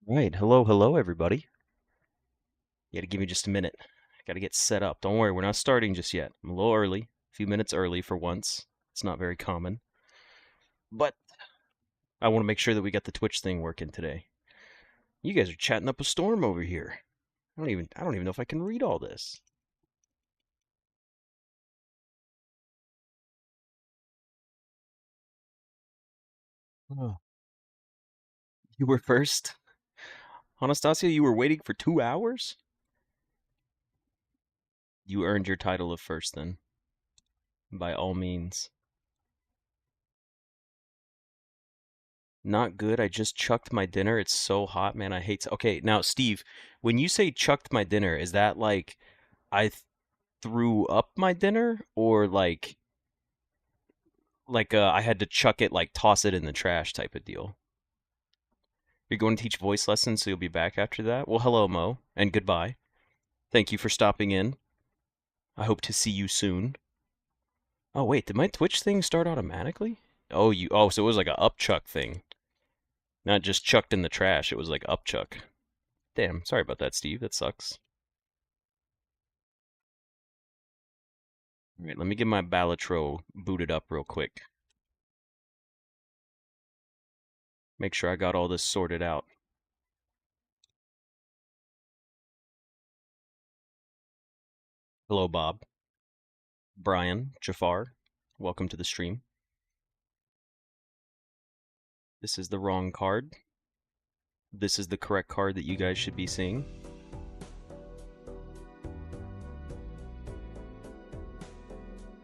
Right. Hello, everybody. You gotta give me just a minute. Gotta get set up. Don't worry, we're not starting just yet. I'm a little early, a few minutes early for once. It's not very common. But I want to make sure that we got the Twitch thing working today. You guys are chatting up a storm over here. I don't even know if I can read all this. Oh. You were first? Anastasia, you were waiting for 2 hours? You earned your title of first then. By all means. Not good. I just chucked my dinner. It's so hot, man. I hate. Okay, now, Steve, when you say chucked my dinner, is that like I threw up my dinner, or like I had to chuck it, like toss it in the trash type of deal? You're going to teach voice lessons, so you'll be back after that? Well, hello, Mo, and goodbye. Thank you for stopping in. I hope to see you soon. Oh, wait, did my Twitch thing start automatically? Oh, so it was like a upchuck thing. Not just chucked in the trash, it was like upchuck. Damn, sorry about that, Steve. That sucks. All right, let me get my Balatro booted up real quick. Make sure I got all this sorted out. Hello, Bob. Brian, Jafar, welcome to the stream. This is the wrong card. This is the correct card that you guys should be seeing.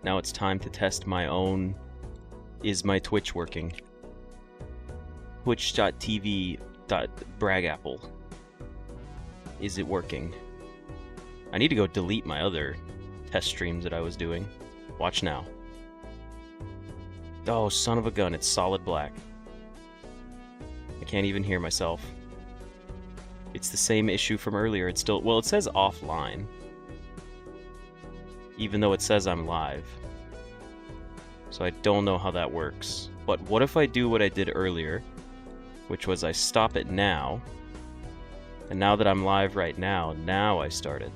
Now it's time to test my own. Is my Twitch working? Twitch.tv.bragapple. Is it working? I need to go delete my other test streams that I was doing. Watch now. Oh, son of a gun, it's solid black. I can't even hear myself. It's the same issue from earlier. It's still, well, it says offline, even though it says I'm live. So I don't know how that works. But what if I do what I did earlier, which was I stop it now, and now that I'm live right now, now I started.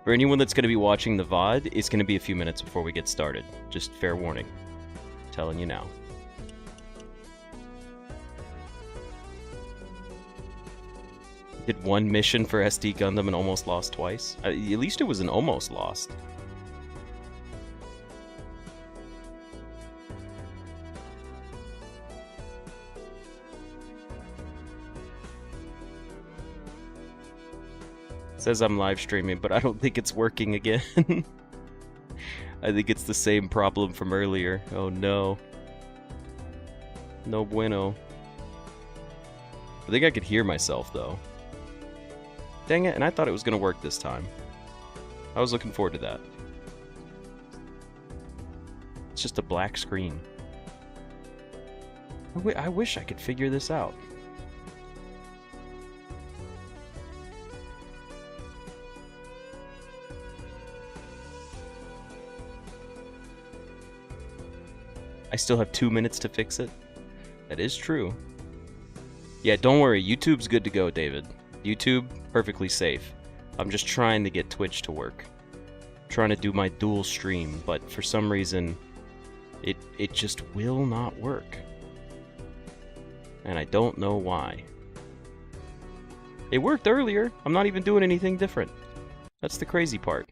For anyone that's going to be watching the VOD, it's going to be a few minutes before we get started. Just fair warning. I'm telling you now. Did one mission for SD Gundam and almost lost twice. At least it was an almost lost. It says I'm live streaming, but I don't think it's working again. I think it's the same problem from earlier. Oh no. No bueno. I think I could hear myself though. Dang it, and I thought it was going to work this time. I was looking forward to that. It's just a black screen. I wish I could figure this out. I still have 2 minutes to fix it. That is true. Yeah, don't worry. YouTube's good to go, David. YouTube, perfectly safe. I'm just trying to get Twitch to work. I'm trying to do my dual stream, but for some reason, it just will not work. And I don't know why. It worked earlier. I'm not even doing anything different. That's the crazy part.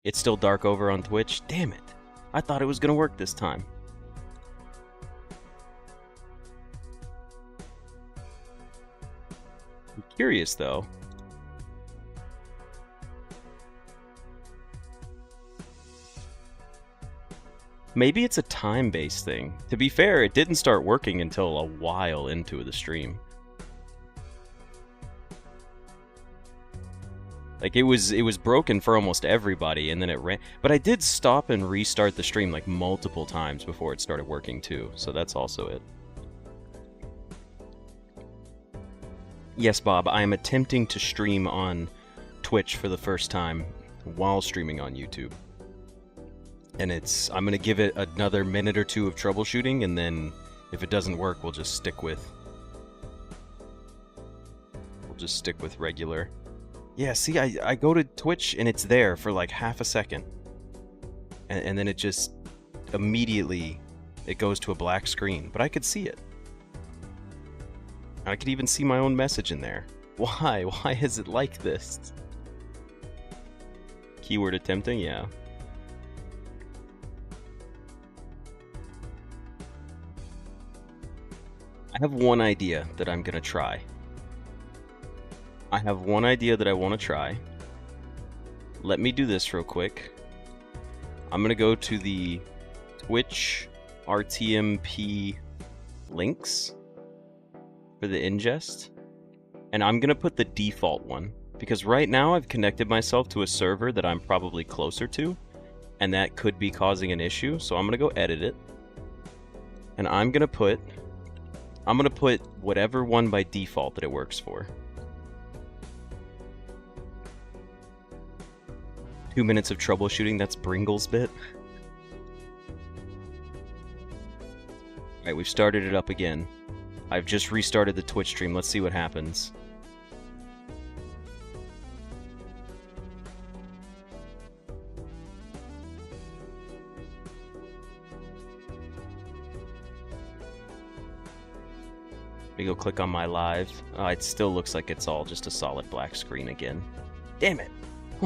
It's still dark over on Twitch? Damn it. I thought it was gonna work this time. I'm curious though. Maybe it's a time-based thing. To be fair, it didn't start working until a while into the stream. Like it was broken for almost everybody, and then it ran. But I did stop and restart the stream like multiple times before it started working too, so that's also it. Yes, Bob, I am attempting to stream on Twitch for the first time while streaming on YouTube. And I'm gonna give it another minute or two of troubleshooting, and then if it doesn't work, we'll just stick with regular. Yeah, see, I go to Twitch and it's there for like half a second, and then it just immediately it goes to a black screen, but I could see it. I could even see my own message in there. Why? Why is it like this? Keyword attempting? Yeah. I have one idea that I'm gonna try. I have one idea that I want to try. Let me do this real quick. I'm gonna go to the Twitch RTMP links for the ingest, and I'm gonna put the default one, because right now I've connected myself to a server that I'm probably closer to, and that could be causing an issue. So I'm gonna go edit it, and I'm gonna put whatever one by default that it works for. 2 minutes of troubleshooting, that's Bringle's bit. Alright, we've started it up again. I've just restarted the Twitch stream. Let's see what happens. Let me go click on my live. It still looks like it's all just a solid black screen again. Damn it!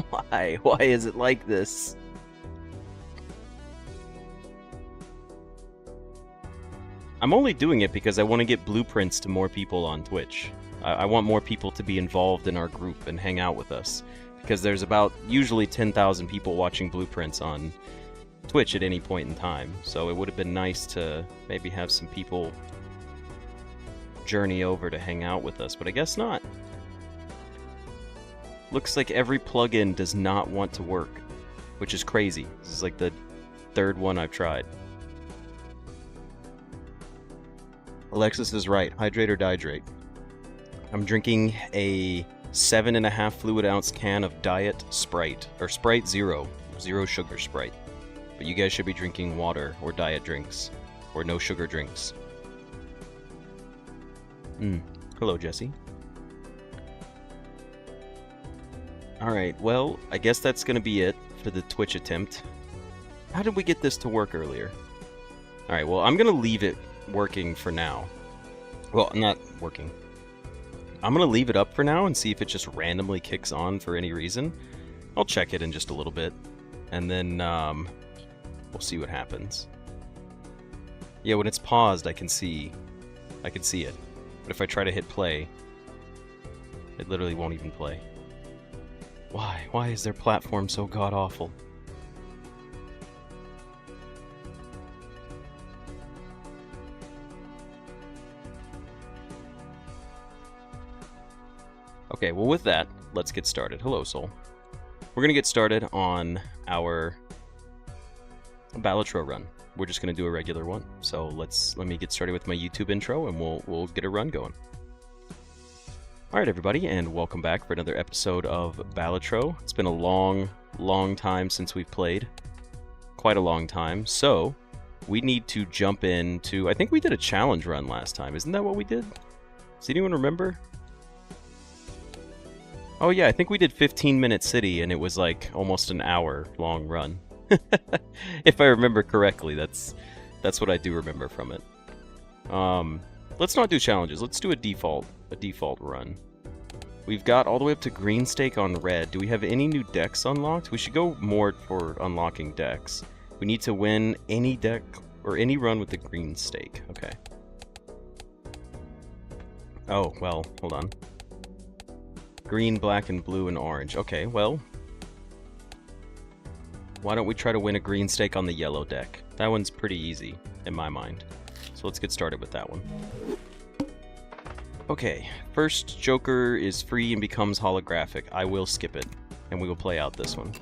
Why? Why is it like this? I'm only doing it because I want to get blueprints to more people on Twitch. I want more people to be involved in our group and hang out with us, because there's about usually 10,000 people watching blueprints on Twitch at any point in time. So it would have been nice to maybe have some people journey over to hang out with us, but I guess not. Looks like every plugin does not want to work, which is crazy. This is like the third one I've tried. Alexis is right. Hydrate or dihydrate. I'm drinking a 7.5 fluid ounce can of Diet Sprite, or Sprite Zero sugar Sprite. But you guys should be drinking water or diet drinks, or no sugar drinks. Hello, Jesse. Alright, well, I guess that's gonna be it for the Twitch attempt. How did we get this to work earlier? Alright, well, I'm gonna leave it working for now. Well, not working. I'm gonna leave it up for now and see if it just randomly kicks on for any reason. I'll check it in just a little bit, and then we'll see what happens. Yeah, when it's paused, I can see it. But if I try to hit play, it literally won't even play. Why? Why is their platform so god-awful? Okay, well with that, let's get started. Hello, Soul. We're gonna get started on our Balatro run. We're just gonna do a regular one. So let me get started with my YouTube intro, and we'll get a run going. Alright everybody, and welcome back for another episode of Balatro. It's been a long time since we've played. Quite a long time. So, we need to jump into... I think we did a challenge run last time. Isn't that what we did? Does anyone remember? Oh yeah, I think we did 15-minute city, and it was like almost an hour-long run. If I remember correctly, that's what I do remember from it. Let's not do challenges. Let's do a default run. We've got all the way up to green stake on red. Do we have any new decks unlocked? We should go more for unlocking decks. We need to win any deck or any run with the green stake. Okay. Oh, well, hold on. Green, black, and blue, and orange. Okay, well, why don't we try to win a green stake on the yellow deck? That one's pretty easy, in my mind. So let's get started with that one. Okay, first Joker is free and becomes holographic. I will skip it, and we will play out this one.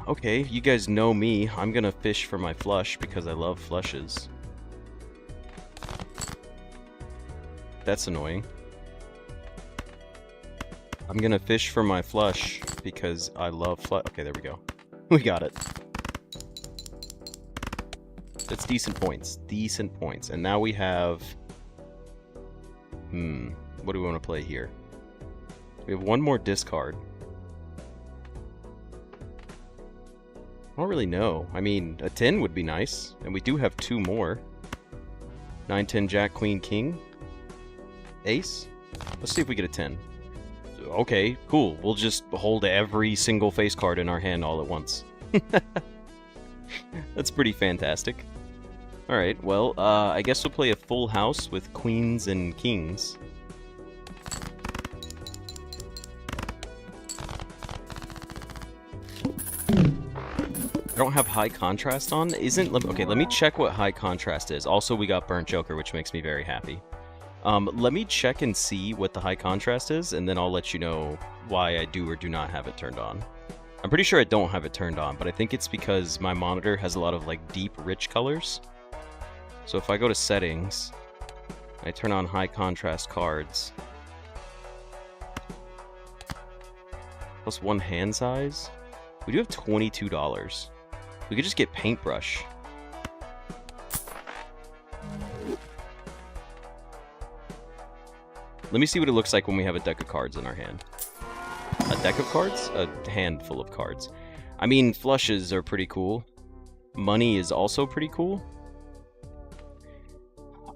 Okay, you guys know me. I'm gonna fish for my flush because I love flushes. That's annoying. I'm gonna fish for my flush because I love flush. Okay, there we go. We got it. That's decent points. Decent points. And now we have... what do we want to play here? We have one more discard. I don't really know. I mean, a 10 would be nice. And we do have two more. 9, 10, Jack, Queen, King. Ace. Let's see if we get a 10. Okay, cool. We'll just hold every single face card in our hand all at once. That's pretty fantastic. Alright, well, I guess we'll play a full house with queens and kings. I don't have high contrast on. Okay, let me check what high contrast is. Also, we got Burnt Joker, which makes me very happy. Let me check and see what the high contrast is, and then I'll let you know why I do or do not have it turned on. I'm pretty sure I don't have it turned on, but I think it's because my monitor has a lot of, like, deep, rich colors. So if I go to settings, I turn on high contrast cards, plus 1 hand size, we do have $22. We could just get Paintbrush. Let me see what it looks like when we have a deck of cards in our hand. A deck of cards? A handful of cards. I mean, flushes are pretty cool. Money is also pretty cool.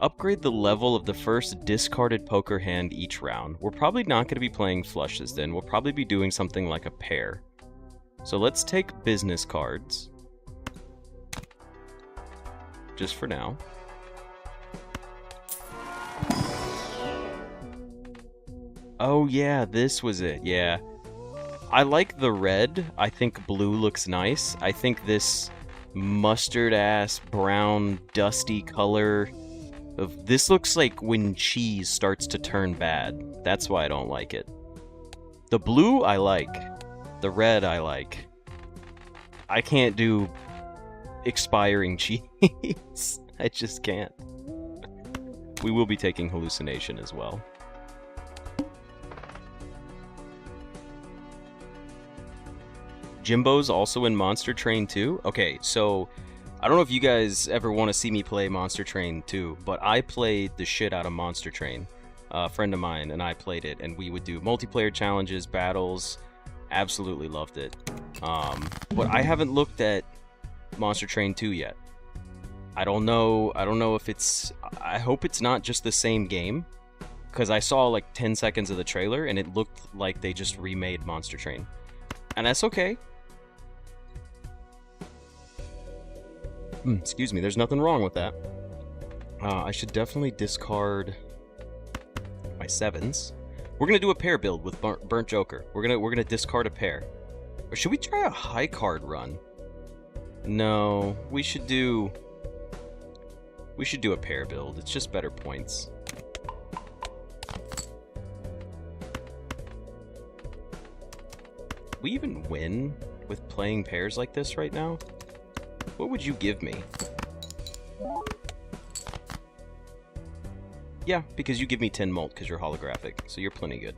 Upgrade the level of the first discarded poker hand each round. We're probably not going to be playing flushes then. We'll probably be doing something like a pair. So let's take business cards. Just for now. Oh yeah, this was it, yeah. I like the red. I think blue looks nice. I think this mustard-ass, brown, dusty color of... This looks like when cheese starts to turn bad. That's why I don't like it. The blue, I like. The red, I like. I can't do expiring cheese. I just can't. We will be taking Hallucination as well. Jimbo's also in Monster Train 2? Okay, so I don't know if you guys ever want to see me play Monster Train 2, but I played the shit out of Monster Train. A friend of mine and I played it, and we would do multiplayer challenges, battles. Absolutely loved it. But I haven't looked at Monster Train 2 yet. I don't know if it's... I hope it's not just the same game, because I saw like 10 seconds of the trailer, and it looked like they just remade Monster Train. And that's okay. Excuse me, there's nothing wrong with that. I should definitely discard my 7s. We're gonna do a pair build with Burnt Joker. We're gonna discard a pair. Or should we try a high card run? No, we should do a pair build. It's just better points. We even win with playing pairs like this right now? What would you give me? Yeah, because you give me 10 mult because you're holographic, so you're plenty good.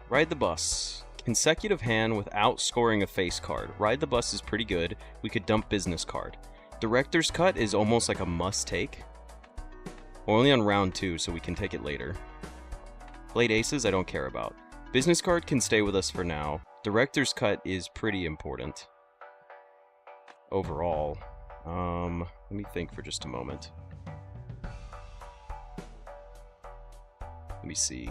Ride the Bus. Consecutive hand without scoring a face card. Ride the Bus is pretty good. We could dump business card. Director's Cut is almost like a must-take. We're only on round 2, so we can take it later. Blade Aces, I don't care about. Business card can stay with us for now. Director's Cut is pretty important. Overall. Let me think for just a moment. Let me see.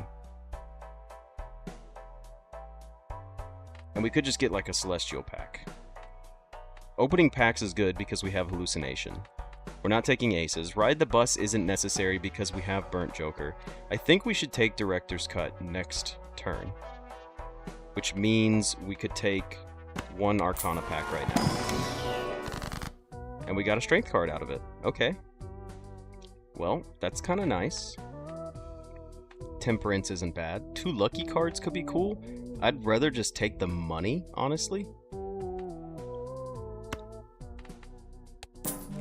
And we could just get like a Celestial pack. Opening packs is good because we have Hallucination. We're not taking Aces. Ride the Bus isn't necessary because we have Burnt Joker. I think we should take Director's Cut next turn. Which means we could take one Arcana pack right now. And we got a Strength card out of it. Okay. Well, that's kind of nice. Temperance isn't bad. 2 lucky cards could be cool. I'd rather just take the money, honestly.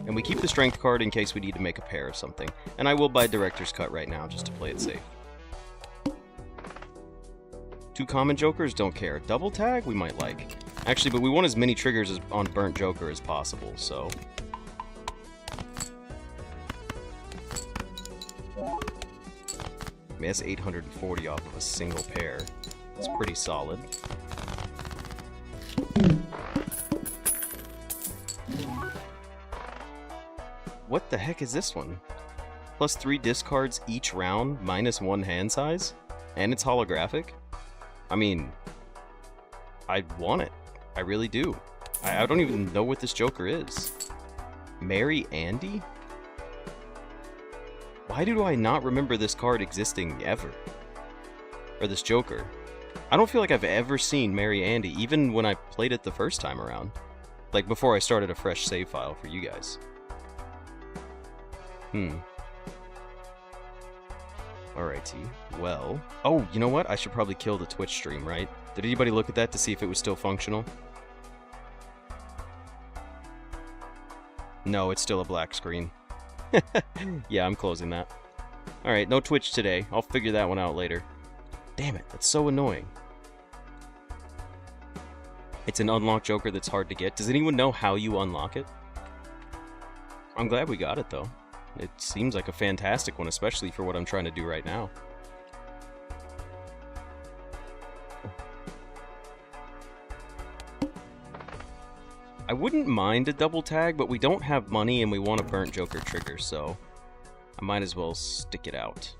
And we keep the strength card in case we need to make a pair or something. And I will buy Director's Cut right now just to play it safe. 2 common jokers, don't care. Double tag, we might like. Actually, but we want as many triggers on Burnt Joker as possible, so... I mean, that's 840 off of a single pair. It's pretty solid. What the heck is this one? Plus 3 discards each round, minus 1 hand size? And it's holographic? I mean, I want it. I really do. I don't even know what this Joker is. Marry Andy? Why do I not remember this card existing ever? Or this Joker? I don't feel like I've ever seen Marry Andy, even when I played it the first time around. Like, before I started a fresh save file for you guys. Alrighty, well... Oh, you know what? I should probably kill the Twitch stream, right? Did anybody look at that to see if it was still functional? No, it's still a black screen. Yeah, I'm closing that. Alright, no Twitch today. I'll figure that one out later. Damn it, that's so annoying. It's an unlocked Joker that's hard to get. Does anyone know how you unlock it? I'm glad we got it, though. It seems like a fantastic one, especially for what I'm trying to do right now. I wouldn't mind a double tag, but we don't have money and we want a Burnt Joker trigger, so I might as well stick it out.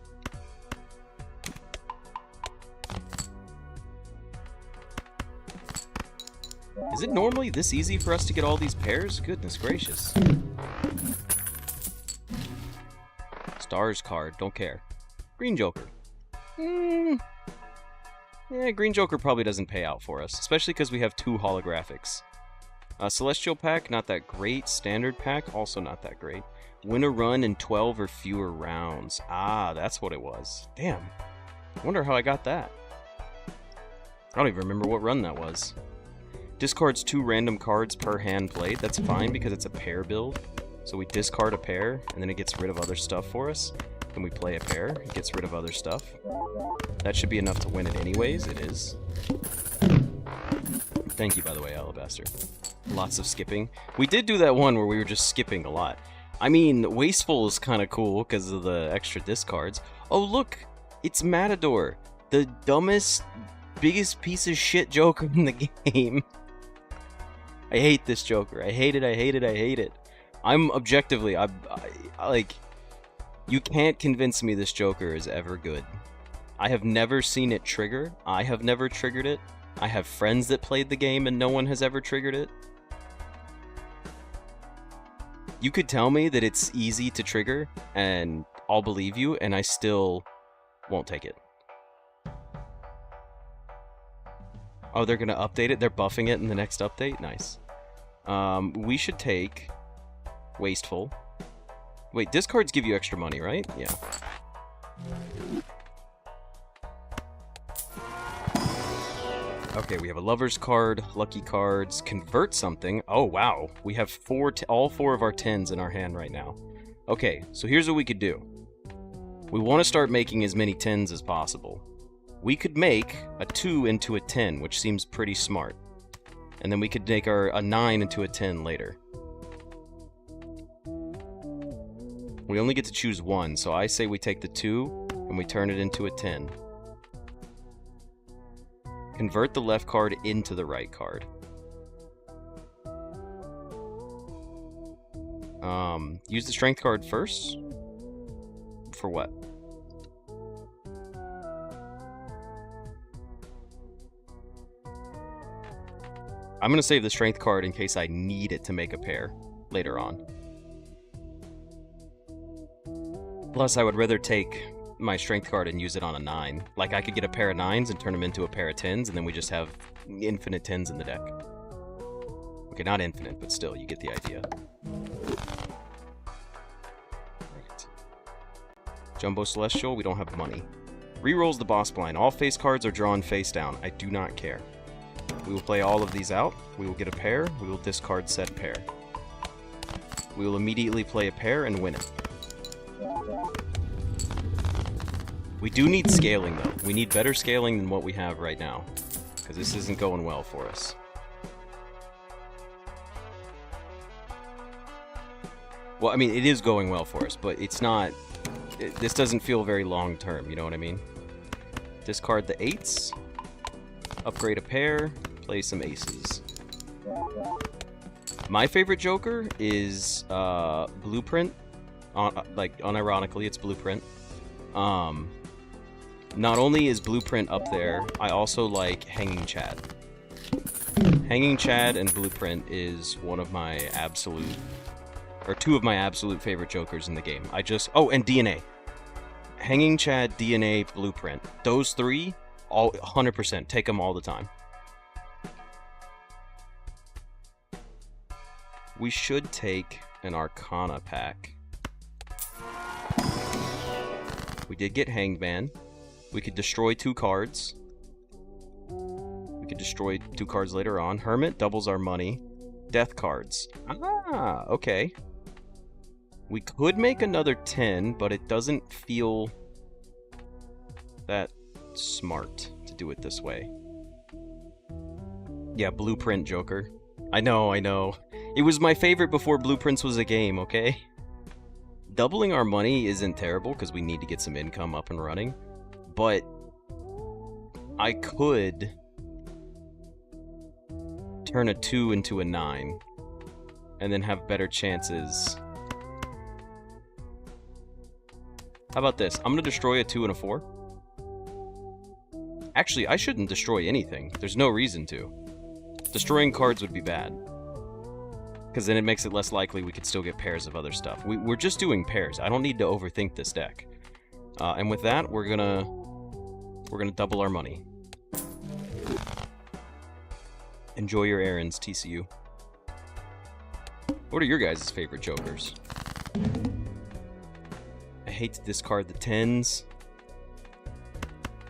Is it normally this easy for us to get all these pairs? Goodness gracious. Stars card, don't care. Green Joker. Yeah, Green Joker probably doesn't pay out for us, especially because we have 2 holographics. Celestial pack, not that great. Standard pack, also not that great. Win a run in 12 or fewer rounds. Ah, that's what it was. Damn. I wonder how I got that. I don't even remember what run that was. Discards 2 random cards per hand played. That's fine because it's a pair build. So we discard a pair, and then it gets rid of other stuff for us. Then we play a pair, it gets rid of other stuff. That should be enough to win it anyways. It is. Thank you, by the way, Alabaster. Lots of skipping. We did do that one where we were just skipping a lot. I mean, Wasteful is kind of cool because of the extra discards. Oh, look! It's Matador! The dumbest, biggest piece of shit Joker in the game. I hate this Joker. I hate it, I hate it, I hate it. I'm objectively, I like, you can't convince me this Joker is ever good. I have never seen it trigger. I have never triggered it. I have friends that played the game and no one has ever triggered it. You could tell me that it's easy to trigger and I'll believe you, and I still won't take it. Oh, they're gonna update it? They're buffing it in the next update? Nice. We should take Wasteful. Wait, discards give you extra money, right? Yeah. Okay, we have a Lover's card, Lucky cards, Convert something. Oh, wow. We have all 4 of our 10s in our hand right now. Okay, so here's what we could do. We want to start making as many 10s as possible. We could make a 2 into a 10, which seems pretty smart. And then we could make a 9 into a 10 later. We only get to choose 1, so I say we take the 2 and we turn it into a 10. Convert the left card into the right card. Use the strength card first? For what? I'm gonna save the strength card in case I need it to make a pair later on. Plus, I would rather take my strength card and use it on a 9. Like, I could get a pair of 9s and turn them into a pair of 10s, and then we just have infinite 10s in the deck. Okay, not infinite, but still, you get the idea. Right. Jumbo Celestial, we don't have money. Rerolls the boss blind. All face cards are drawn face down. I do not care. We will play all of these out. We will get a pair. We will discard said pair. We will immediately play a pair and win it. We do need scaling, though. We need better scaling than what we have right now, because this isn't going well for us. Well, I mean, it is going well for us, but it's not... this doesn't feel very long-term, you know what I mean? Discard the 8s. Upgrade a pair. Play some aces. My favorite Joker is Blueprint. Like, unironically, it's Blueprint. Not only is Blueprint up there, I also like Hanging Chad. Hanging Chad and Blueprint is one of my absolute... or two of my absolute favorite Jokers in the game. Oh, and DNA. Hanging Chad, DNA, Blueprint. Those three, all 100%. Take them all the time. We should take an Arcana pack. We did get Hanged Man. We could destroy 2 cards. We could destroy 2 cards later on. Hermit doubles our money. Death cards. Ah, okay. We could make another 10, but it doesn't feel that smart to do it this way. Yeah, Blueprint Joker. I know. It was my favorite before Blueprints was a game, okay? Doubling our money isn't terrible because we need to get some income up and running, but I could turn a 2 into a 9 and then have better chances. How about this? I'm going to destroy a 2 and a 4. Actually, I shouldn't destroy anything. There's no reason to. Destroying cards would be bad, because then it makes it less likely we could still get pairs of other stuff. We're just doing pairs. I don't need to overthink this deck. And with that, we're gonna double our money. Enjoy your errands, TCU. What are your guys' favorite Jokers? I hate to discard the 10s,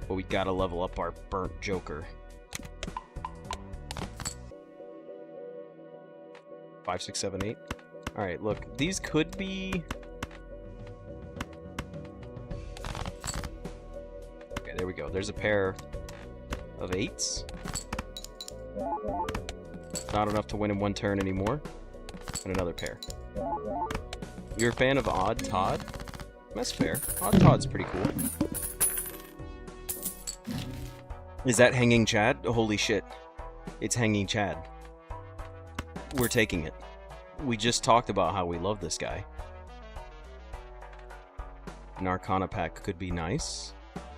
but we gotta level up our burnt Joker. 5, 6, 7, 8. Alright, look, these could be... Okay, there we go. There's a pair of 8s. Not enough to win in one turn anymore. And another pair. You're a fan of Odd Todd? That's fair. Odd Todd's pretty cool. Is that Hanging Chad? Oh, holy shit. It's Hanging Chad. We're taking it. We just talked about how we love this guy. An Arcana pack could be nice.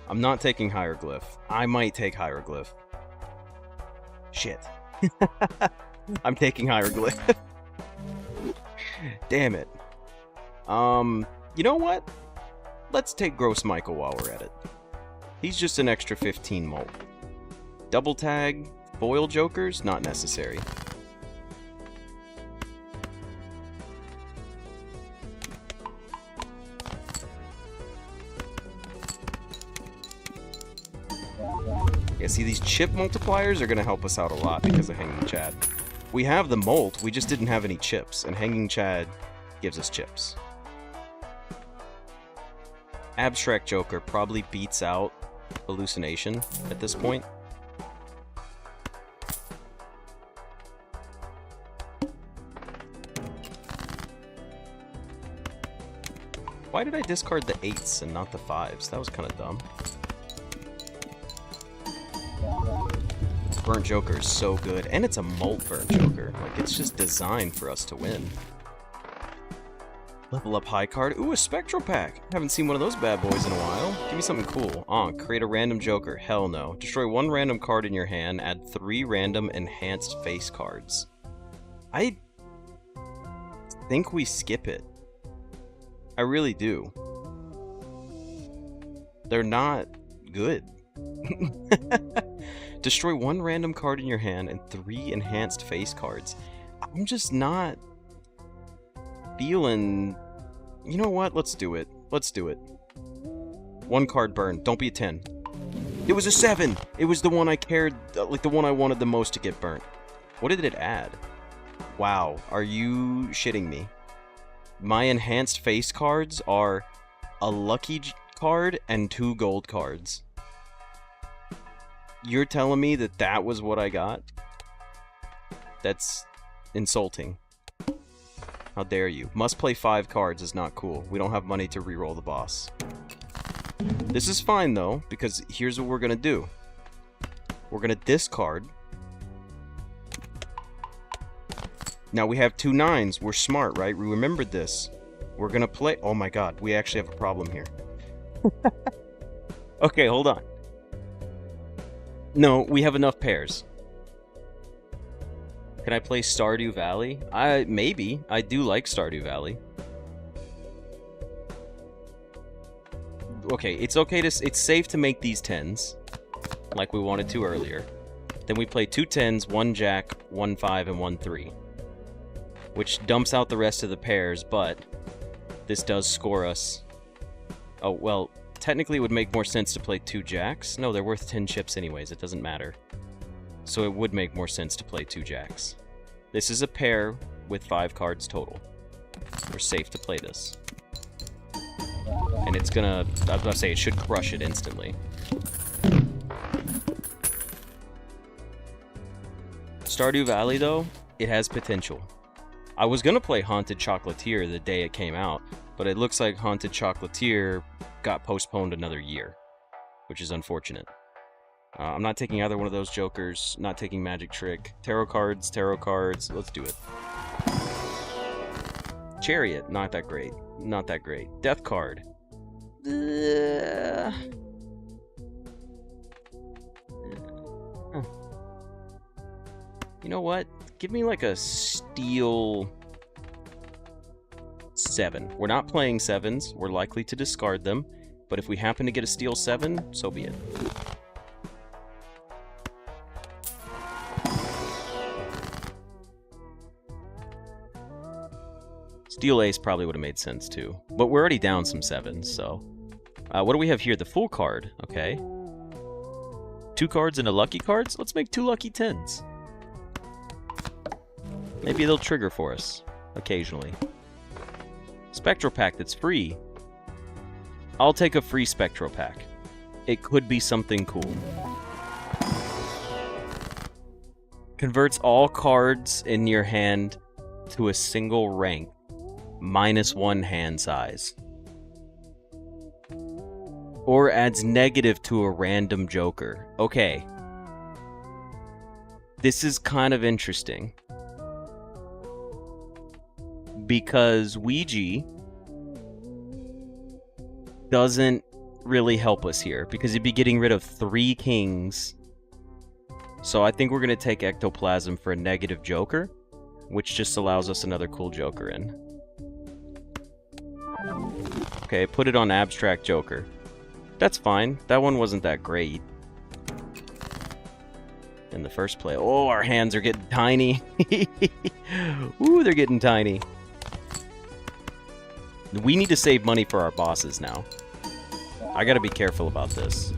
I'm not taking Hieroglyph. I might take Hieroglyph. Shit. I'm taking Hieroglyph. Damn it. You know what? Let's take Gross Michael while we're at it. He's just an extra 15 molt. Double tag, foil Jokers, not necessary. Yeah, see, these chip multipliers are going to help us out a lot because of Hanging Chad. We have the molt, we just didn't have any chips, and Hanging Chad gives us chips. Abstract Joker probably beats out Hallucination at this point. Why did I discard the 8s and not the 5s? That was kind of dumb. Burnt Joker is so good, and it's a molt Burnt Joker. Like, it's just designed for us to win. Level up high card. Ooh, a Spectral Pack. Haven't seen one of those bad boys in a while. Give me something cool. Create a random Joker. Hell no. Destroy 1 random card in your hand. Add 3 random enhanced face cards. I think we skip it. I really do. They're not good. Destroy 1 random card in your hand and 3 enhanced face cards. I'm just not feeling... You know what? Let's do it. Let's do it. 1 card burn. Don't be a 10. It was a 7! It was the one I cared... Like, the one I wanted the most to get burnt. What did it add? Wow. Are you shitting me? my enhanced face cards are a lucky card and 2 gold cards. You're telling me that that was what I got? That's insulting. How dare you? Must play 5 cards is not cool. We don't have money to reroll the boss. This is fine though, because here's what we're gonna do. We're gonna discard. Now we have 2 9s. We're smart, right? We remembered this. We're gonna play... Oh my god, we actually have a problem here. Okay, hold on. No, we have enough pairs. Can I play Stardew Valley? Maybe. I do like Stardew Valley. Okay, it's okay to... It's safe to make these 10s. Like we wanted to earlier. Then we play 2 10s, 1 jack, 1 5, and 1 3. Which dumps out the rest of the pairs, but... This does score us. Oh, well, technically it would make more sense to play 2 jacks. No, they're worth 10 chips anyways, it doesn't matter. So it would make more sense to play 2 jacks. This is a pair with 5 cards total. We're safe to play this. And it's gonna... I was gonna say, it should crush it instantly. Stardew Valley, though, it has potential. I was gonna play Haunted Chocolatier the day it came out, but it looks like Haunted Chocolatier got postponed another year, which is unfortunate. I'm not taking either one of those jokers, not taking Magic Trick. Tarot cards, let's do it. Chariot, not that great. Not that great. Death card. You know what? Give me like a steel 7. We're not playing 7s. We're likely to discard them. But if we happen to get a steel 7, so be it. Steel Ace probably would have made sense too. But we're already down some 7s, so... what do we have here? The full card. Okay. 2 cards and a lucky cards? Let's make 2 lucky 10s. Maybe they'll trigger for us, occasionally. Spectral Pack that's free. I'll take a free Spectral Pack. It could be something cool. Converts all cards in your hand to a single rank. -1 hand size. Or adds negative to a random joker. Okay. This is kind of interesting. Because Ouija doesn't really help us here. Because you'd be getting rid of 3 kings. So I think we're going to take Ectoplasm for a negative joker. Which just allows us another cool joker in. Okay, put it on Abstract Joker. That's fine. That one wasn't that great. In the first play. Oh, our hands are getting tiny. Ooh, they're getting tiny. We need to save money for our bosses now. I gotta be careful about this.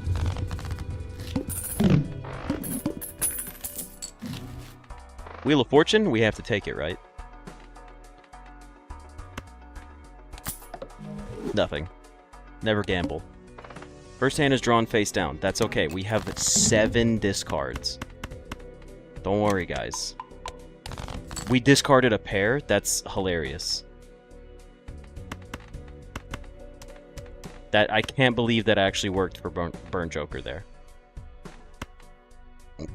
Wheel of Fortune? We have to take it, right? Nothing. Never gamble. First hand is drawn face down. That's okay. We have 7 discards. Don't worry, guys. We discarded a pair? That's hilarious. That I can't believe that actually worked for Burn Joker there. Ooh,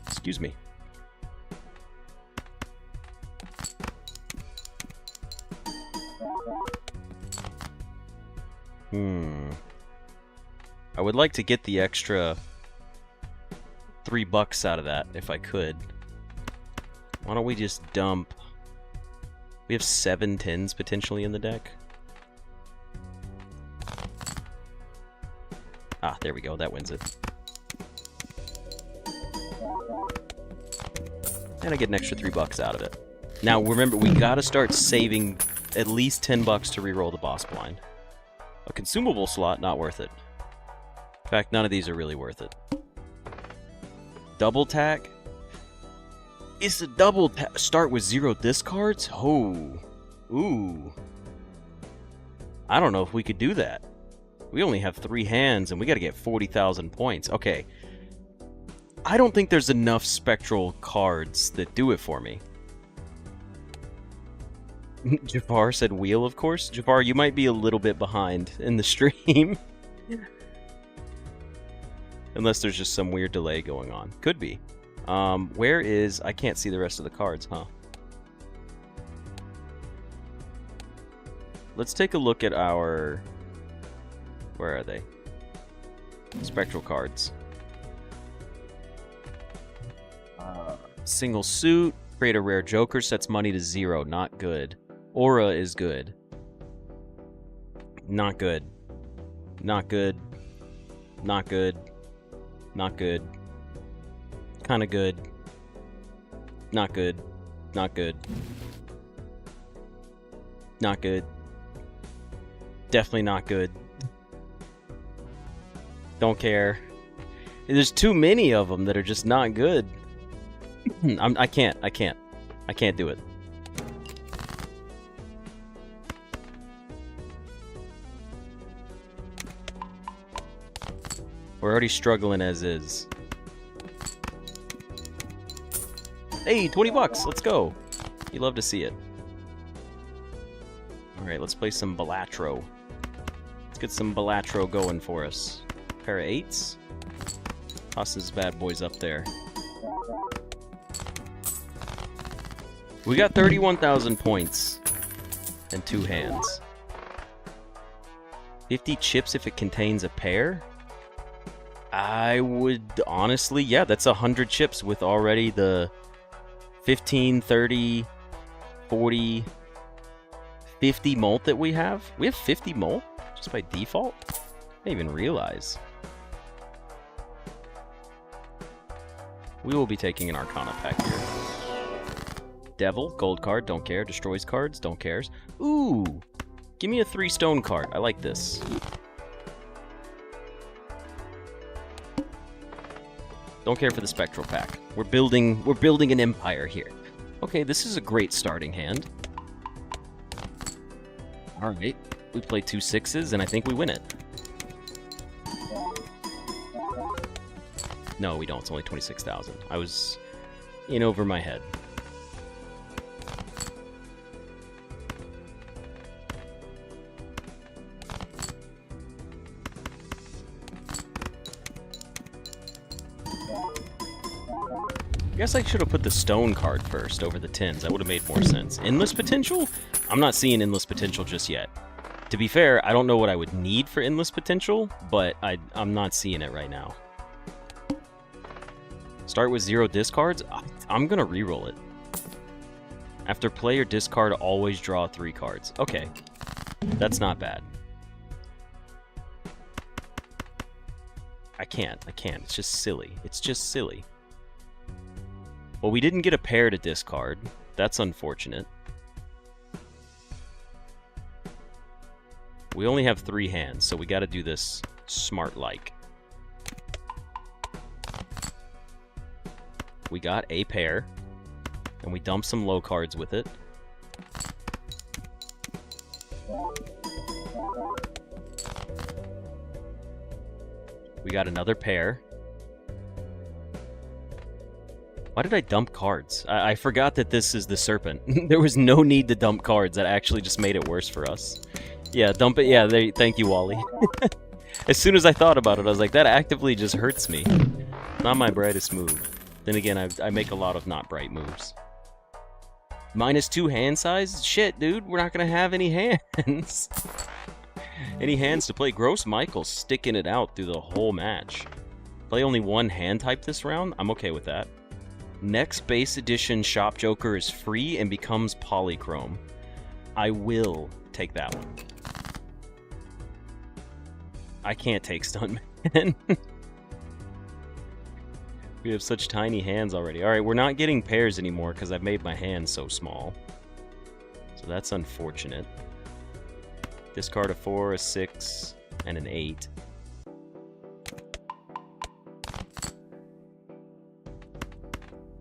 excuse me. I would like to get the extra $3 out of that if I could. Why don't we just dump... We have 7 10s potentially in the deck. Ah, there we go. That wins it. And I get an extra $3 out of it. Now, remember, we gotta start saving at least $10 to reroll the boss blind. A consumable slot, not worth it. In fact, none of these are really worth it. Double tack? It's a double tack. Start with 0 discards? Oh. Ooh. I don't know if we could do that. We only have 3 hands, and we gotta get 40,000 points. Okay. I don't think there's enough spectral cards that do it for me. Jafar said wheel, of course. Jafar, you might be a little bit behind in the stream. Unless there's just some weird delay going on. Could be. Where is... I can't see the rest of the cards, huh? Let's take a look at our... Where are they? Spectral cards. Single suit. Create a rare joker. Sets money to 0. Not good. Aura is good. Not good. Not good. Not good. Not good. Kinda good. Not good. Not good. Not good. Definitely not good. Don't care. There's too many of them that are just not good. I can't do it. We're already struggling as is. Hey, 20 bucks. Let's go. You love to see it. Alright, let's play some Balatro. Let's get some Balatro going for us. Pair of 8s. Toss these bad boys up there. We got 31,000 points. And 2 hands. 50 chips if it contains a pair? I would honestly, yeah, that's 100 chips with already the 15, 30, 40, 50 molt that we have. We have 50 molt just by default? I didn't even realize. We will be taking an Arcana pack here. Devil, gold card, don't care. Destroys cards, don't cares. Ooh, give me a 3 stone card. I like this. Don't care for the spectral pack. We're building an empire here. Okay, this is a great starting hand. Alright, we play 2 6s, and I think we win it. No, we don't. It's only 26,000. I was in over my head. I guess I should have put the stone card first over the tins. That would have made more sense. Endless potential? I'm not seeing endless potential just yet. To be fair, I don't know what I would need for endless potential, but I'm not seeing it right now. Start with 0 discards? I'm gonna reroll it. After play or discard, always draw 3 cards. Okay. That's not bad. I can't. It's just silly. It's just silly. Well, we didn't get a pair to discard. That's unfortunate. We only have 3 hands, so we gotta do this smart-like. We got a pair, and we dumped some low cards with it. We got another pair. Why did I dump cards? I forgot that this is the Serpent. There was no need to dump cards. That actually just made it worse for us. Yeah, dump it. Yeah, thank you, Wally. As soon as I thought about it, I was like, that actively just hurts me. Not my brightest move. Then again, I make a lot of not bright moves. -2 hand size? Shit, dude, we're not going to have any hands. Any hands to play. Gross Michael sticking it out through the whole match. Play only 1 hand type this round? I'm okay with that. Next base edition Shop Joker is free and becomes polychrome. I will take that one. I can't take Stuntman. We have such tiny hands already. Alright, we're not getting pairs anymore because I've made my hands so small. So that's unfortunate. Discard a 4, a 6, and an 8.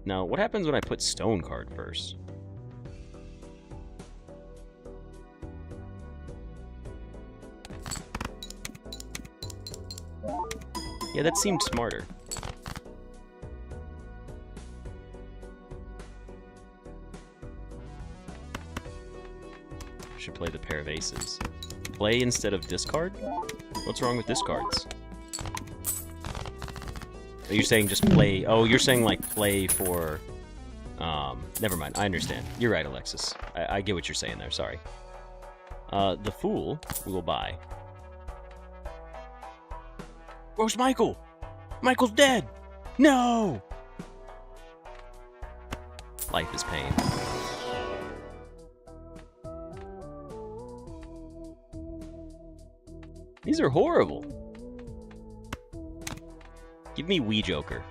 Now, what happens when I put stone card first? Yeah, that seemed smarter. Should play the pair of aces. Play instead of discard? What's wrong with discards? Are you saying just play... Oh, you're saying, like, play for... Never mind. I understand. You're right, Alexis. I get what you're saying there. Sorry. The Fool we will buy. Where's Michael? Michael's dead! No! Life is pain. These are horrible. Give me Wee Joker.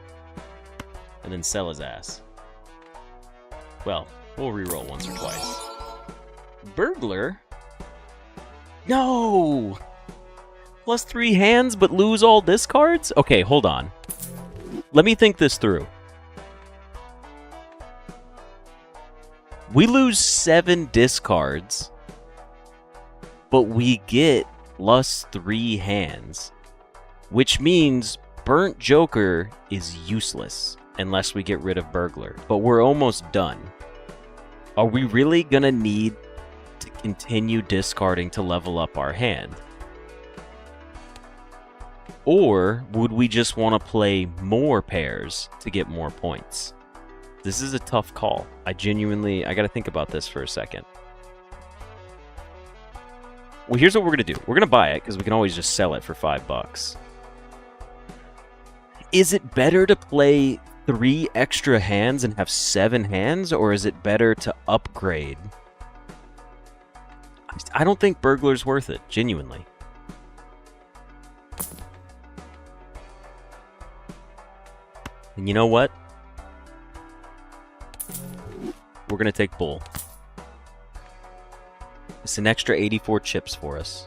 And then sell his ass. Well, we'll reroll once or twice. Burglar? No! Plus 3 hands, but lose all discards? Okay, hold on. Let me think this through. We lose 7 discards, but we get plus 3 hands, which means Burnt Joker is useless unless we get rid of Burglar. But we're almost done. Are we really gonna need to continue discarding to level up our hand? Or would we just want to play more pairs to get more points? This is a tough call. I gotta think about this for a second. Well, here's what we're gonna do. We're gonna buy it, because we can always just sell it for $5. Is it better to play 3 extra hands and have 7 hands, or is it better to upgrade? I don't think Burglar's worth it, genuinely. And you know what? We're going to take Bull. It's an extra 84 chips for us.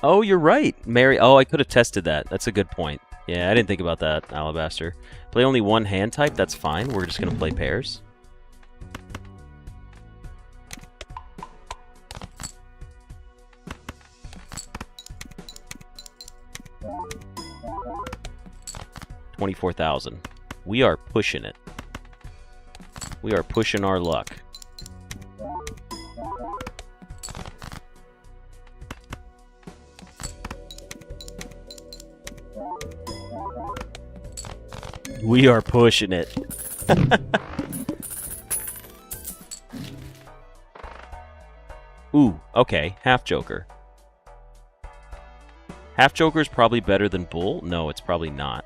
Oh, you're right. Mary. Oh, I could have tested that. That's a good point. Yeah, I didn't think about that, Alabaster. Play only 1 hand type, that's fine. We're just going to play pairs. $24,000. We are pushing it. We are pushing our luck. We are pushing it. Ooh, okay. Half Joker. Half Joker is probably better than Bull? No, it's probably not.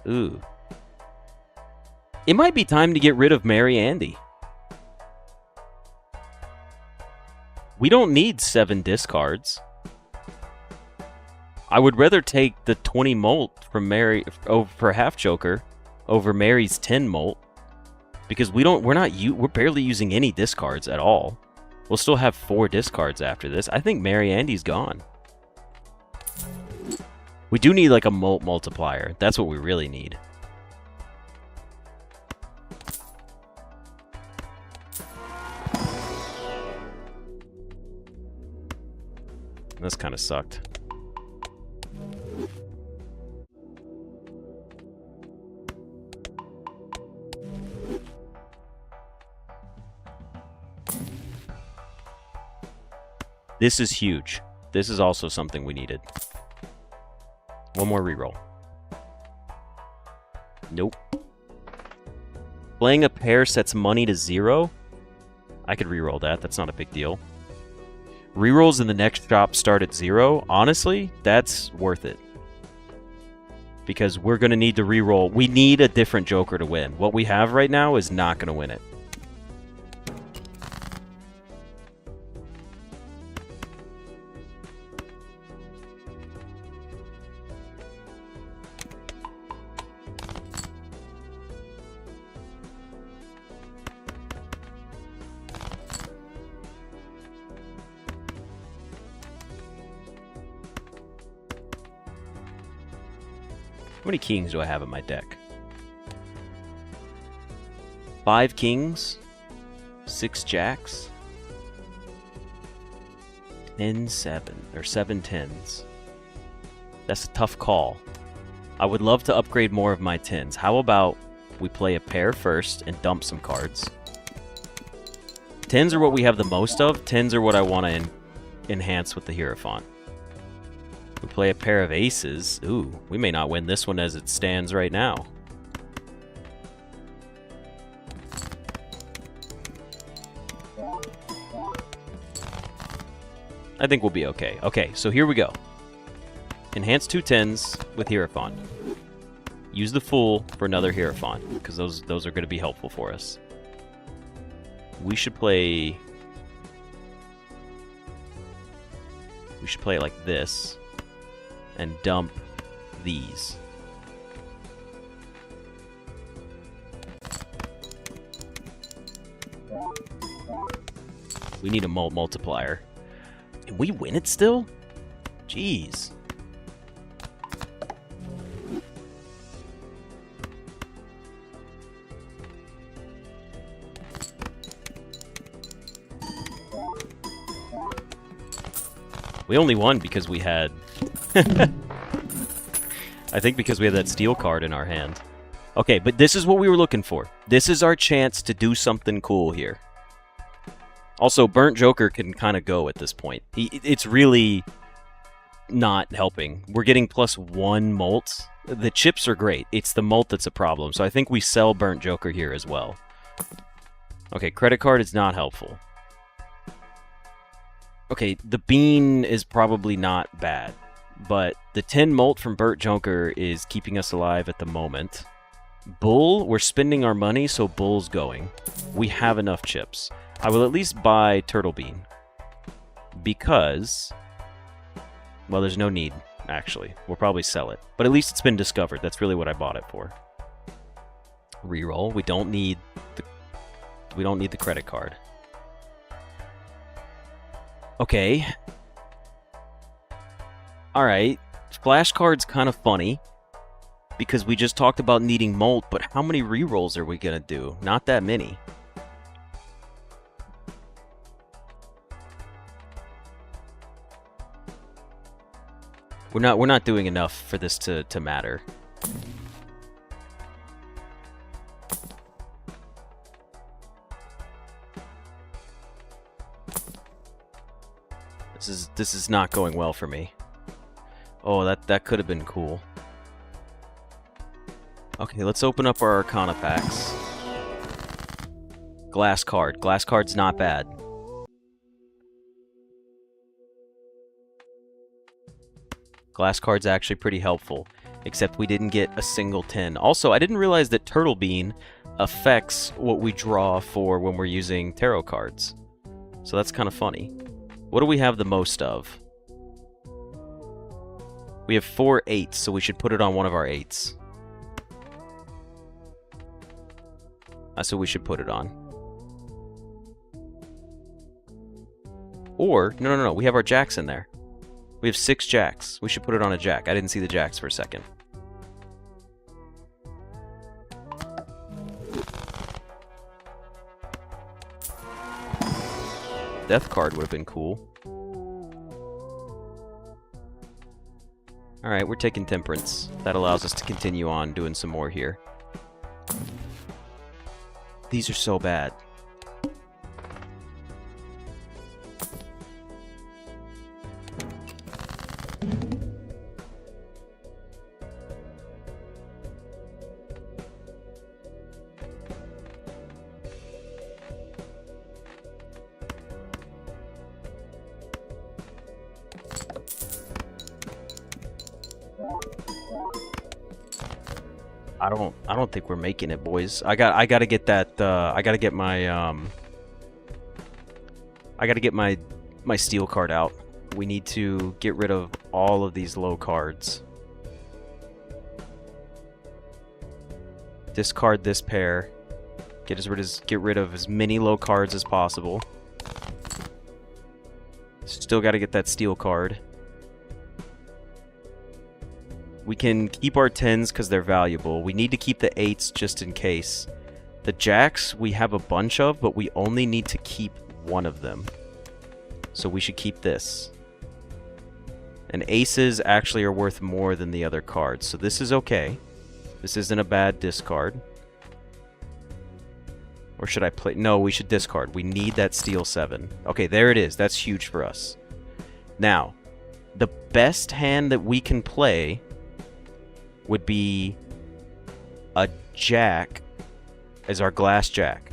Ooh. It might be time to get rid of Mary Andy. We don't need 7 discards. I would rather take the 20 molt from Mary for Half Joker over Mary's 10 molt, because we're barely using any discards at all. We'll still have 4 discards after this. I think Mary Andy's gone. We do need like a molt multiplier. That's what we really need. This kind of sucked. This is huge. This is also something we needed. One more reroll. Nope. Playing a pair sets money to 0. I could reroll that. That's not a big deal. Rerolls in the next shop start at 0. Honestly, that's worth it. Because we're going to need to reroll. We need a different Joker to win. What we have right now is not going to win it. How many kings do I have in my deck? 5 kings, 6 jacks. 10-7, or 7 10s. That's a tough call. I would love to upgrade more of my 10s. How about we play a pair first and dump some cards? 10s are what we have the most of. 10s are what I want to enhance with the Hierophant. We play a pair of aces. Ooh, we may not win this one as it stands right now. I think we'll be okay. Okay, so here we go. Enhance 2 10s with Hierophant. Use the Fool for another Hierophant, because those are going to be helpful for us. We should play... We should play it like this, and dump these. We need a multiplier. Can we win it still? Jeez. We only won because we had... I think because we had that steel card in our hand. Okay, but this is what we were looking for. This is our chance to do something cool here. Also, Burnt Joker can kind of go at this point. It's really not helping. We're getting +1 molt. The chips are great. It's the molt that's a problem. So I think we sell Burnt Joker here as well. Okay, credit card is not helpful. Okay, the bean is probably not bad, but the 10 molt from Burnt Joker is keeping us alive at the moment. Bull, we're spending our money, so Bull's going. We have enough chips. I will at least buy Turtle Bean, because, well, there's no need, actually. We'll probably sell it, but at least it's been discovered. That's really what I bought it for. Reroll. We don't need the credit card. Okay. Alright. Flashcard's kind of funny, because we just talked about needing molt, but how many rerolls are we going to do? Not that many. We're not doing enough for this to matter. This is not going well for me. Oh, that could have been cool. Okay, let's open up our Arcana packs. Glass card. Glass card's not bad. Glass card's actually pretty helpful, except we didn't get a single 10. Also, I didn't realize that Turtle Bean affects what we draw for when we're using tarot cards. So that's kind of funny. What do we have the most of? We have 4 8s, so we should put it on one of our 8s. So we should put it on. Or, no, we have our jacks in there. We have 6 jacks. We should put it on a jack. I didn't see the jacks for a second. Death card would have been cool. Alright, we're taking Temperance. That allows us to continue on doing some more here. These are so bad. I don't think we're making it, boys. I gotta get that. I gotta get my my steel card out. We need to get rid of all of these low cards. Discard this pair. Get rid of as many low cards as possible. Still gotta get that steel card. We can keep our 10s because they're valuable. We need to keep the 8s just in case. The jacks we have a bunch of, but we only need to keep one of them. So we should keep this. And aces actually are worth more than the other cards, so this is okay. This isn't a bad discard. Or should I play? No, we should discard. We need that steel 7. Okay, there it is. That's huge for us. Now, the best hand that we can play would be a jack as our glass jack.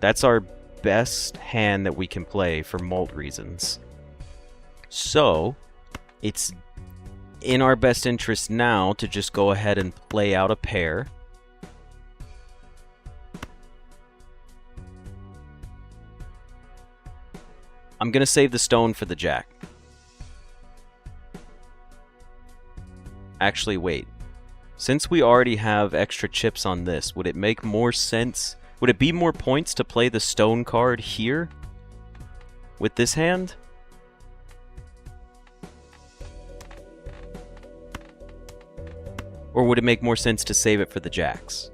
That's our best hand that we can play for mult reasons. So, it's in our best interest now to just go ahead and play out a pair. I'm going to save the stone for the jack. Actually, wait. Since we already have extra chips on this, would it make more sense? Would it be more points to play the stone card here with this hand? Or would it make more sense to save it for the jacks?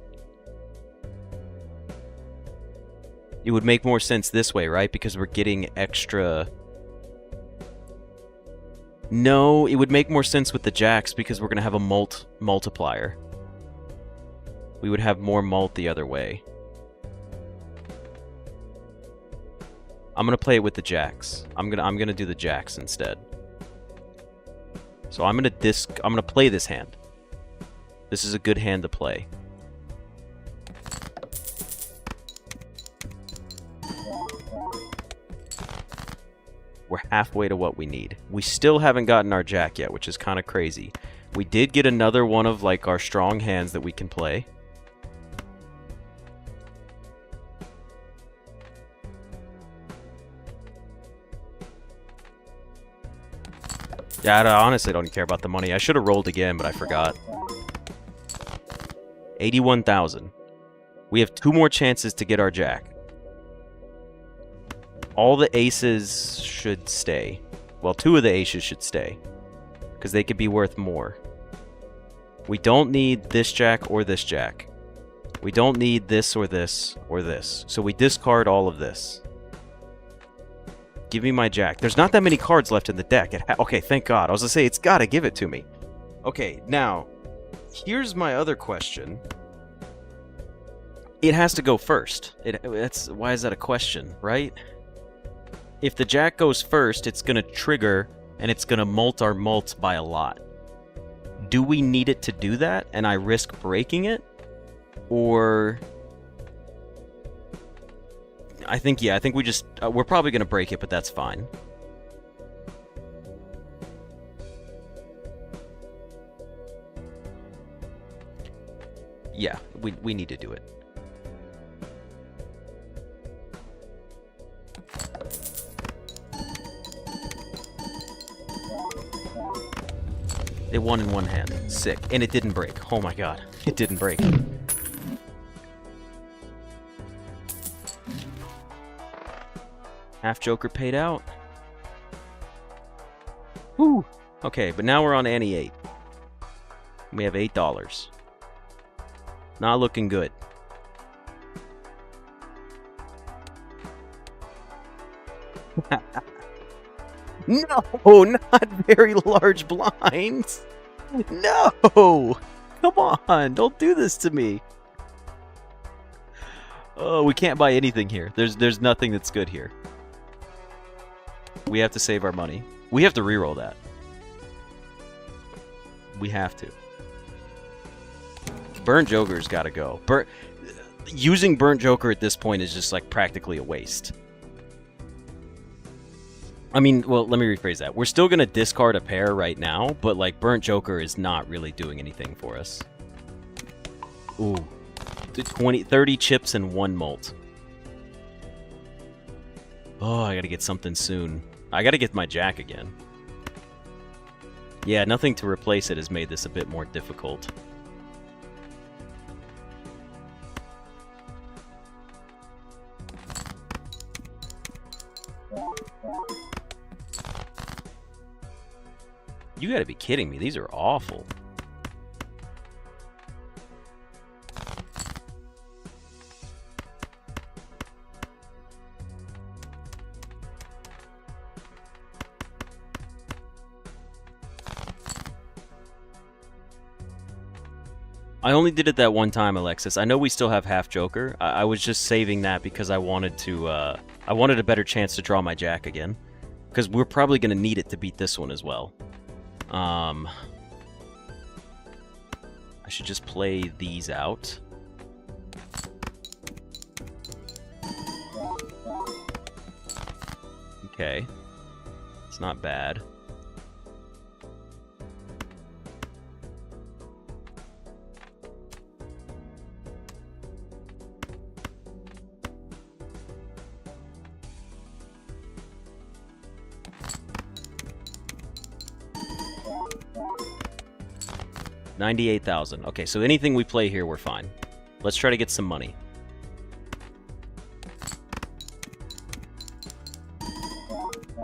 It would make more sense this way, right? Because we're getting extra... No, it would make more sense with the jacks because we're going to have a multiplier. We would have more mult the other way. I'm going to play it with the jacks. I'm going to do the jacks instead. So I'm going to play this hand. This is a good hand to play. We're halfway to what we need. We still haven't gotten our jack yet, which is kind of crazy. We did get another one of like our strong hands that we can play. Yeah, I honestly don't care about the money. I should have rolled again, but I forgot. 81,000. We have 2 more chances to get our jack. All the aces should stay. Well, 2 of the aces should stay. Because they could be worth more. We don't need this jack or this jack. We don't need this or this or this. So we discard all of this. Give me my jack. There's not that many cards left in the deck. Okay, thank God. I was going to say, it's got to give it to me. Okay, now, here's my other question. It has to go first. Why is that a question, right? If the jack goes first, it's going to trigger, and it's going to mult our mults by a lot. Do we need it to do that, and I risk breaking it? Or... I think we just... we're probably going to break it, but that's fine. Yeah, we need to do it. It won in one hand. Sick. And it didn't break. Oh my god. It didn't break. Half Joker paid out. Woo! Okay, but now we're on Annie 8. We have $8. Not looking good. No, not very large blinds. No! Come on, don't do this to me. Oh, we can't buy anything here. There's nothing that's good here. We have to save our money. We have to reroll that. We have to. Burnt Joker's gotta go. Using Burnt Joker at this point is just like practically a waste. I mean, well, let me rephrase that. We're still gonna discard a pair right now, but like Burnt Joker is not really doing anything for us. Ooh. 30 chips and 1 mult. Oh, I gotta get something soon. I gotta get my jack again. Yeah, nothing to replace it has made this a bit more difficult. You gotta be kidding me. These are awful. I only did it that one time, Alexis. I know we still have half Joker. I was just saving that because I wanted to, I wanted a better chance to draw my Jack again. Because we're probably going to need it to beat this one as well. I should just play these out. Okay. It's not bad. $98,000. Okay, so anything we play here, we're fine. Let's try to get some money.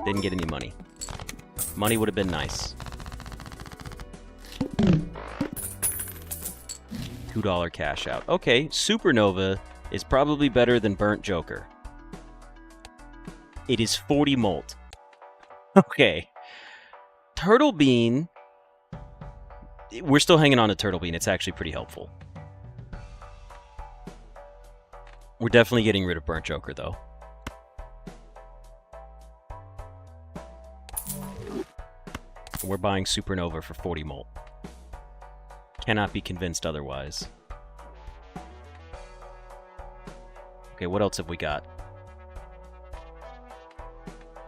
Didn't get any money. Money would have been nice. $2 cash out. Okay, Supernova is probably better than Burnt Joker. It is 40 molt. Okay. Turtle Bean... We're still hanging on to Turtle Bean. It's actually pretty helpful. We're definitely getting rid of Burnt Joker, though. We're buying Supernova for 40 molt. Cannot be convinced otherwise. Okay, what else have we got?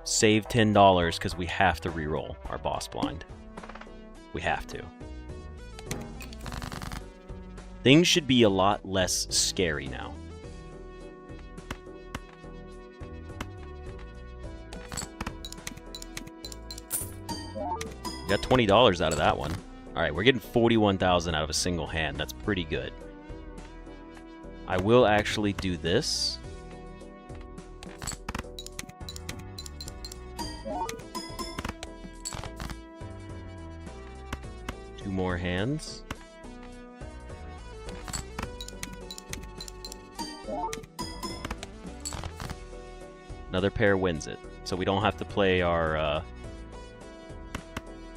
Save $10 because we have to reroll our boss blind. We have to. Things should be a lot less scary now. Got $20 out of that one. Alright, we're getting $41,000 out of a single hand. That's pretty good. I will actually do this. Two more hands. Another pair wins it. So we don't have to play our...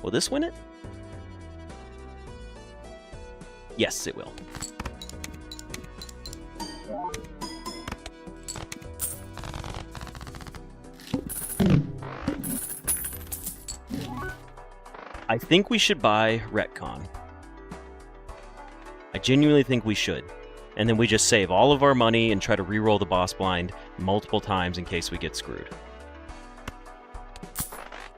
Will this win it? Yes, it will. I think we should buy Retcon. I genuinely think we should. And then we just save all of our money and try to reroll the boss blind multiple times in case we get screwed.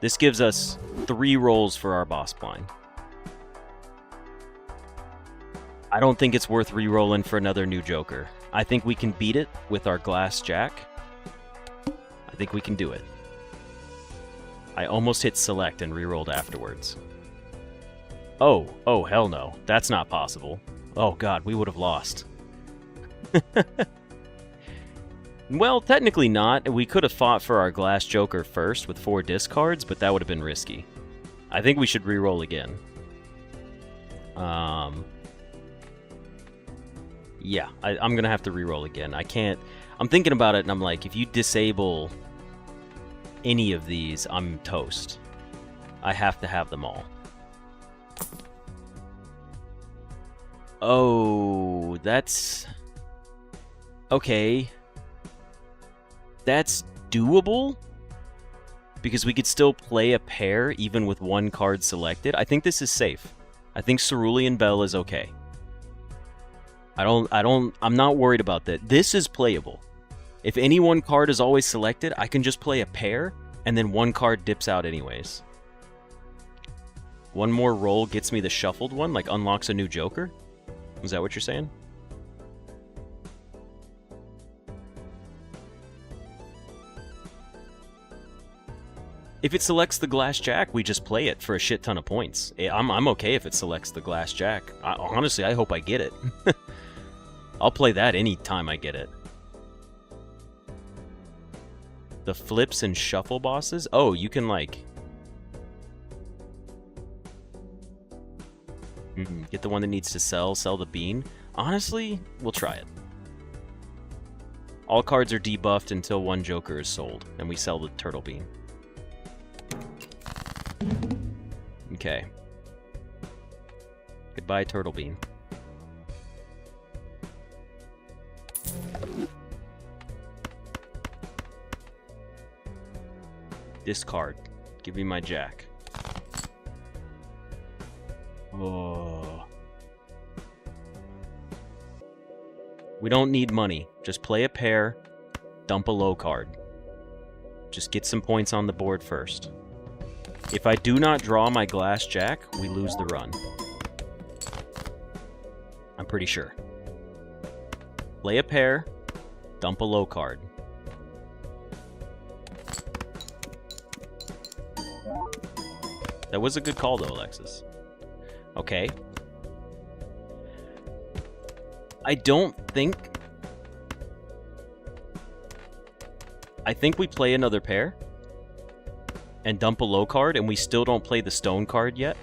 This gives us 3 rolls for our boss blind. I don't think it's worth re-rolling for another new Joker. I think we can beat it with our Glass Jack. I think we can do it. I almost hit select and re-rolled afterwards. Oh, hell no. That's not possible. Oh god, we would have lost. Well, technically not. We could have fought for our Glass Joker first with 4 discards, but that would have been risky. I think we should re-roll again. Yeah, I'm gonna have to re-roll again. I can't... I'm thinking about it, and I'm like, if you disable any of these, I'm toast. I have to have them all. Oh, that's... Okay. That's doable? Because we could still play a pair even with 1 card selected. I think this is safe. I think Cerulean Bell is okay. I'm not worried about that. This is playable. If any 1 card is always selected, I can just play a pair, and then 1 card dips out anyways. 1 more roll gets me the shuffled one, like unlocks a new Joker? Is that what you're saying? If it selects the Glass Jack, we just play it for a shit ton of points. I'm okay if it selects the Glass Jack. Honestly, I hope I get it. I'll play that any time I get it. The flips and shuffle bosses? Oh, you can like... Get the one that needs to sell the bean. Honestly, we'll try it. All cards are debuffed until 1 Joker is sold, and we sell the Turtle Bean. Okay. Goodbye, Turtle Bean. Discard. Give me my jack. Oh. We don't need money. Just play a pair, dump a low card. Just get some points on the board first. If I do not draw my glass jack, we lose the run. I'm pretty sure. Play a pair, dump a low card. That was a good call though, Alexis. Okay. I think we play another pair and dump a low card, and we still don't play the stone card yet.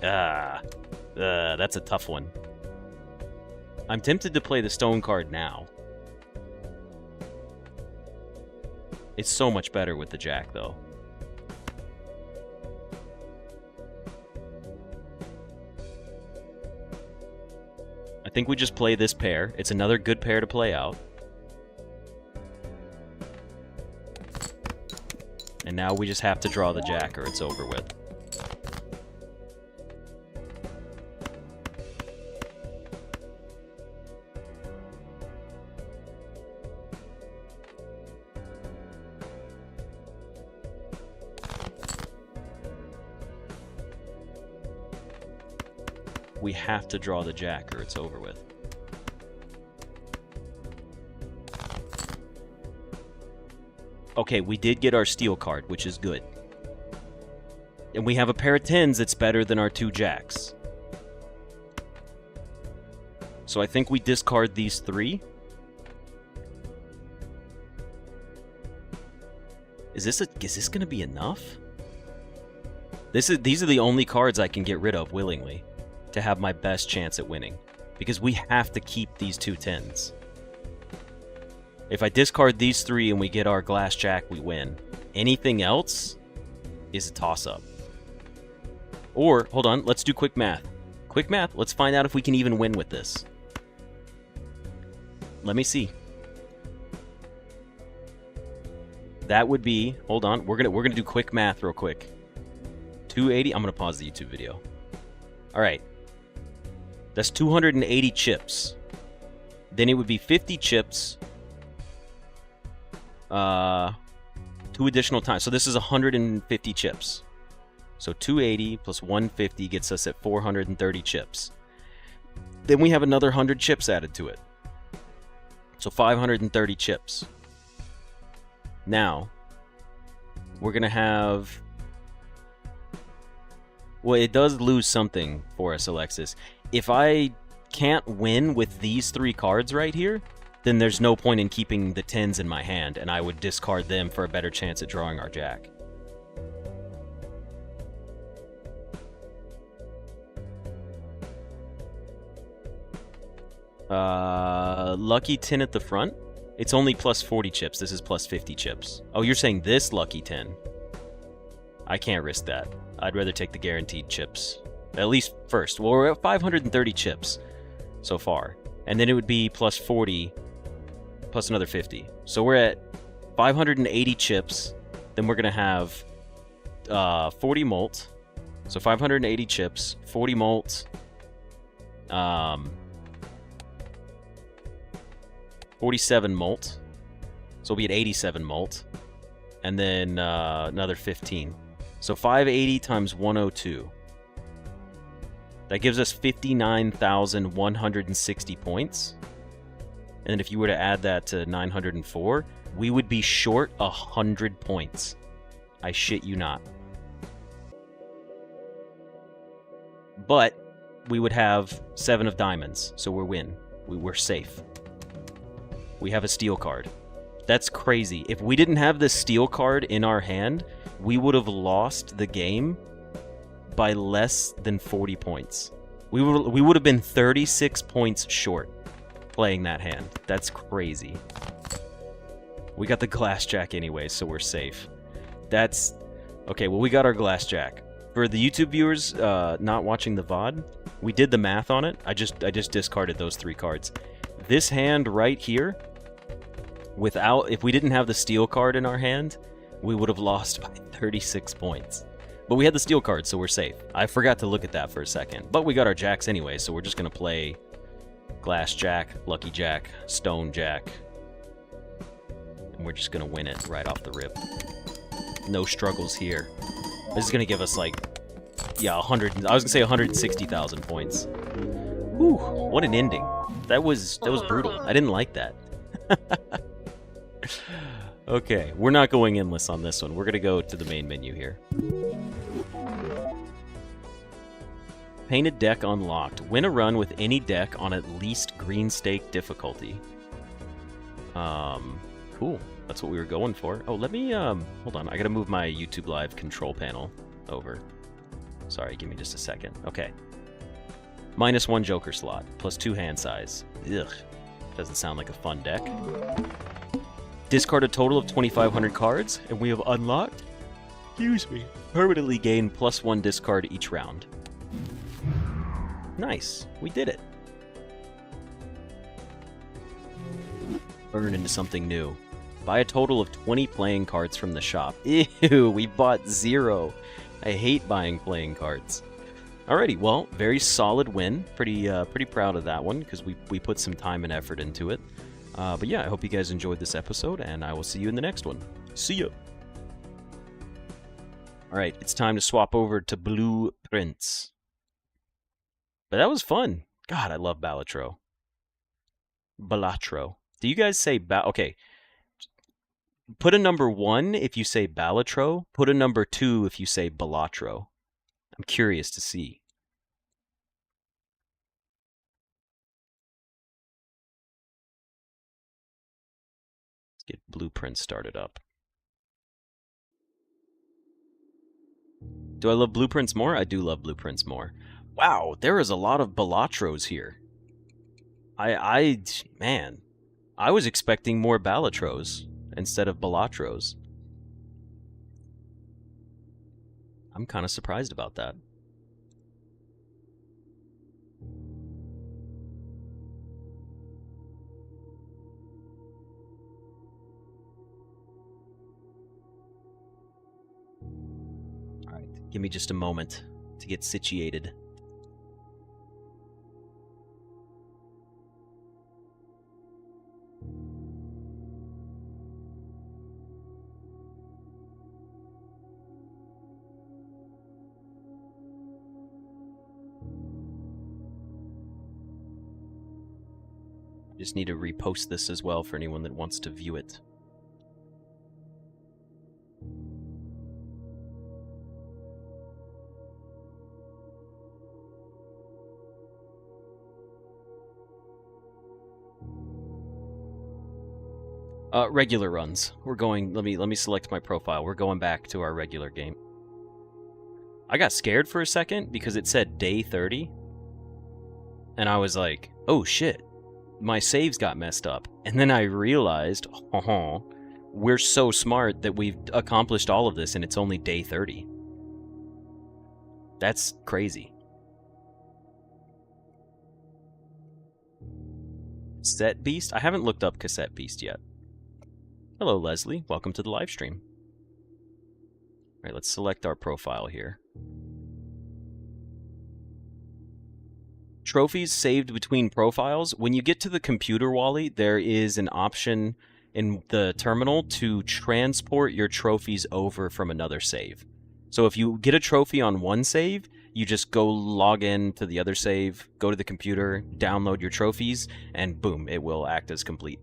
That's a tough one. I'm tempted to play the stone card now. It's so much better with the jack, though. I think we just play this pair. It's another good pair to play out. And now we just have to draw the jack or it's over with. We have to draw the jack or it's over with. Okay, we did get our steel card, which is good. And we have a pair of 10s that's better than our 2 jacks. So I think we discard these 3. Is this going to be enough? These are the only cards I can get rid of willingly to have my best chance at winning, because we have to keep these 2 10s. If I discard these 3 and we get our glass jack, we win. Anything else is a toss-up. Or, hold on, let's do quick math. Quick math, let's find out if we can even win with this. Let me see. That would be, hold on, we're gonna do quick math real quick. 280, I'm gonna pause the YouTube video. Alright. That's 280 chips. Then it would be 50 chips. 2 additional times. So this is 150 chips. So 280 plus 150 gets us at 430 chips. Then we have another 100 chips added to it. So 530 chips. Now, we're going to have... Well, it does lose something for us, Alexis. If I can't win with these 3 cards right here, then there's no point in keeping the 10s in my hand, and I would discard them for a better chance at drawing our jack. Lucky 10 at the front? It's only plus 40 chips. This is plus 50 chips. Oh, you're saying this lucky 10. I can't risk that. I'd rather take the guaranteed chips. At least first. Well, we're at 530 chips so far. And then it would be plus 40... plus another 50. So we're at 580 chips. Then we're going to have 40 molt. So 580 chips, 40 molt, 47 molt. So we'll be at 87 molt. And then another 15. So 580 times 102. That gives us 59,160 points. And if you were to add that to 904, we would be short 100 points. I shit you not. But we would have 7 of diamonds, so we're safe. We have a steel card. That's crazy. If we didn't have this steel card in our hand, we would have lost the game by less than 40 points. We would have been 36 points short playing that hand. That's crazy. We got the glass jack anyway, so we're safe. That's... Okay, well, we got our glass jack. For the YouTube viewers not watching the VOD, we did the math on it. I just discarded those 3 cards. This hand right here, if we didn't have the steel card in our hand, we would have lost by 36 points. But we had the steel card, so we're safe. I forgot to look at that for a second. But we got our jacks anyway, so we're just going to play glass jack, lucky jack, stone jack. And we're just going to win it right off the rip. No struggles here. This is going to give us like, yeah, 100. I was going to say 160,000 points. Whew, what an ending. That was brutal. I didn't like that. Okay, we're not going endless on this one. We're going to go to the main menu here. Painted deck unlocked. Win a run with any deck on at least green stake difficulty. Cool. That's what we were going for. Oh, let me, hold on. I got to move my YouTube Live control panel over. Sorry, give me just a second. Okay. -1 Joker slot, +2 hand size. Ugh. Doesn't sound like a fun deck. Discard a total of 2,500 cards, and we have unlocked, excuse me, permanently gain +1 discard each round. Nice. We did it. Burn into something new. Buy a total of 20 playing cards from the shop. Ew, we bought 0. I hate buying playing cards. Alrighty, well, very solid win. Pretty proud of that one, because we put some time and effort into it. But yeah, I hope you guys enjoyed this episode, and I will see you in the next one. See ya! Alright, it's time to swap over to Blueprints. But that was fun. God, I love Balatro. Balatro. Do you guys say okay. Put a number 1 if you say Balatro. Put a number 2 if you say Balatro. I'm curious to see. Get Blueprints started up. Do I love Blueprints more? I do love Blueprints more. Wow, there is a lot of Balatros here. Man, I was expecting more Balatros instead of Balatros. I'm kind of surprised about that. Give me just a moment to get situated. Just need to repost this as well for anyone that wants to view it. Regular runs. We're going, let me select my profile. We're going back to our regular game. I got scared for a second because it said day 30. And I was like, oh shit, my saves got messed up. And then I realized, we're so smart that we've accomplished all of this and it's only day 30. That's crazy. Cassette Beast? I haven't looked up Cassette Beast yet. Hello, Leslie. Welcome to the live stream. All right, let's select our profile here. Trophies saved between profiles. When you get to the computer, Wally, there is an option in the terminal to transport your trophies over from another save. So if you get a trophy on one save, you just go log in to the other save, go to the computer, download your trophies, and boom, it will act as complete.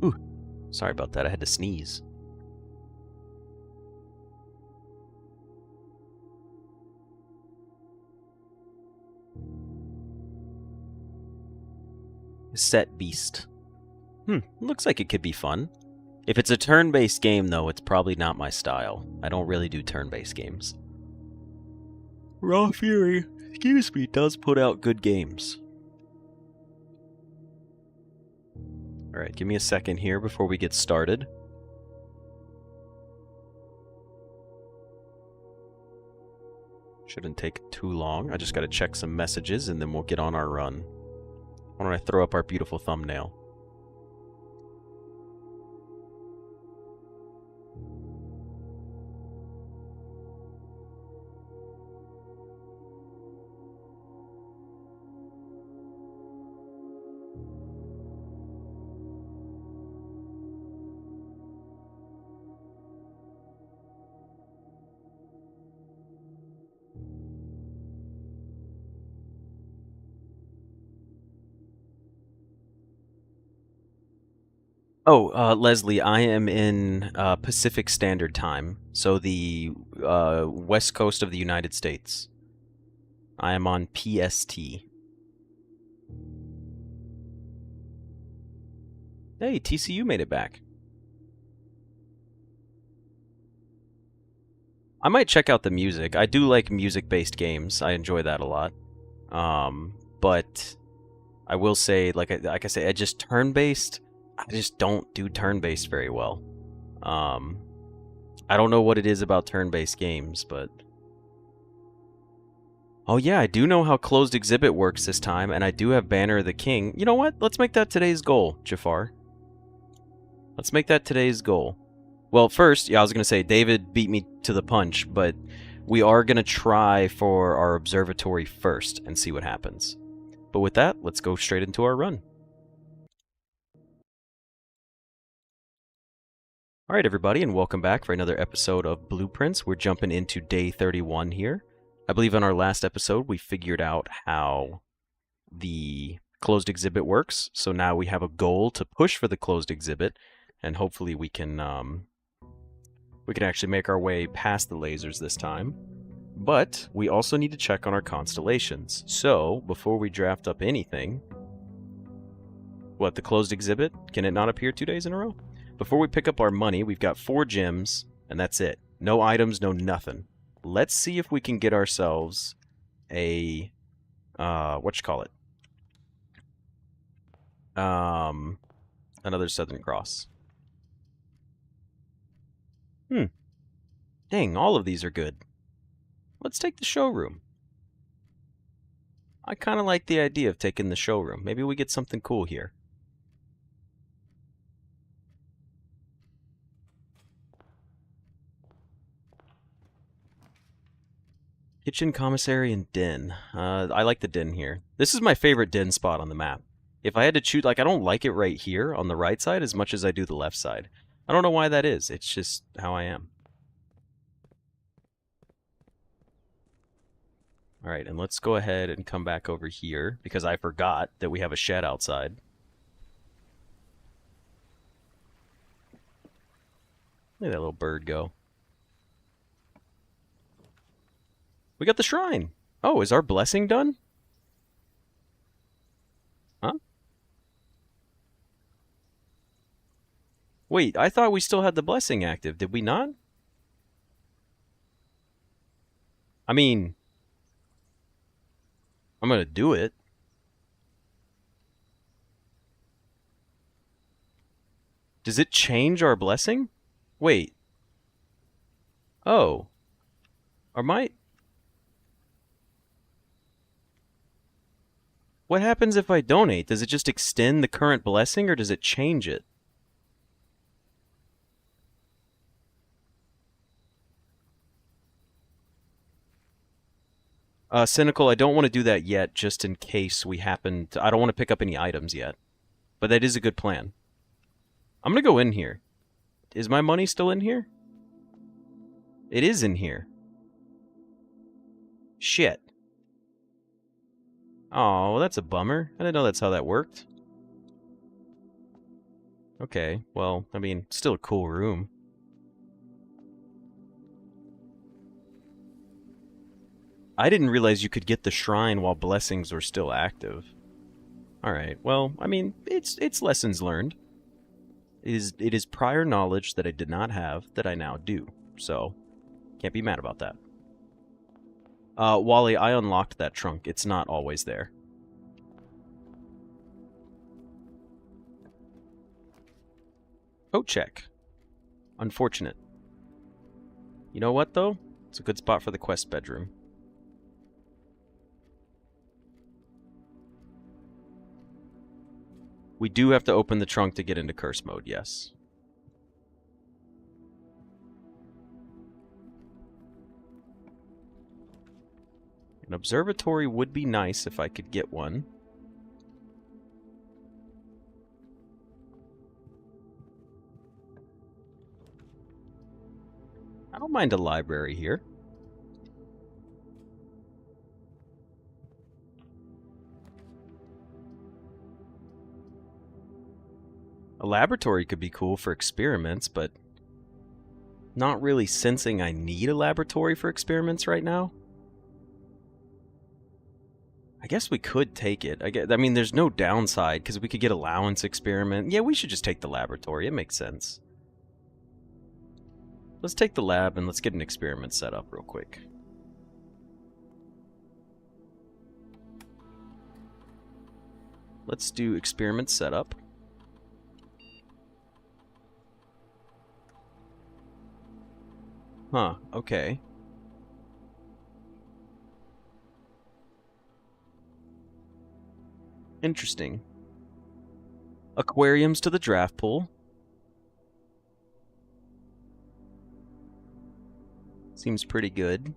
Ooh, sorry about that. I had to sneeze. Cassette Beast. Looks like it could be fun. If it's a turn-based game, though, it's probably not my style. I don't really do turn-based games. Raw Fury, excuse me, does put out good games. Alright, give me a second here before we get started. Shouldn't take too long. I just gotta check some messages and then we'll get on our run. Why don't I throw up our beautiful thumbnail? Oh, Leslie, I am in Pacific Standard Time, so the west coast of the United States. I am on PST. Hey, TCU made it back. I might check out the music. I do like music-based games. I enjoy that a lot. But I will say, like I say, I just turn-based. I just don't do turn-based very well. I don't know what it is about turn-based games, but... Oh yeah, I do know how closed exhibit works this time, and I do have Banner of the King. You know what? Let's make that today's goal, Jafar. Let's make that today's goal. Well, first, yeah, I was going to say, David beat me to the punch, but we are going to try for our observatory first and see what happens. But with that, let's go straight into our run. Alright everybody, and welcome back for another episode of Blueprints. We're jumping into day 31 here. I believe on our last episode we figured out how the closed exhibit works, so now we have a goal to push for the closed exhibit, and hopefully we can actually make our way past the lasers this time. But we also need to check on our constellations. So, before we draft up anything... What, the closed exhibit? Can it not appear 2 days in a row? Before we pick up our money, we've got 4 gems, and that's it. No items, no nothing. Let's see if we can get ourselves a... whatchamacallit? Another Southern Cross. Dang, all of these are good. Let's take the showroom. I kind of like the idea of taking the showroom. Maybe we get something cool here. Kitchen, commissary, and den. I like the den here. This is my favorite den spot on the map. If I had to choose, like, I don't like it right here on the right side as much as I do the left side. I don't know why that is. It's just how I am. Alright, and let's go ahead and come back over here, because I forgot that we have a shed outside. Look at that little bird go. We got the shrine! Oh, is our blessing done? Huh? Wait, I thought we still had the blessing active. Did we not? I mean... I'm gonna do it. Does it change our blessing? Wait. Oh. Are my... What happens if I donate? Does it just extend the current blessing, or does it change it? Cynical, I don't want to do that yet, just in case we happen to... I don't want to pick up any items yet. But that is a good plan. I'm gonna go in here. Is my money still in here? It is in here. Shit. Oh, well, that's a bummer. I didn't know that's how that worked. Okay, well, I mean, still a cool room. I didn't realize you could get the shrine while blessings were still active. Alright, well, I mean, it's lessons learned. It is prior knowledge that I did not have that I now do. So, can't be mad about that. Wally, I unlocked that trunk. It's not always there. Oh, check. Unfortunate. You know what, though? It's a good spot for the quest bedroom. We do have to open the trunk to get into curse mode, yes. An observatory would be nice if I could get one. I don't mind a library here. A laboratory could be cool for experiments, but not really sensing I need a laboratory for experiments right now. I guess we could take it. I mean, there's no downside, because we could get allowance experiment. Yeah, we should just take the laboratory. It makes sense. Let's take the lab and let's get an experiment set up real quick. Let's do experiment setup. Huh, okay. Interesting. Aquariums to the draft pool. Seems pretty good.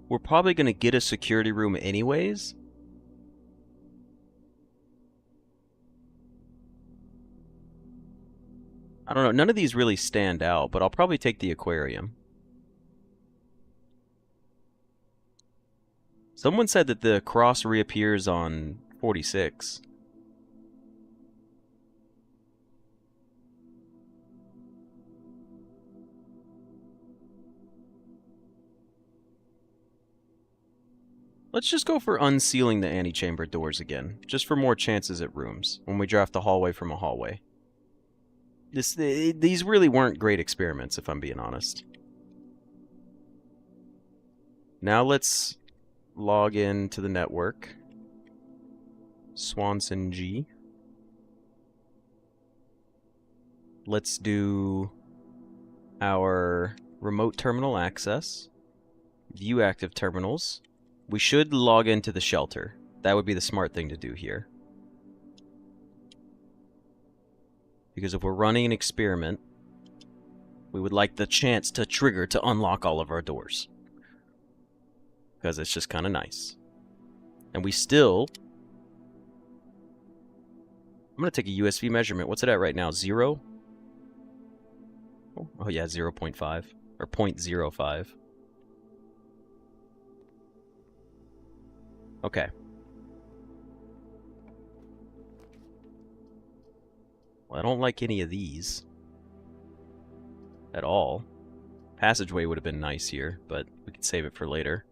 We're probably going to get a security room anyways. I don't know. None of these really stand out, but I'll probably take the aquarium. Someone said that the cross reappears on 46. Let's just go for unsealing the antechamber doors again, just for more chances at rooms, when we draft a hallway from a hallway. These really weren't great experiments, if I'm being honest. Now let's log in to the network. Swanson G. Let's do our remote terminal access. View active terminals. We should log into the shelter. That would be the smart thing to do here. Because if we're running an experiment, we would like the chance to trigger to unlock all of our doors. Because it's just kind of nice. And we still... I'm going to take a USV measurement. What's it at right now? 0? Oh yeah, 0.5. Or 0.05. Okay. Well, I don't like any of these. At all. Passageway would have been nice here, but we can save it for later.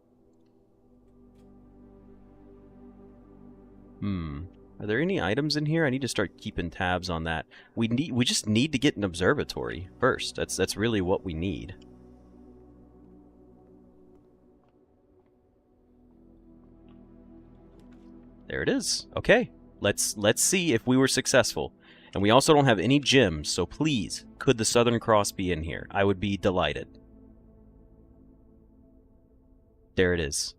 Are there any items in here? I need to start keeping tabs on that. We just need to get an observatory first. That's really what we need. There it is. Okay. Let's see if we were successful. And we also don't have any gems, so please, could the Southern Cross be in here? I would be delighted. There it is.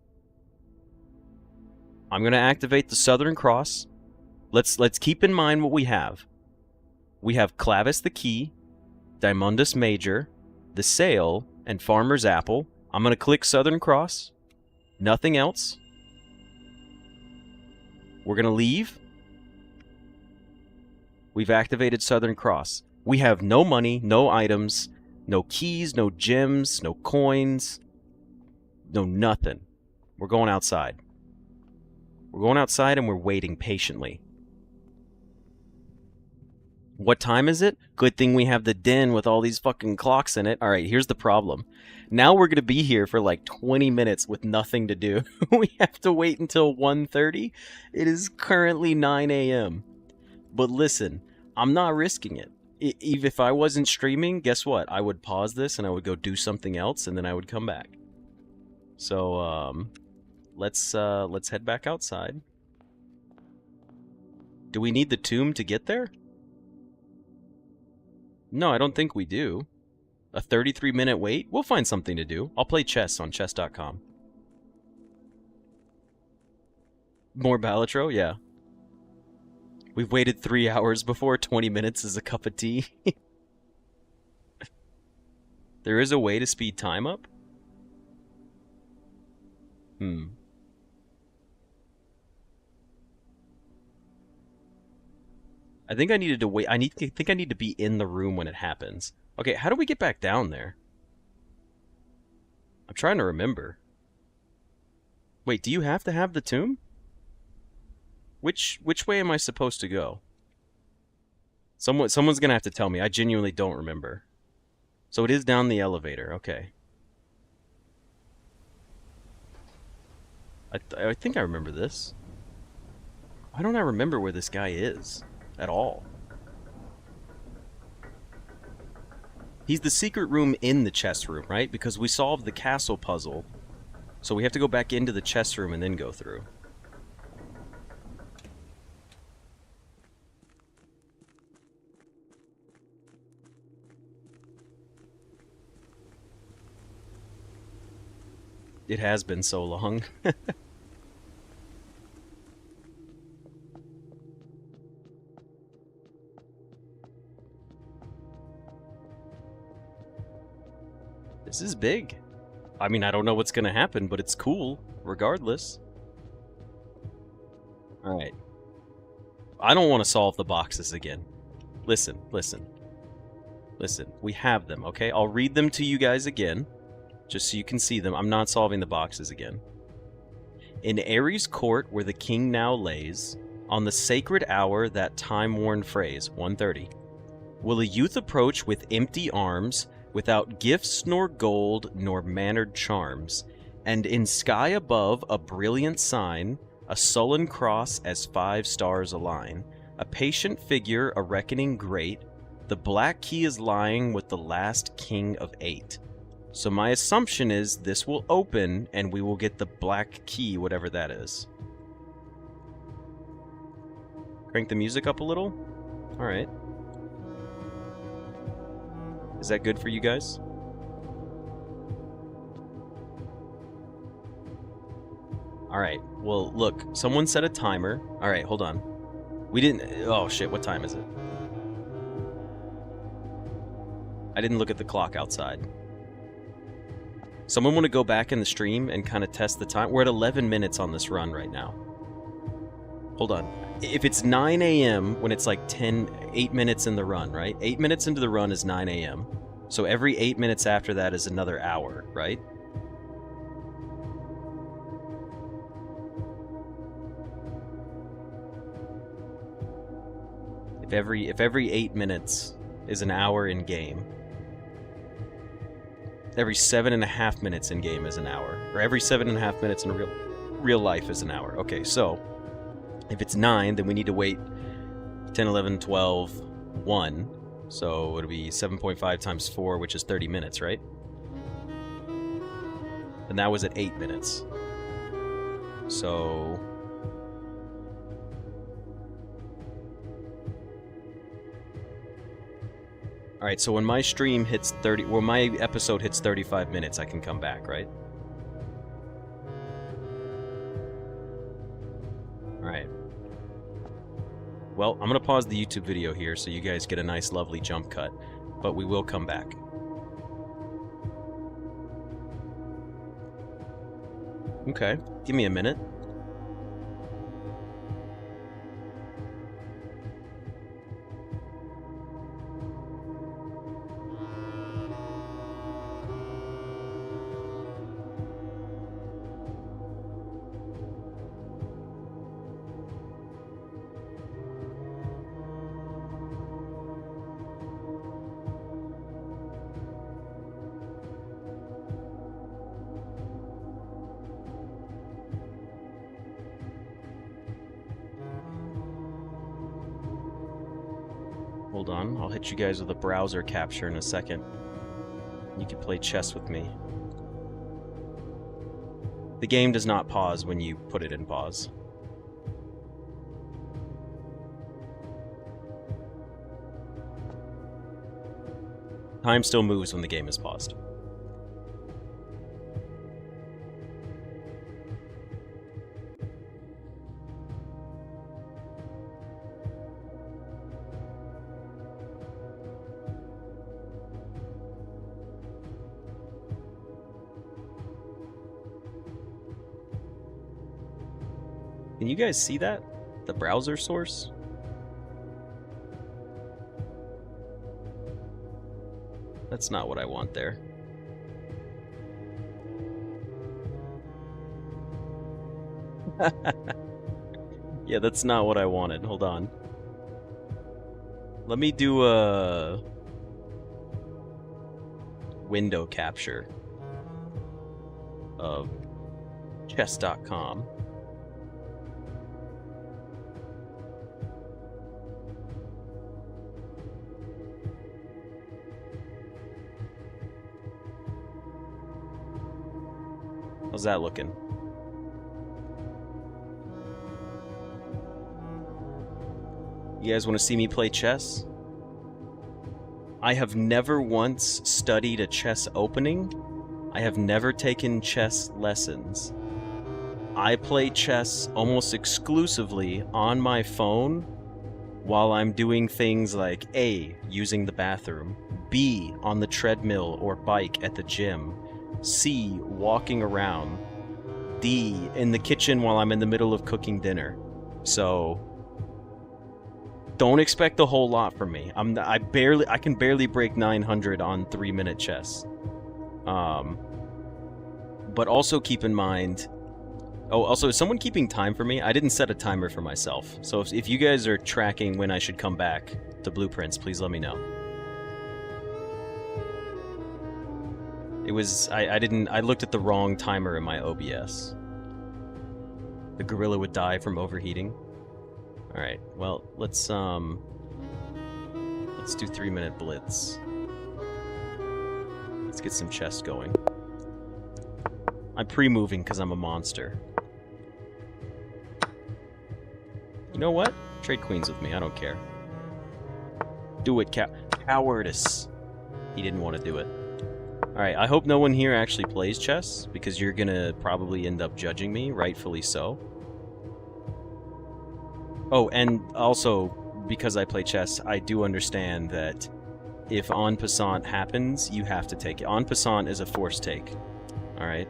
I'm going to activate the Southern Cross. Let's keep in mind what we have. We have Clavis the Key, Dimundus Major, the Sail, and Farmer's Apple. I'm going to click Southern Cross. Nothing else. We're going to leave. We've activated Southern Cross. We have no money, no items, no keys, no gems, no coins, no nothing. We're going outside. We're going outside and we're waiting patiently. What time is it? Good thing we have the den with all these fucking clocks in it. Alright, here's the problem. Now we're going to be here for like 20 minutes with nothing to do. We have to wait until 1:30. It is currently 9 a.m. But listen, I'm not risking it. Even if I wasn't streaming, guess what? I would pause this and I would go do something else and then I would come back. So, let's head back outside. Do we need the tomb to get there? No, I don't think we do. A 33-minute wait? We'll find something to do. I'll play chess on chess.com. More Balatro? Yeah. We've waited 3 hours before 20 minutes is a cup of tea. There is a way to speed time up? I think I needed to wait. I think I need to be in the room when it happens. Okay, how do we get back down there? I'm trying to remember. Wait, do you have to have the tomb? Which way am I supposed to go? Someone's gonna have to tell me. I genuinely don't remember. So it is down the elevator. Okay. I think I remember this. Why don't I remember where this guy is at all? He's the secret room in the chest room, right? Because we solved the castle puzzle. So we have to go back into the chest room and then go through. It has been so long. This is big. I mean, I don't know what's gonna happen, but it's cool, regardless. Alright. I don't want to solve the boxes again. Listen. Listen, we have them, okay? I'll read them to you guys again, just so you can see them. I'm not solving the boxes again. In Ares' court, where the king now lays, on the sacred hour, that time-worn phrase, 1:30, will a youth approach with empty arms, without gifts nor gold nor mannered charms, and in sky above a brilliant sign, a sullen cross as 5 stars align, a patient figure, a reckoning great, the black key is lying with the last king of 8. So my assumption is this will open and we will get the black key, whatever that is. Crank the music up a little? Alright. Is that good for you guys? Alright, well, look, someone set a timer. Alright, hold on. We didn't... Oh, shit, what time is it? I didn't look at the clock outside. Someone want to go back in the stream and kind of test the time? We're at 11 minutes on this run right now. Hold on. If it's 9 a.m. when it's like 8 minutes in the run, right? 8 minutes into the run is 9 a.m. So every 8 minutes after that is another hour, right? If every 8 minutes is an hour in game, every 7.5 minutes in game is an hour, or every 7.5 minutes in real life is an hour. Okay, so if it's 9, then we need to wait 10, 11, 12, 1. So it'll be 7.5 times 4, which is 30 minutes, right? And that was at 8 minutes. So... Alright, so when my stream hits 30... Well, my episode hits 35 minutes, I can come back, right? Alright. Well, I'm going to pause the YouTube video here so you guys get a nice, lovely jump cut. But we will come back. Okay, give me a minute. Hold on, I'll hit you guys with a browser capture in a second. You can play chess with me. The game does not pause when you put it in pause. Time still moves when the game is paused. Can you guys see that? The browser source? That's not what I want there. Yeah, that's not what I wanted. Hold on. Let me do a window capture of chess.com. How's that looking? You guys want to see me play chess? I have never once studied a chess opening. I have never taken chess lessons. I play chess almost exclusively on my phone while I'm doing things like A, using the bathroom, B, on the treadmill or bike at the gym, C, walking around, D, in the kitchen while I'm in the middle of cooking dinner. So don't expect a whole lot from me. I can barely break 900 on 3-minute chess. But also keep in mind. Oh, also, is someone keeping time for me? I didn't set a timer for myself. So if you guys are tracking when I should come back to Blueprints, please let me know. It was I looked at the wrong timer in my OBS. The gorilla would die from overheating. All right. Well, let's do 3-minute blitz. Let's get some chess going. I'm pre-moving because I'm a monster. You know what? Trade queens with me. I don't care. Do it, cowardice. He didn't want to do it. Alright, I hope no one here actually plays chess, because you're gonna probably end up judging me, rightfully so. Oh, and also, because I play chess, I do understand that if en passant happens, you have to take it. En passant is a forced take. Alright?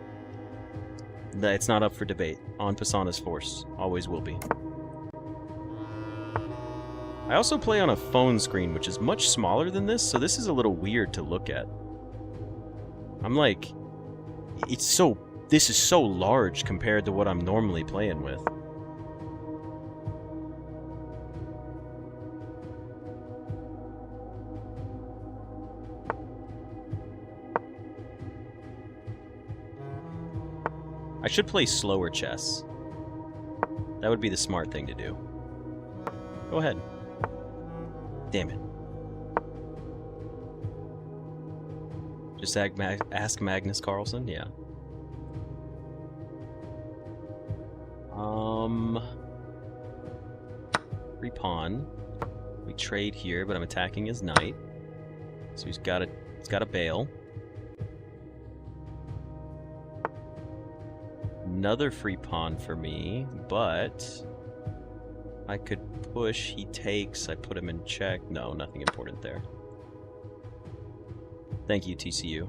It's not up for debate. En passant is force. Always will be. I also play on a phone screen, which is much smaller than this, so this is a little weird to look at. I'm like, this is so large compared to what I'm normally playing with. I should play slower chess. That would be the smart thing to do. Go ahead. Damn it. Just ask Magnus Carlsen? Yeah. Free pawn. We trade here, but I'm attacking his knight. So he's got a bail. Another free pawn for me, but I could push, he takes, I put him in check. No, nothing important there. Thank you, TCU.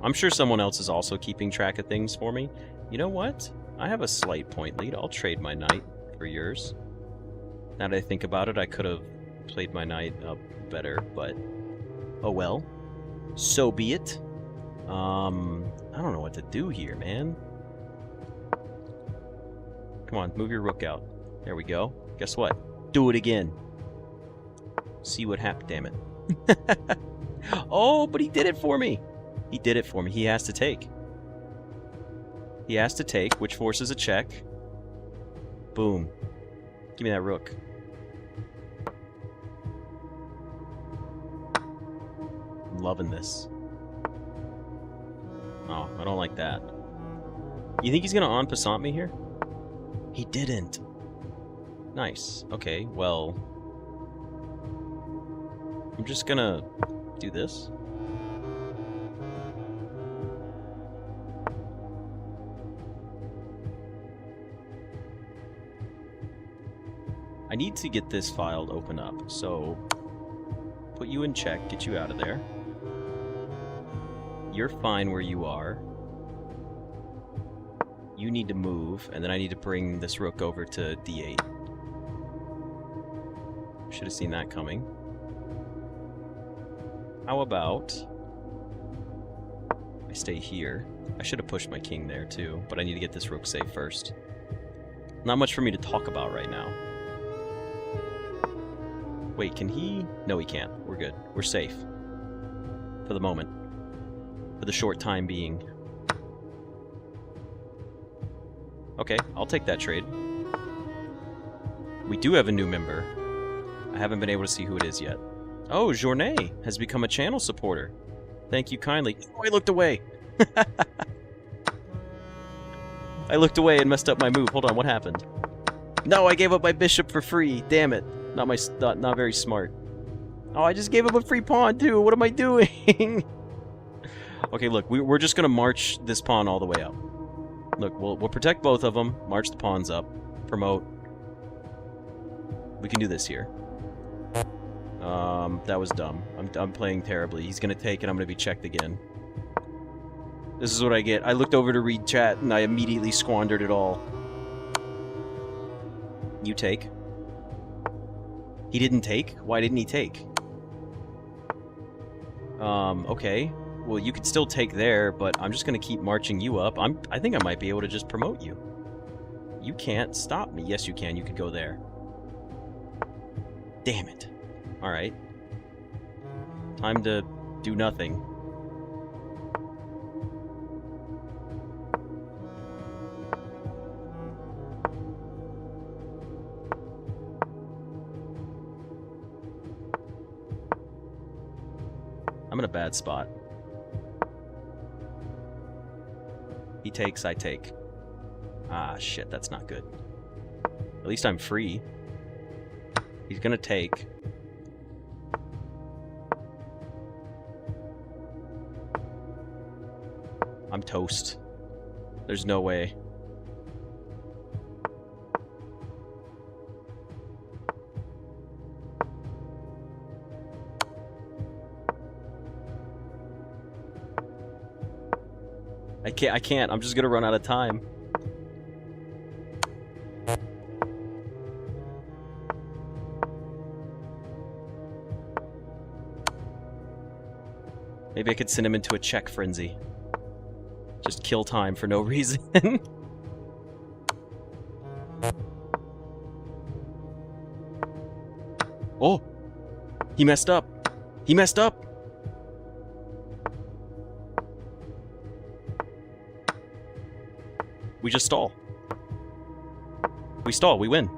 I'm sure someone else is also keeping track of things for me. You know what? I have a slight point lead. I'll trade my knight for yours. Now that I think about it, I could have played my knight up better, but oh well. So be it. I don't know what to do here, man. Come on, move your rook out. There we go. Guess what? Do it again. See what happens. Damn it. Oh, but he did it for me. He did it for me. He has to take. He has to take, which forces a check. Boom. Give me that rook. I'm loving this. Oh, I don't like that. You think he's gonna en passant me here? He didn't. Nice. Okay, well, I'm just gonna do this. I need to get this file to open up, so put you in check, get you out of there. You're fine where you are. You need to move, and then I need to bring this rook over to d8. Should have seen that coming. How about I stay here? I should have pushed my king there too, but I need to get this rook safe first. Not much for me to talk about right now. Wait, can he? No, he can't. We're good. We're safe. For the moment. For the short time being. Okay, I'll take that trade. We do have a new member. I haven't been able to see who it is yet. Oh, Journée has become a channel supporter. Thank you kindly. Oh, I looked away. I looked away and messed up my move. Hold on, what happened? No, I gave up my bishop for free. Damn it. Not very smart. Oh, I just gave up a free pawn too. What am I doing? Okay, look, we're just gonna march this pawn all the way up. Look, we'll protect both of them. March the pawns up. Promote. We can do this here. That was dumb. I'm playing terribly. He's gonna take and I'm gonna be checked again. This is what I get. I looked over to read chat and I immediately squandered it all. You take. He didn't take? Why didn't he take? Okay. Well, you could still take there, but I'm just gonna keep marching you up. I think I might be able to just promote you. You can't stop me. Yes, you can. You could go there. Damn it. Alright. Time to do nothing. I'm in a bad spot. He takes, I take. Ah, shit, that's not good. At least I'm free. He's gonna take. I'm toast. There's no way. I can't. I'm just gonna run out of time. Maybe I could send him into a check frenzy. Just kill time for no reason. Oh! He messed up! He messed up! We just stall. We stall, we win.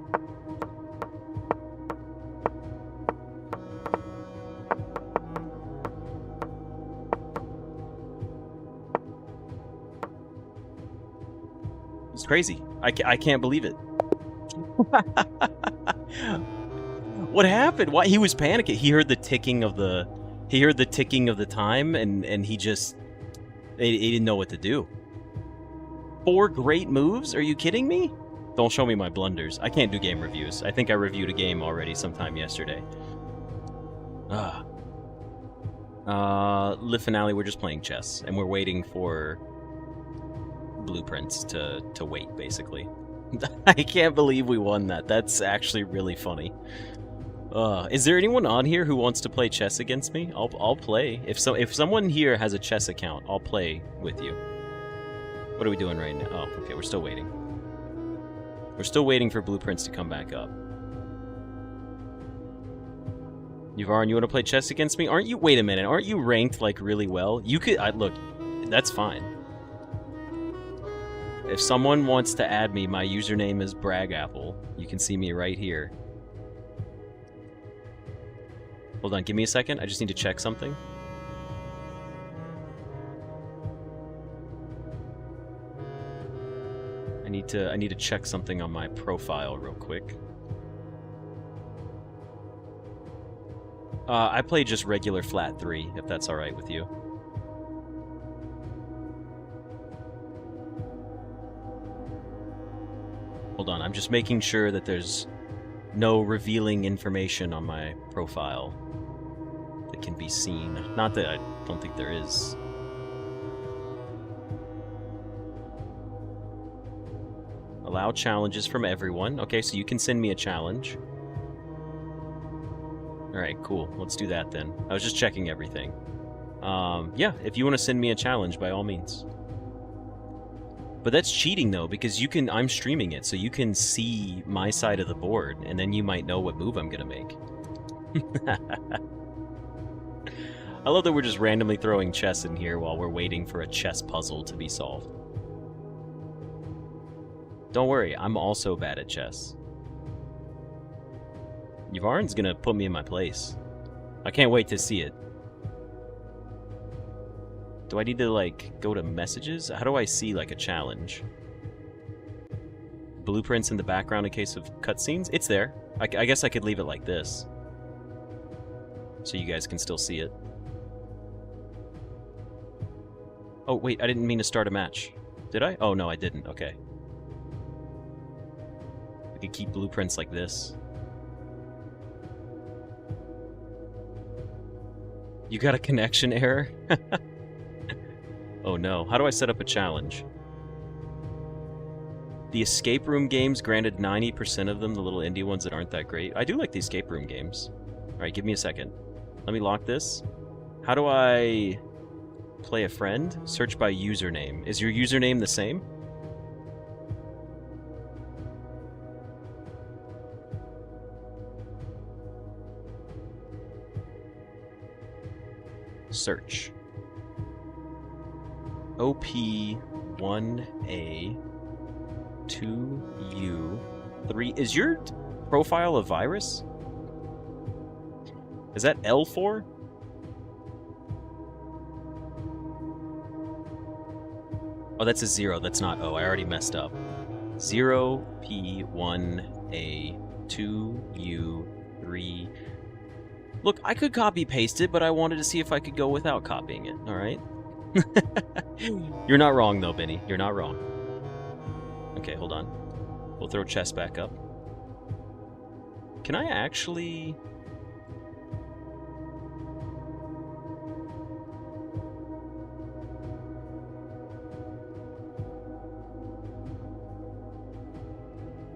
It's crazy. I can't believe it. What happened? Why? He was panicking. He heard the ticking of the... He heard the ticking of the time, and he just... He didn't know what to do. 4 great moves? Are you kidding me? Don't show me my blunders. I can't do game reviews. I think I reviewed a game already sometime yesterday. Live finale, we're just playing chess, and we're waiting for blueprints to wait, basically. I can't believe we won that. That's actually really funny. Is there anyone on here who wants to play chess against me? I'll play. If someone here has a chess account, I'll play with you. What are we doing right now? Oh, okay, we're still waiting. We're still waiting for blueprints to come back up. Yvarin, you want to play chess against me? Aren't you... Wait a minute. Aren't you ranked, like, really well? You could... look, that's fine. If someone wants to add me, my username is Bragapple. You can see me right here. Hold on, give me a second. I just need to check something. I need to check something on my profile real quick. I play just regular flat 3, if that's alright with you. Hold on, I'm just making sure that there's no revealing information on my profile that can be seen. Not that I don't think there is. Allow challenges from everyone. Okay, so you can send me a challenge. Alright, cool. Let's do that then. I was just checking everything. Yeah, if you want to send me a challenge, by all means. But that's cheating, though, because you can... I'm streaming it, so you can see my side of the board, and then you might know what move I'm gonna make. I love that we're just randomly throwing chess in here while we're waiting for a chess puzzle to be solved. Don't worry, I'm also bad at chess. Yvarin's gonna put me in my place. I can't wait to see it. Do I need to, like, go to messages? How do I see, like, a challenge? Blueprints in the background in case of cutscenes? It's there. I guess I could leave it like this. So you guys can still see it. Oh, wait, I didn't mean to start a match. Did I? Oh, no, I didn't. Okay. We could keep blueprints like this. You got a connection error? Oh no, how do I set up a challenge? The escape room games, granted 90% of them, the little indie ones that aren't that great. I do like the escape room games. Alright, give me a second. Let me lock this. How do I play a friend? Search by username. Is your username the same? Search. OP1A 2U 3. Is your profile a virus? Is that L4? Oh, that's a 0. That's not O. I already messed up. 0P1A 2U3. Look, I could copy-paste it, but I wanted to see if I could go without copying it, alright? You're not wrong, though, Benny. You're not wrong. Okay, hold on. We'll throw chess back up. Can I actually...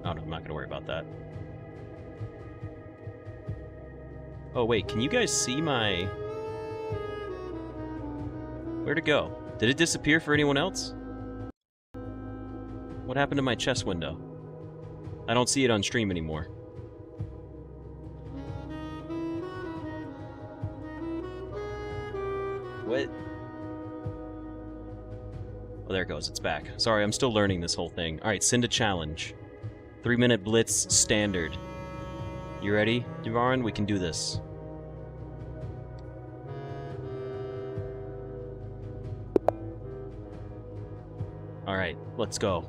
Oh, no, I'm not going to worry about that. Oh, wait, can you guys see my... Where'd it go? Did it disappear for anyone else? What happened to my chess window? I don't see it on stream anymore. What? Oh, there it goes. It's back. Sorry, I'm still learning this whole thing. Alright, send a challenge. 3-minute blitz standard. You ready, Yvarin? We can do this. Alright, let's go.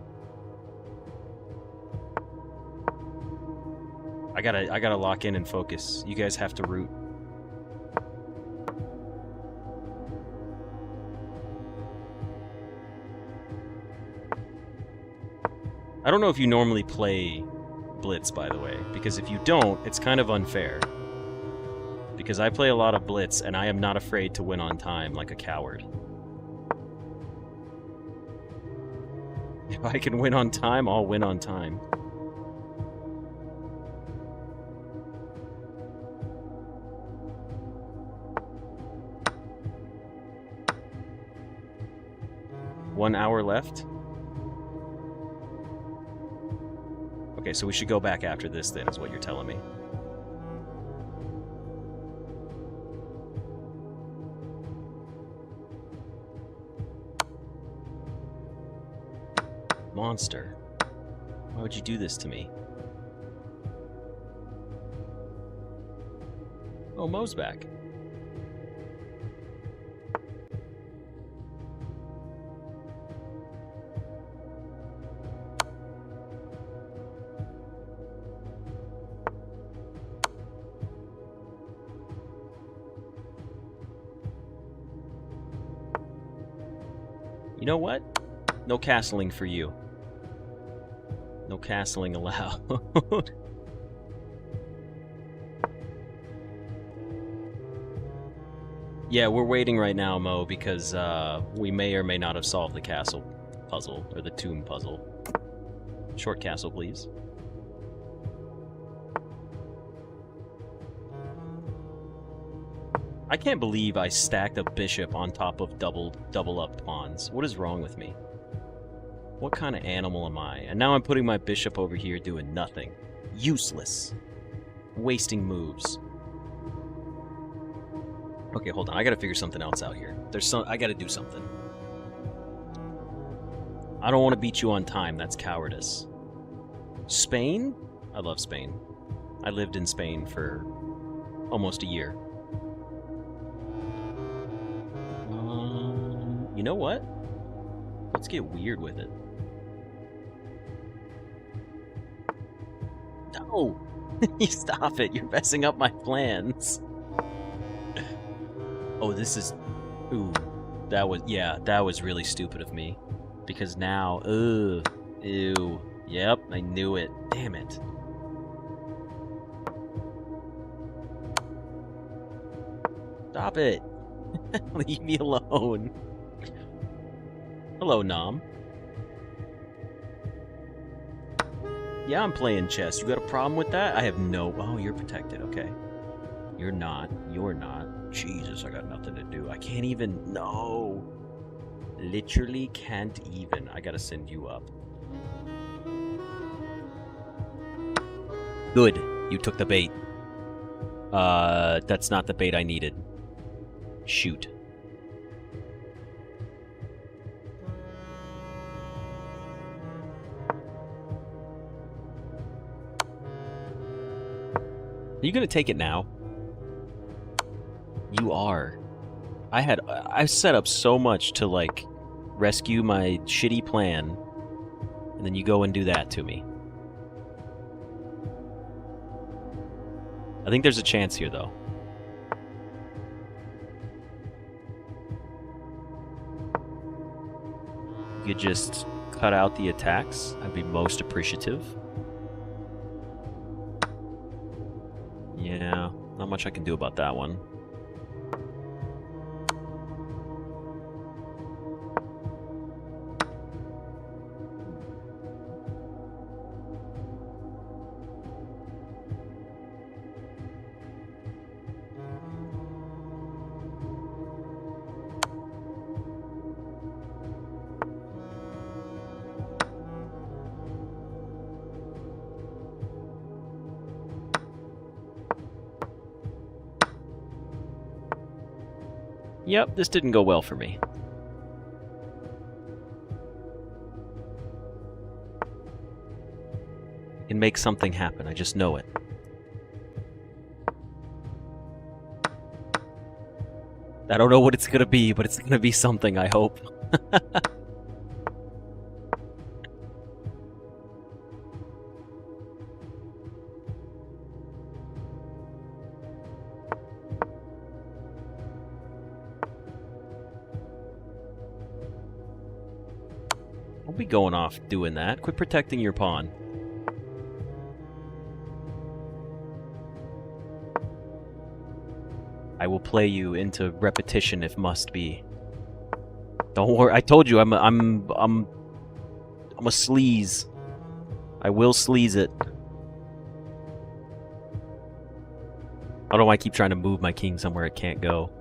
I gotta lock in and focus. You guys have to root. I don't know if you normally play Blitz, by the way, because if you don't, it's kind of unfair. Because I play a lot of Blitz, and I am not afraid to win on time like a coward. If I can win on time, I'll win on time. One hour left? Okay, so we should go back after this then, is what you're telling me. Monster. Why would you do this to me? Oh, Mo's back. You know what? No castling for you. No castling allowed. Yeah, we're waiting right now, Mo, because we may or may not have solved the castle puzzle, or the tomb puzzle. Short castle, please. I can't believe I stacked a bishop on top of double up pawns. What is wrong with me? What kind of animal am I? And now I'm putting my bishop over here doing nothing. Useless. Wasting moves. Okay, hold on. I gotta figure something else out here. I gotta do something. I don't want to beat you on time. That's cowardice. Spain? I love Spain. I lived in Spain for almost a year. You know what? Let's get weird with it. No! You stop it. You're messing up my plans. Oh, this is... Ooh. That was really stupid of me. Because now... Ugh. Ew. Yep, I knew it. Damn it. Stop it. Leave me alone. Hello, Nom. Yeah, I'm playing chess. You got a problem with that? I have no... Oh, you're protected. Okay. You're not. You're not. Jesus, I got nothing to do. I can't even... No. Literally can't even. I gotta send you up. Good. You took the bait. That's not the bait I needed. Shoot. Are you gonna take it now? You are. I set up so much to, like, rescue my shitty plan, and then you go and do that to me. I think there's a chance here, though. You could just cut out the attacks. I'd be most appreciative. Yeah, not much I can do about that one. Yep, this didn't go well for me. I can make something happen, I just know it. I don't know what it's gonna be, but it's gonna be something, I hope. Don't be going off doing that. Quit protecting your pawn. I will play you into repetition if must be. Don't worry. I told you I'm a sleaze. I will sleaze it. I don't know why I keep trying to move my king somewhere it can't go.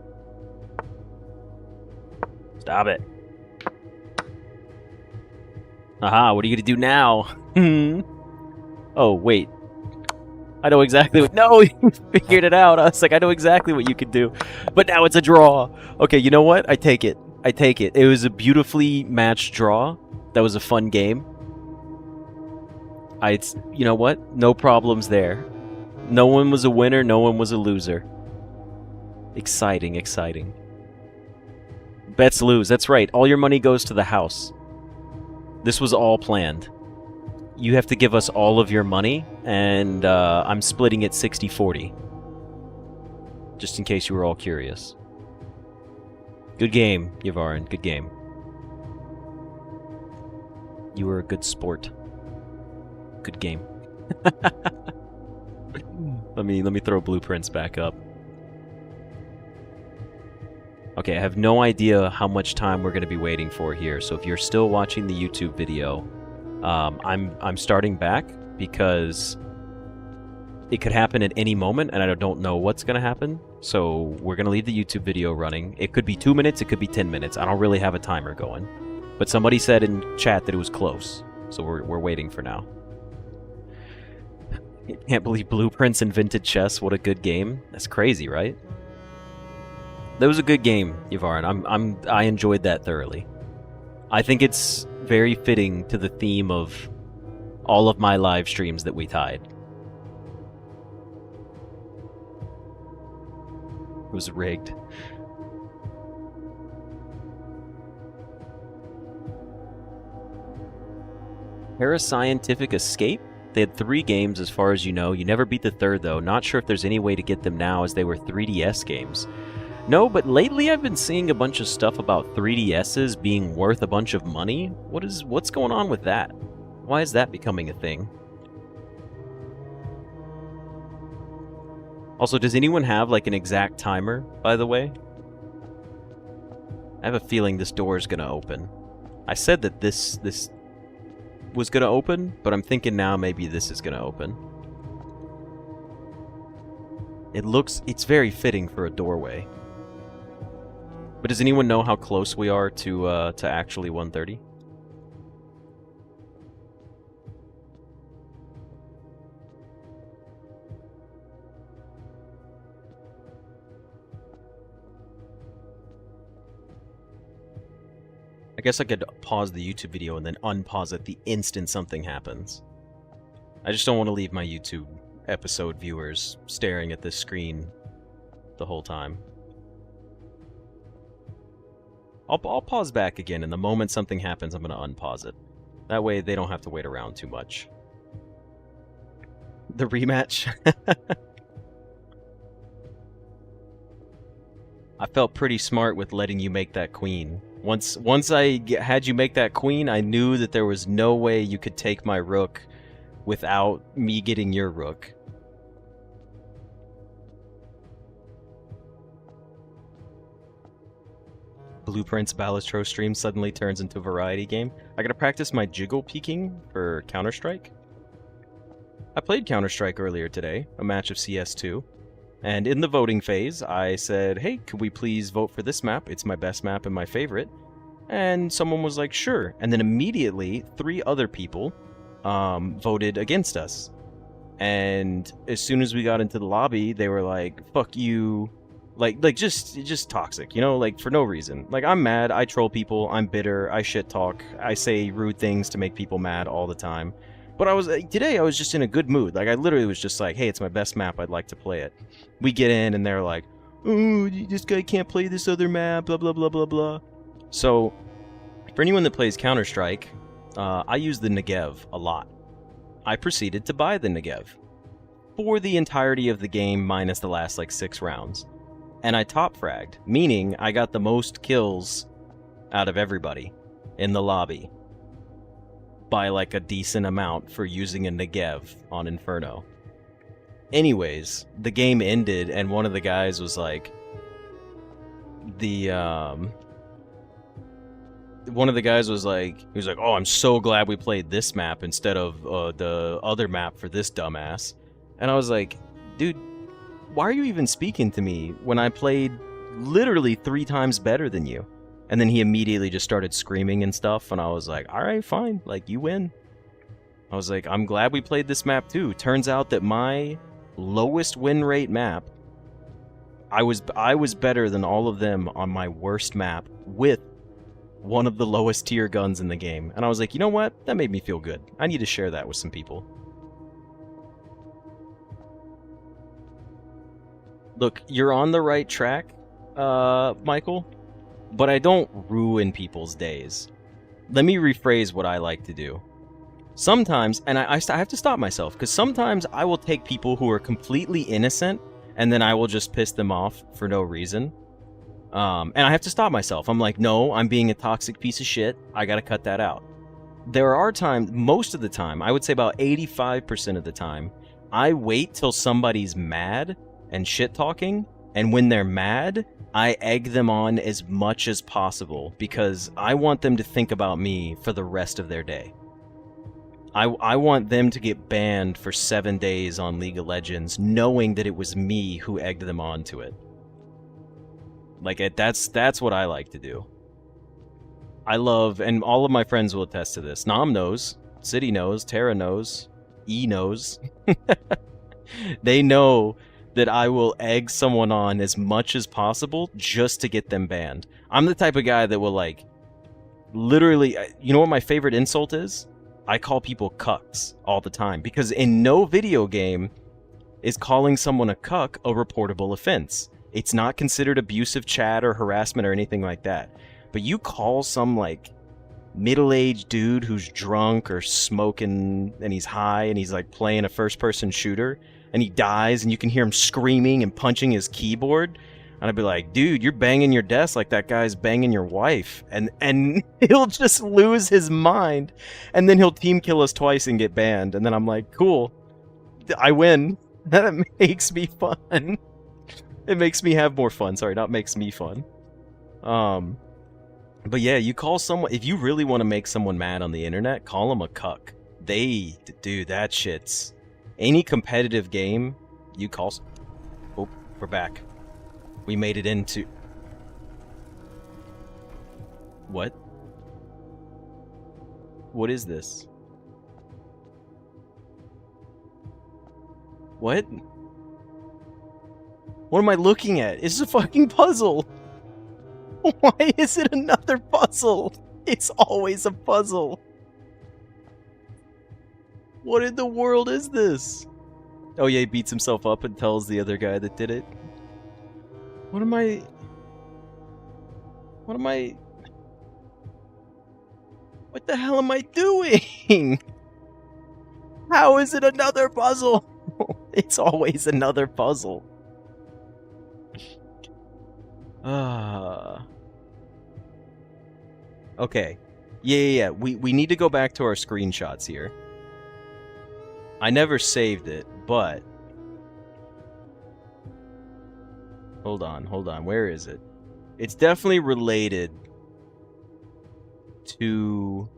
Stop it. Aha, what are you gonna do now? Oh, wait. I know exactly what... No, you figured it out. I was like, I know exactly what you could do. But now it's a draw. Okay, you know what? I take it. I take it. It was a beautifully matched draw. That was a fun game. You know what? No problems there. No one was a winner. No one was a loser. Exciting, exciting. Bets lose. That's right. All your money goes to the house. This was all planned. You have to give us all of your money, and I'm splitting it 60-40. Just in case you were all curious. Good game, Yavarin. Good game. You were a good sport. Good game. Let me throw blueprints back up. Okay, I have no idea how much time we're going to be waiting for here, so if you're still watching the YouTube video, I'm starting back because it could happen at any moment, and I don't know what's going to happen. So we're going to leave the YouTube video running. It could be 2 minutes, it could be 10 minutes. I don't really have a timer going. But somebody said in chat that it was close, so we're waiting for now. Can't believe Blueprints invented chess. What a good game. That's crazy, right? That was a good game, Yvarin. I enjoyed that thoroughly. I think it's very fitting to the theme of all of my live streams that we tied. It was rigged. Parascientific Escape? They had 3 games as far as you know. You never beat the 3rd though. Not sure if there's any way to get them now as they were 3DS games. No, but lately I've been seeing a bunch of stuff about 3DSs being worth a bunch of money. What's going on with that? Why is that becoming a thing? Also, does anyone have like an exact timer, by the way? I have a feeling this door is gonna open. I said that this was gonna open, but I'm thinking now maybe this is gonna open. It's very fitting for a doorway. But does anyone know how close we are to actually 130? I guess I could pause the YouTube video and then unpause it the instant something happens. I just don't want to leave my YouTube episode viewers staring at this screen the whole time. I'll pause back again, and the moment something happens, I'm going to unpause it. That way they don't have to wait around too much. The rematch? I felt pretty smart with letting you make that queen. Once I had you make that queen, I knew that there was no way you could take my rook without me getting your rook. Blueprints Balatro stream suddenly turns into a variety game. I gotta practice my jiggle peeking for Counter-Strike. I played Counter-Strike earlier today, a match of CS2. And in the voting phase, I said, hey, could we please vote for this map? It's my best map and my favorite. And someone was like, sure. And then immediately, 3 other people voted against us. And as soon as we got into the lobby, they were like, fuck you. Like just toxic, you know, like for no reason. Like, I'm mad, I troll people, I'm bitter, I shit talk, I say rude things to make people mad all the time. But today I was just in a good mood. Like, I literally was just like, hey, it's my best map, I'd like to play it. We get in and they're like, oh, this guy can't play this other map, blah, blah, blah, blah, blah. So, for anyone that plays Counter-Strike, I use the Negev a lot. I proceeded to buy the Negev for the entirety of the game minus the last, like, 6 rounds. And I top fragged, meaning I got the most kills out of everybody in the lobby by like a decent amount for using a Negev on Inferno. Anyways, the game ended and one of the guys was like, one of the guys was like, he was like, oh, I'm so glad we played this map instead of the other map for this dumbass. And I was like, dude, why are you even speaking to me when I played literally 3 times better than you? And then he immediately just started screaming and stuff, and I was like, alright, fine, like, you win. I was like, I'm glad we played this map too. Turns out that my lowest win rate map, I was better than all of them on my worst map with one of the lowest tier guns in the game. And I was like, you know what? That made me feel good. I need to share that with some people. Look, you're on the right track, Michael, but I don't ruin people's days. Let me rephrase what I like to do. Sometimes, and I have to stop myself, because sometimes I will take people who are completely innocent, and then I will just piss them off for no reason. And I have to stop myself. I'm like, no, I'm being a toxic piece of shit. I gotta cut that out. There are times, most of the time, I would say about 85% of the time, I wait till somebody's mad and shit-talking, and when they're mad, I egg them on as much as possible, because I want them to think about me for the rest of their day. I want them to get banned for 7 days on League of Legends, knowing that it was me who egged them onto it. Like, that's what I like to do. I love, and all of my friends will attest to this. Nam knows, City knows, Terra knows, E knows. They know that I will egg someone on as much as possible just to get them banned. I'm the type of guy that will, like, literally, you know what my favorite insult is? I call people cucks all the time, because in no video game is calling someone a cuck a reportable offense. It's not considered abusive chat or harassment or anything like that. But you call some, like, middle-aged dude who's drunk or smoking and he's high and he's, like, playing a first-person shooter and he dies and you can hear him screaming and punching his keyboard, and I'd be like, dude, you're banging your desk like that guy's banging your wife. And he'll just lose his mind. And then he'll team kill us twice and get banned. And then I'm like, cool, I win. That makes me fun. It makes me have more fun. Sorry, not makes me fun. But yeah, you call someone, if you really want to make someone mad on the internet, call them a cuck. Dude, that shit's, any competitive game, you call, oh, we're back. We made it into... What? What is this? What? What am I looking at? It's a fucking puzzle! Why is it another puzzle? It's always a puzzle. What in the world is this? Oh yeah, he beats himself up and tells the other guy that did it. What am I... What the hell am I doing? How is it another puzzle? It's always another puzzle. Okay. Yeah. We need to go back to our screenshots here. I never saved it, but... Hold on. Where is it? It's definitely related to...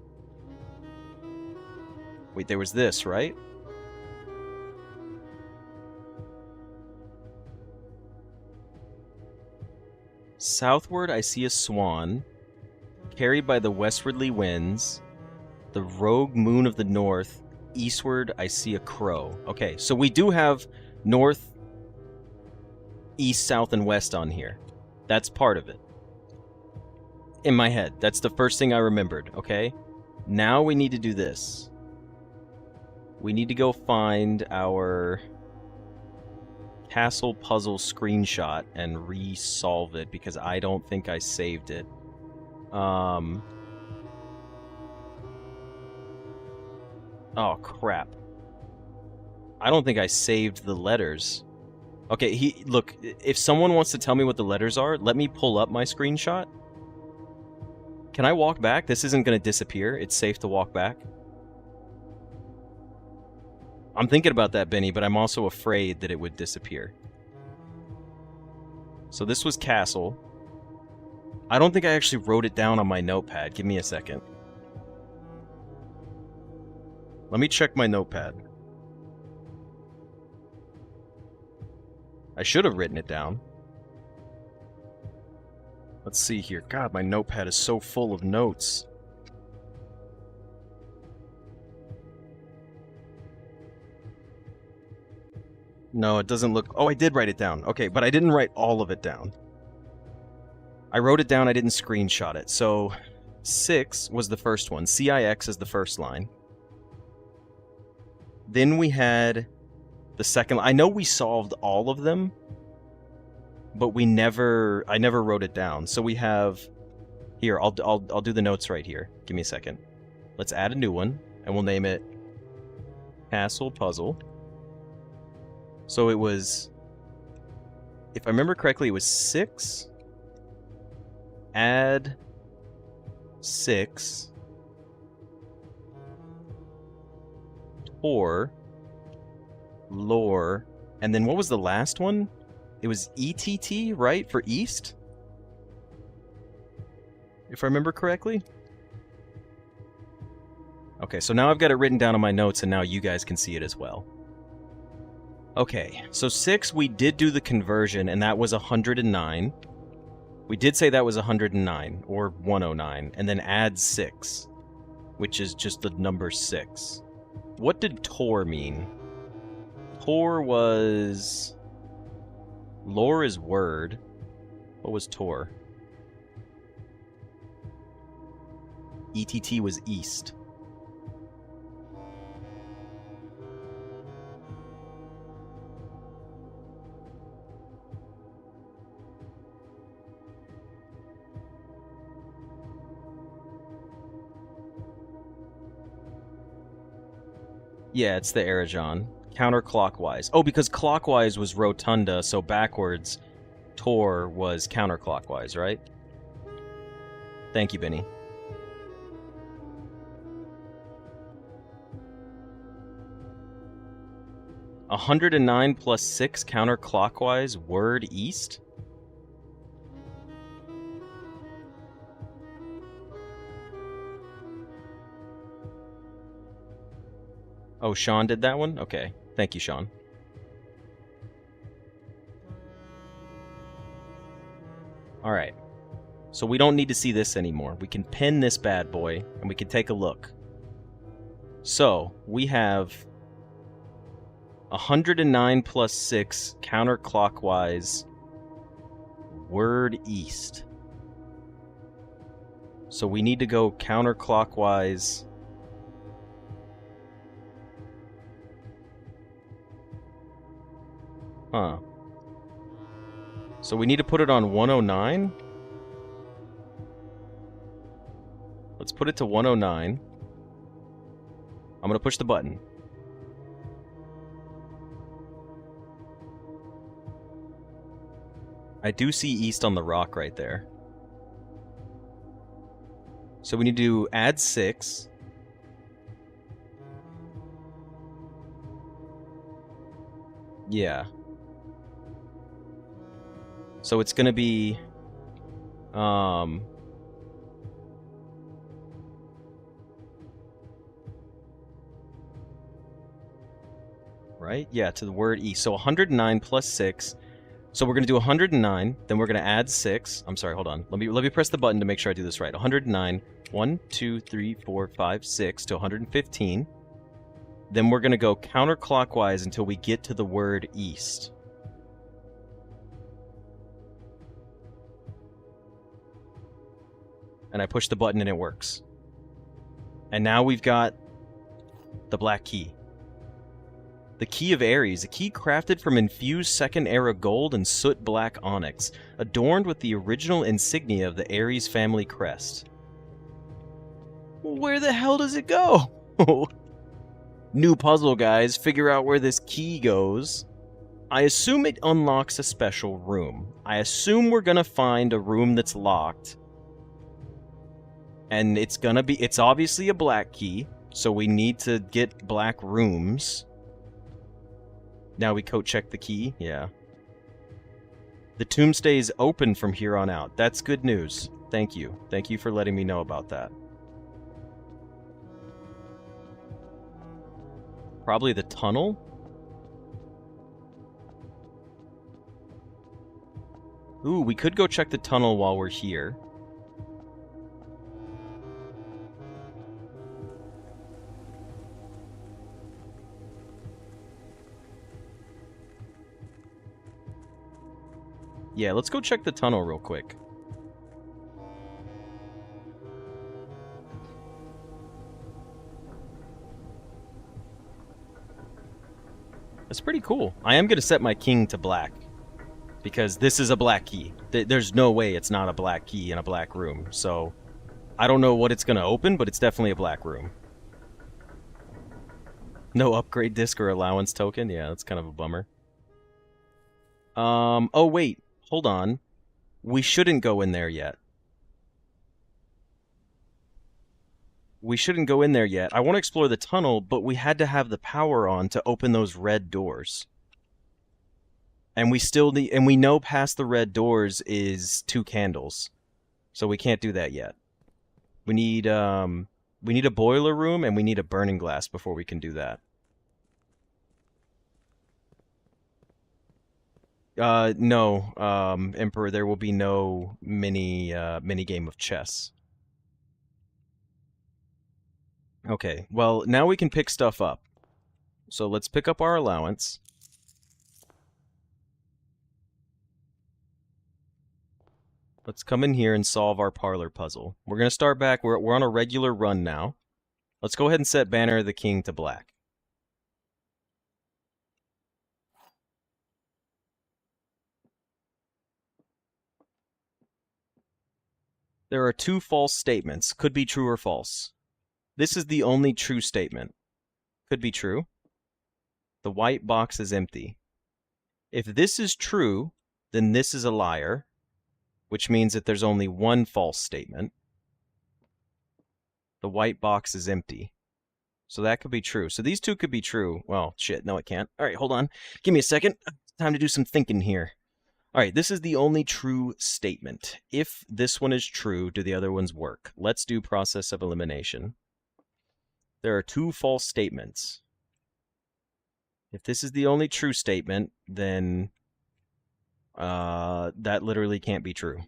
Wait, there was this, right? Southward, I see a swan, carried by the westwardly winds, the rogue moon of the north. Eastward, I see a crow. Okay, so we do have north, east, south, and west on here. That's part of it. In my head. That's the first thing I remembered, okay? Now we need to do this. We need to go find our castle puzzle screenshot and re-solve it, because I don't think I saved it. Oh, crap. I don't think I saved the letters. Okay, look, if someone wants to tell me what the letters are, let me pull up my screenshot. Can I walk back? This isn't going to disappear. It's safe to walk back. I'm thinking about that, Benny, but I'm also afraid that it would disappear. So this was castle. I don't think I actually wrote it down on my notepad. Give me a second. Let me check my notepad. I should have written it down. Let's see here. God, my notepad is so full of notes. No, it doesn't look... Oh, I did write it down. Okay, but I didn't write all of it down. I wrote it down, I didn't screenshot it. So, 6 was the first one. CIX is the first line. Then we had the second line. I know we solved all of them, but I never wrote it down. So we have... Here, I'll do the notes right here. Give me a second. Let's add a new one, and we'll name it Castle Puzzle. So it was, if I remember correctly, it was 6, add 6, or lore, and then what was the last one? It was ETT, right, for East? If I remember correctly? Okay, so now I've got it written down on my notes, and now you guys can see it as well. Okay, so 6, we did do the conversion, and that was 109. We did say that was 109, or 109, and then add 6, which is just the number 6. What did Tor mean? Tor was... Lore is word. What was Tor? ETT was east. Yeah, it's the Arajon. Counterclockwise. Oh, because clockwise was Rotunda, so backwards, Tor was counterclockwise, right? Thank you, Benny. $109 plus 6 counterclockwise, word east? Oh, Sean did that one? Okay. Thank you, Sean. Alright. So we don't need to see this anymore. We can pin this bad boy, and we can take a look. So, we have 109 plus 6 counterclockwise, word east. So we need to go counterclockwise... Huh. So we need to put it on 109? Let's put it to 109. I'm gonna push the button. I do see east on the rock right there. So we need to add 6. Yeah. So it's gonna be... Right? Yeah, to the word east. So 109 plus 6. So we're going to do 109, then we're going to add 6. I'm sorry, hold on. Let me press the button to make sure I do this right. 109, 1, 2, 3, 4, 5, 6 to 115. Then we're going to go counterclockwise until we get to the word east. And I push the button and it works. And now we've got the black key. The Key of Ares, a key crafted from infused Second Era gold and soot black onyx, adorned with the original insignia of the Ares family crest. Where the hell does it go? New puzzle, guys. Figure out where this key goes. I assume it unlocks a special room. I assume we're gonna find a room that's locked. And it's obviously a black key, so we need to get black rooms. Now we coat check the key? Yeah. The tomb stays open from here on out. That's good news. Thank you. Thank you for letting me know about that. Probably the tunnel? Ooh, we could go check the tunnel while we're here. Yeah, let's go check the tunnel real quick. That's pretty cool. I am going to set my king to black. Because this is a black key. There's no way it's not a black key in a black room. So, I don't know what it's going to open, but it's definitely a black room. No upgrade disc or allowance token? Yeah, that's kind of a bummer. Oh wait. Hold on. We shouldn't go in there yet. We shouldn't go in there yet. I want to explore the tunnel, but we had to have the power on to open those red doors. And we still need, and we know past the red doors is 2 candles. So we can't do that yet. We need We need a boiler room and we need a burning glass before we can do that. No, Emperor, there will be no mini game of chess. Okay, well, now we can pick stuff up. So let's pick up our allowance. Let's come in here and solve our parlor puzzle. We're going to start back. We're on a regular run now. Let's go ahead and set Banner of the King to black. There are two false statements. Could be true or false. This is the only true statement. Could be true. The white box is empty. If this is true, then this is a liar, which means that there's only one false statement. The white box is empty. So that could be true. So these two could be true. Well, shit, no it can't. All right, hold on. Give me a second. Time to do some thinking here. All right, this is the only true statement. If this one is true, do the other ones work? Let's do process of elimination. There are two false statements. If this is the only true statement, then that literally can't be true.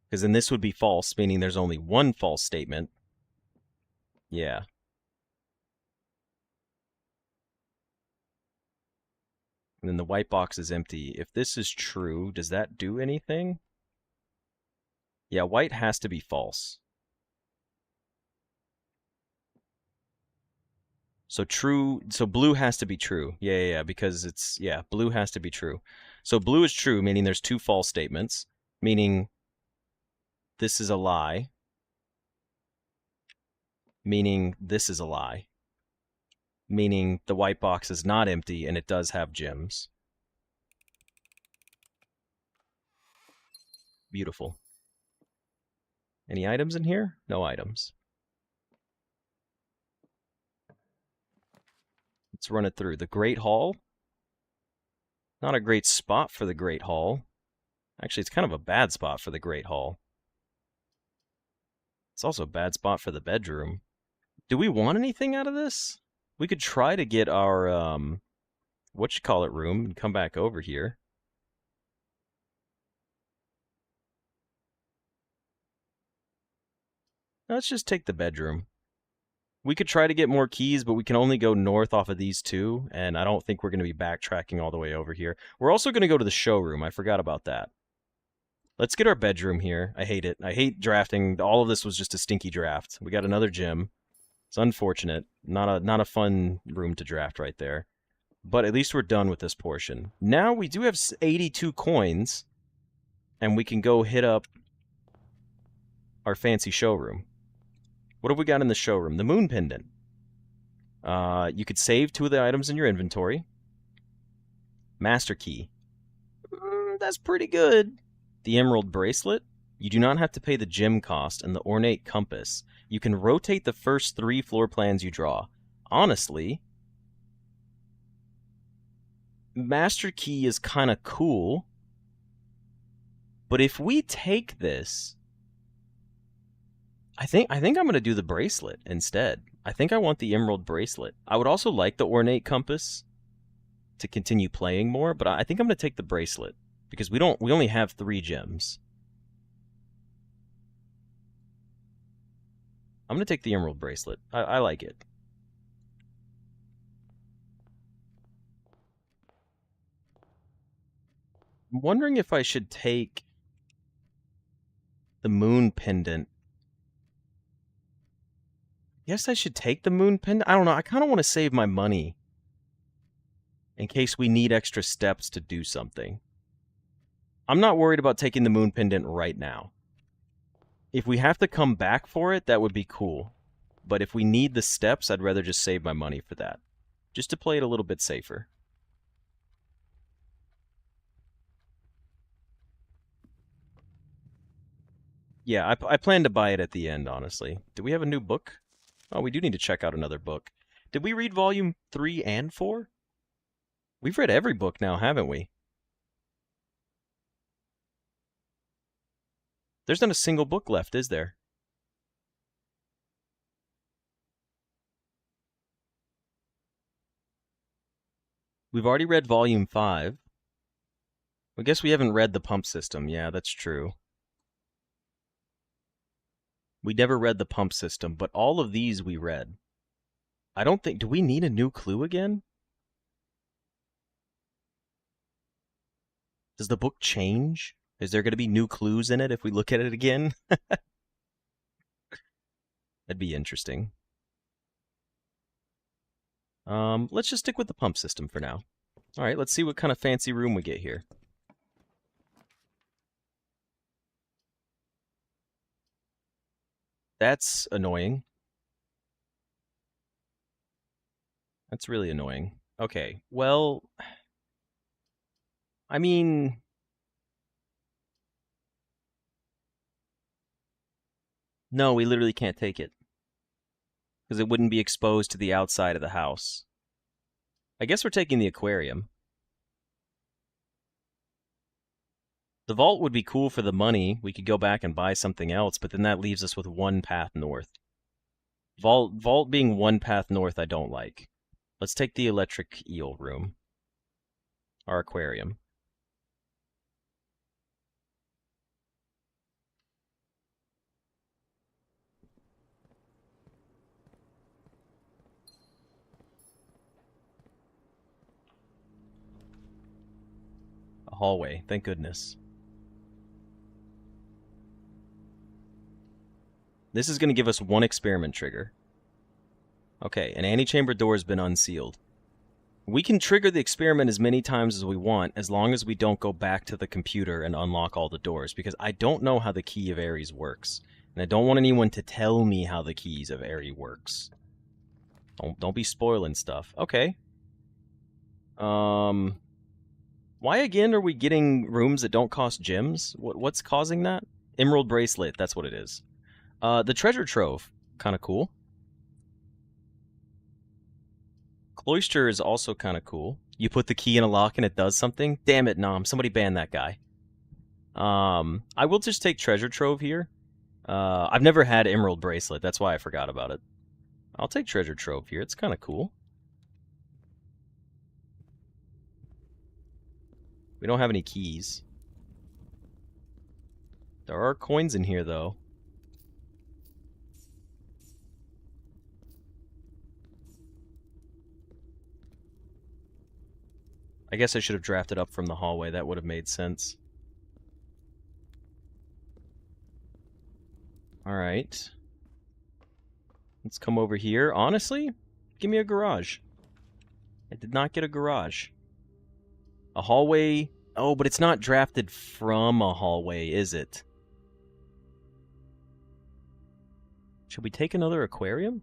Because then this would be false, meaning there's only one false statement. Yeah. And then the white box is empty. If this is true, does that do anything? Yeah, white has to be false. So true, so blue has to be true. Yeah, because it's, yeah, blue has to be true. So blue is true, meaning there's two false statements, meaning this is a lie, meaning this is a lie, meaning the white box is not empty and it does have gems. Beautiful. Any items in here? No items. Let's run it through. The Great Hall. Not a great spot for the Great Hall. Actually, it's kind of a bad spot for the Great Hall. It's also a bad spot for the bedroom. Do we want anything out of this? We could try to get our, whatchamacallit room and come back over here. Let's just take the bedroom. We could try to get more keys, but we can only go north off of these two, and I don't think we're going to be backtracking all the way over here. We're also going to go to the showroom. I forgot about that. Let's get our bedroom here. I hate it. I hate drafting. All of this was just a stinky draft. We got another gym. It's unfortunate. Not a fun room to draft right there. But at least we're done with this portion. Now we do have 82 coins, and we can go hit up our fancy showroom. What have we got in the showroom? The moon pendant. You could save 2 of the items in your inventory. Master key. That's pretty good. The emerald bracelet. You do not have to pay the gem cost, and the ornate compass. You can rotate the first 3 floor plans you draw. Honestly, Master key is kind of cool. But if we take this, I think I'm going to do the bracelet instead. I think I want the emerald bracelet. I would also like the ornate compass to continue playing more, but I think I'm going to take the bracelet because we only have 3 gems. I'm going to take the emerald bracelet. I like it. I'm wondering if I should take the moon pendant. Guess I should take the moon pendant. I don't know. I kind of want to save my money in case we need extra steps to do something. I'm not worried about taking the moon pendant right now. If we have to come back for it, that would be cool. But if we need the steps, I'd rather just save my money for that. Just to play it a little bit safer. Yeah, I plan to buy it at the end, honestly. Do we have a new book? Oh, we do need to check out another book. Did we read volume 3 and 4? We've read every book now, haven't we? There's not a single book left, is there? We've already read Volume 5. I guess we haven't read the pump system. Yeah, that's true. We never read the pump system, but all of these we read. I don't think... Do we need a new clue again? Does the book change? Is there going to be new clues in it if we look at it again? That'd be interesting. Let's just stick with the pump system for now. All right, let's see what kind of fancy room we get here. That's annoying. That's really annoying. Okay, well... I mean... No, we literally can't take it. Because it wouldn't be exposed to the outside of the house. I guess we're taking the aquarium. The vault would be cool for the money. We could go back and buy something else, but then that leaves us with one path north. Vault being one path north, I don't like. Let's take the electric eel room. Our aquarium. A hallway, thank goodness. This is going to give us one experiment trigger. Okay, an antechamber door has been unsealed. We can trigger the experiment as many times as we want, as long as we don't go back to the computer and unlock all the doors, because I don't know how the key of Ares works. And I don't want anyone to tell me how the keys of Ares works. Don't be spoiling stuff. Okay. Why again are we getting rooms that don't cost gems? What's causing that? Emerald bracelet, that's what it is. The treasure trove, kind of cool. Cloister is also kind of cool. You put the key in a lock and it does something. Damn it, Nom. Somebody ban that guy. I will just take treasure trove here. I've never had emerald bracelet. That's why I forgot about it. I'll take treasure trove here. It's kind of cool. We don't have any keys. There are coins in here, though. I guess I should have drafted up from the hallway. That would have made sense. Alright. Let's come over here. Honestly, give me a garage. I did not get a garage. A hallway... Oh, but it's not drafted from a hallway, is it? Should we take another aquarium?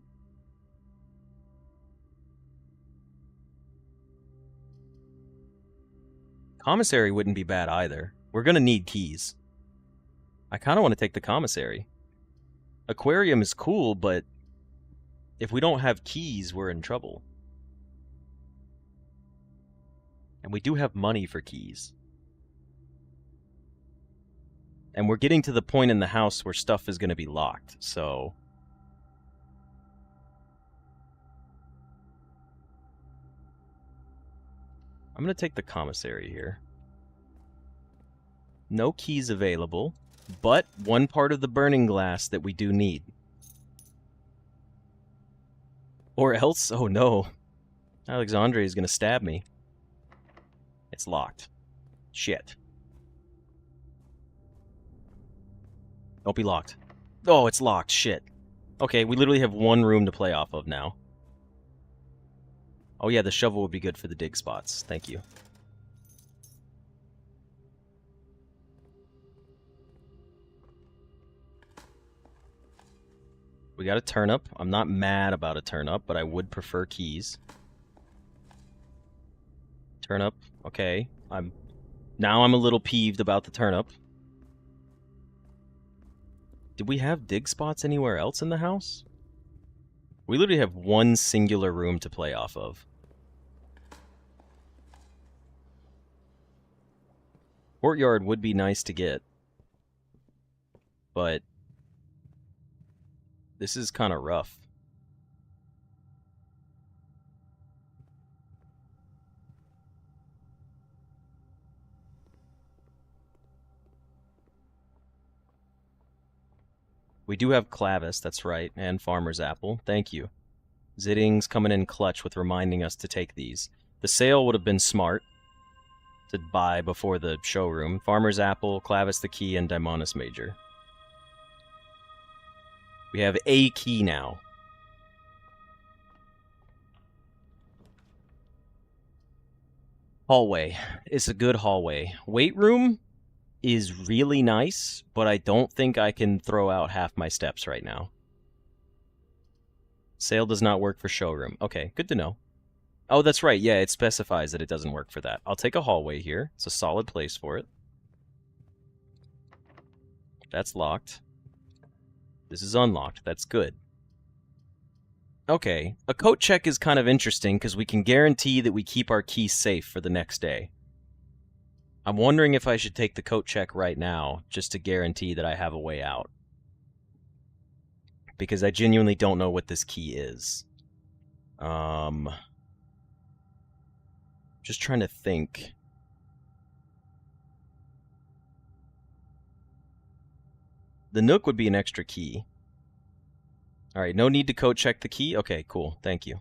Commissary wouldn't be bad either. We're gonna need keys. I kind of want to take the commissary. Aquarium is cool, but if we don't have keys, we're in trouble. And we do have money for keys. And we're getting to the point in the house where stuff is going to be locked, so... I'm going to take the commissary here. No keys available, but one part of the burning glass that we do need. Or else... Oh no. Alexandre is going to stab me. It's locked. Shit. Don't be locked. Oh, it's locked. Shit. Okay, we literally have one room to play off of now. Oh yeah, the shovel would be good for the dig spots. Thank you. We got a turnip. I'm not mad about a turnip, but I would prefer keys. Turnip. Okay. Now I'm a little peeved about the turnip. Did we have dig spots anywhere else in the house? We literally have one singular room to play off of. Courtyard would be nice to get. But this is kind of rough. We do have Clavis, that's right, and Farmer's Apple. Thank you. Zidding's coming in clutch with reminding us to take these. The sale would have been smart to buy before the showroom. Farmer's Apple, Clavis the Key, and Daimonis Major. We have a key now. Hallway. It's a good hallway. Weight room is really nice, but I don't think I can throw out half my steps right now. Sale does not work for showroom. Okay, good to know. Oh, that's right. Yeah, it specifies that it doesn't work for that. I'll take a hallway here. It's a solid place for it. That's locked. This is unlocked. That's good. Okay, a coat check is kind of interesting because we can guarantee that we keep our keys safe for the next day. I'm wondering if I should take the coat check right now just to guarantee that I have a way out. Because I genuinely don't know what this key is. Just trying to think. The Nook would be an extra key. Alright, no need to code check the key? Okay, cool. Thank you.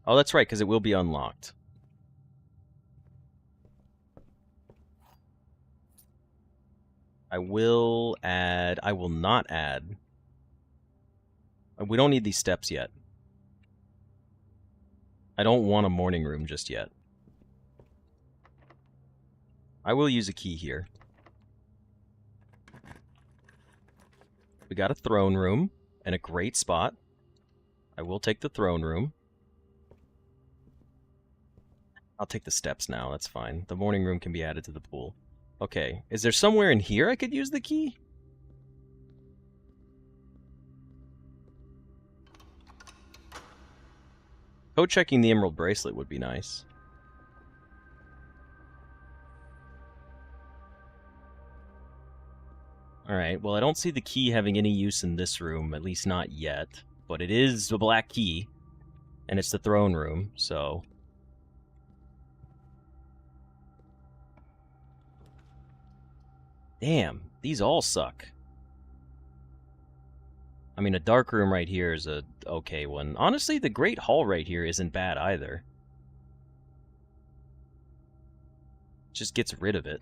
Oh, that's right, because it will be unlocked. I will add... I will not add... We don't need these steps yet. I don't want a morning room just yet. I will use a key here. We got a throne room and a great spot. I will take the throne room. I'll take the steps now, that's fine. The morning room can be added to the pool. Okay, is there somewhere in here I could use the key? Code checking the emerald bracelet would be nice. Alright, well I don't see the key having any use in this room, at least not yet. But it is a black key, and it's the throne room, so... Damn, these all suck. I mean, a dark room right here is a okay one. Honestly, the Great Hall right here isn't bad either. Just gets rid of it.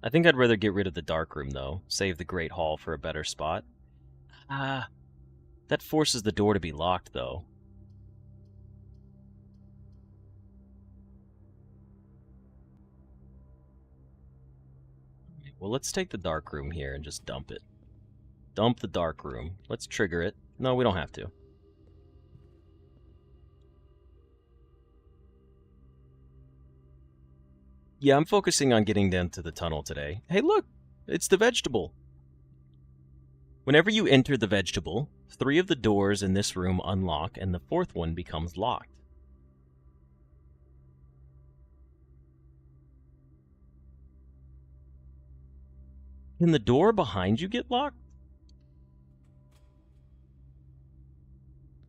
I think I'd rather get rid of the dark room, though. Save the Great Hall for a better spot. That forces the door to be locked, though. Well, let's take the dark room here and just dump it. Dump the dark room. Let's trigger it. No, we don't have to. Yeah, I'm focusing on getting them to the tunnel today. Hey, look! It's the vegetable! Whenever you enter the vegetable, 3 of the doors in this room unlock, and the 4th one becomes locked. Can the door behind you get locked?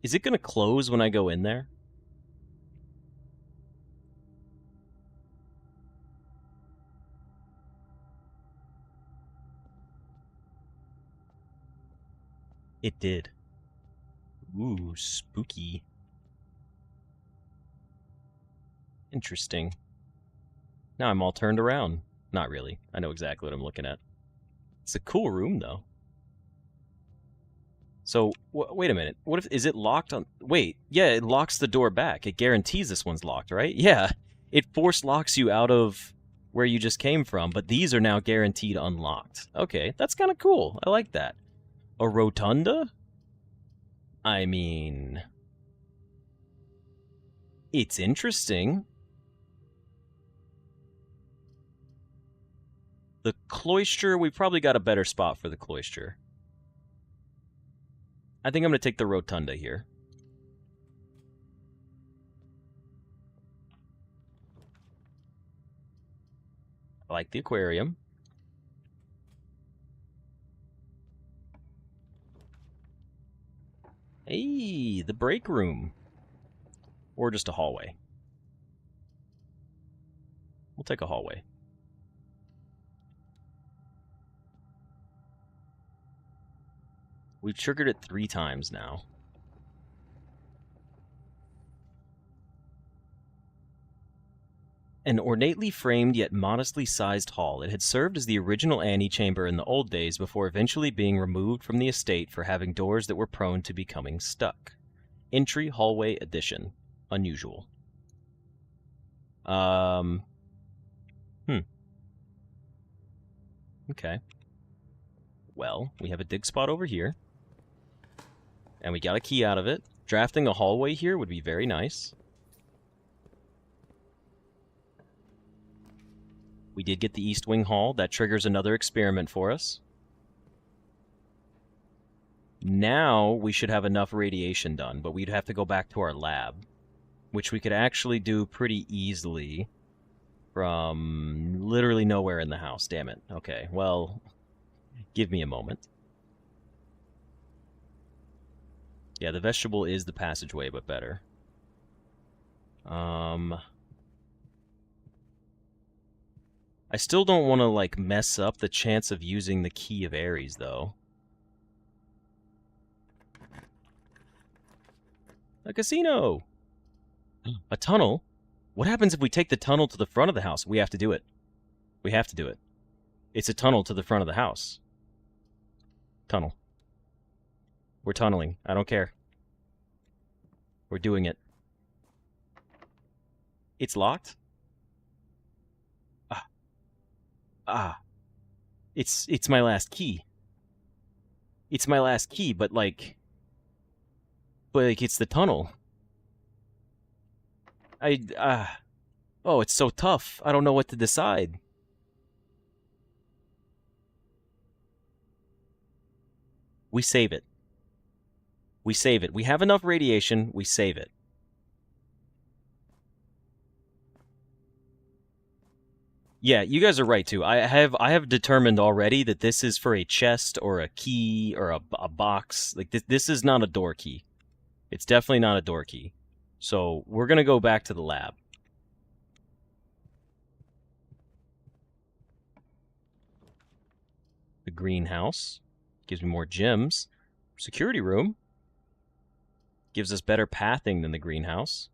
Is it going to close when I go in there? It did. Ooh, spooky. Interesting. Now I'm all turned around. Not really. I know exactly what I'm looking at. It's a cool room, though. So, wait a minute. What if... Is it locked on... Wait. Yeah, it locks the door back. It guarantees this one's locked, right? Yeah. It force locks you out of where you just came from, but these are now guaranteed unlocked. Okay, that's kind of cool. I like that. A rotunda? I mean... It's interesting. The cloister, we probably got a better spot for the cloister. I think I'm going to take the rotunda here. I like the aquarium. Hey, the break room. Or just a hallway. We'll take a hallway. We've triggered it 3 times now. An ornately framed yet modestly sized hall, it had served as the original antechamber in the old days before eventually being removed from the estate for having doors that were prone to becoming stuck. Entry hallway addition. Unusual. Okay. Well, we have a dig spot over here. And we got a key out of it. Drafting a hallway here would be very nice. We did get the East Wing Hall. That triggers another experiment for us. Now we should have enough radiation done, but we'd have to go back to our lab, which we could actually do pretty easily from literally nowhere in the house. Damn it. Okay, well, give me a moment. Yeah, the vestibule is the passageway, but better. I still don't want to, like, mess up the chance of using the Key of Ares, though. A casino! A tunnel? What happens if we take the tunnel to the front of the house? We have to do it. We have to do it. It's a tunnel to the front of the house. Tunnel. We're tunneling. I don't care. We're doing it. It's locked? It's my last key. It's my last key, but like it's the tunnel. Oh, it's so tough. I don't know what to decide. We save it. We save it. We have enough radiation. We save it. Yeah, you guys are right too. I have determined already that this is for a chest or a key or a box. Like this is not a door key. It's definitely not a door key. So we're gonna go back to the lab. The greenhouse gives me more gems. Security room gives us better pathing than the greenhouse.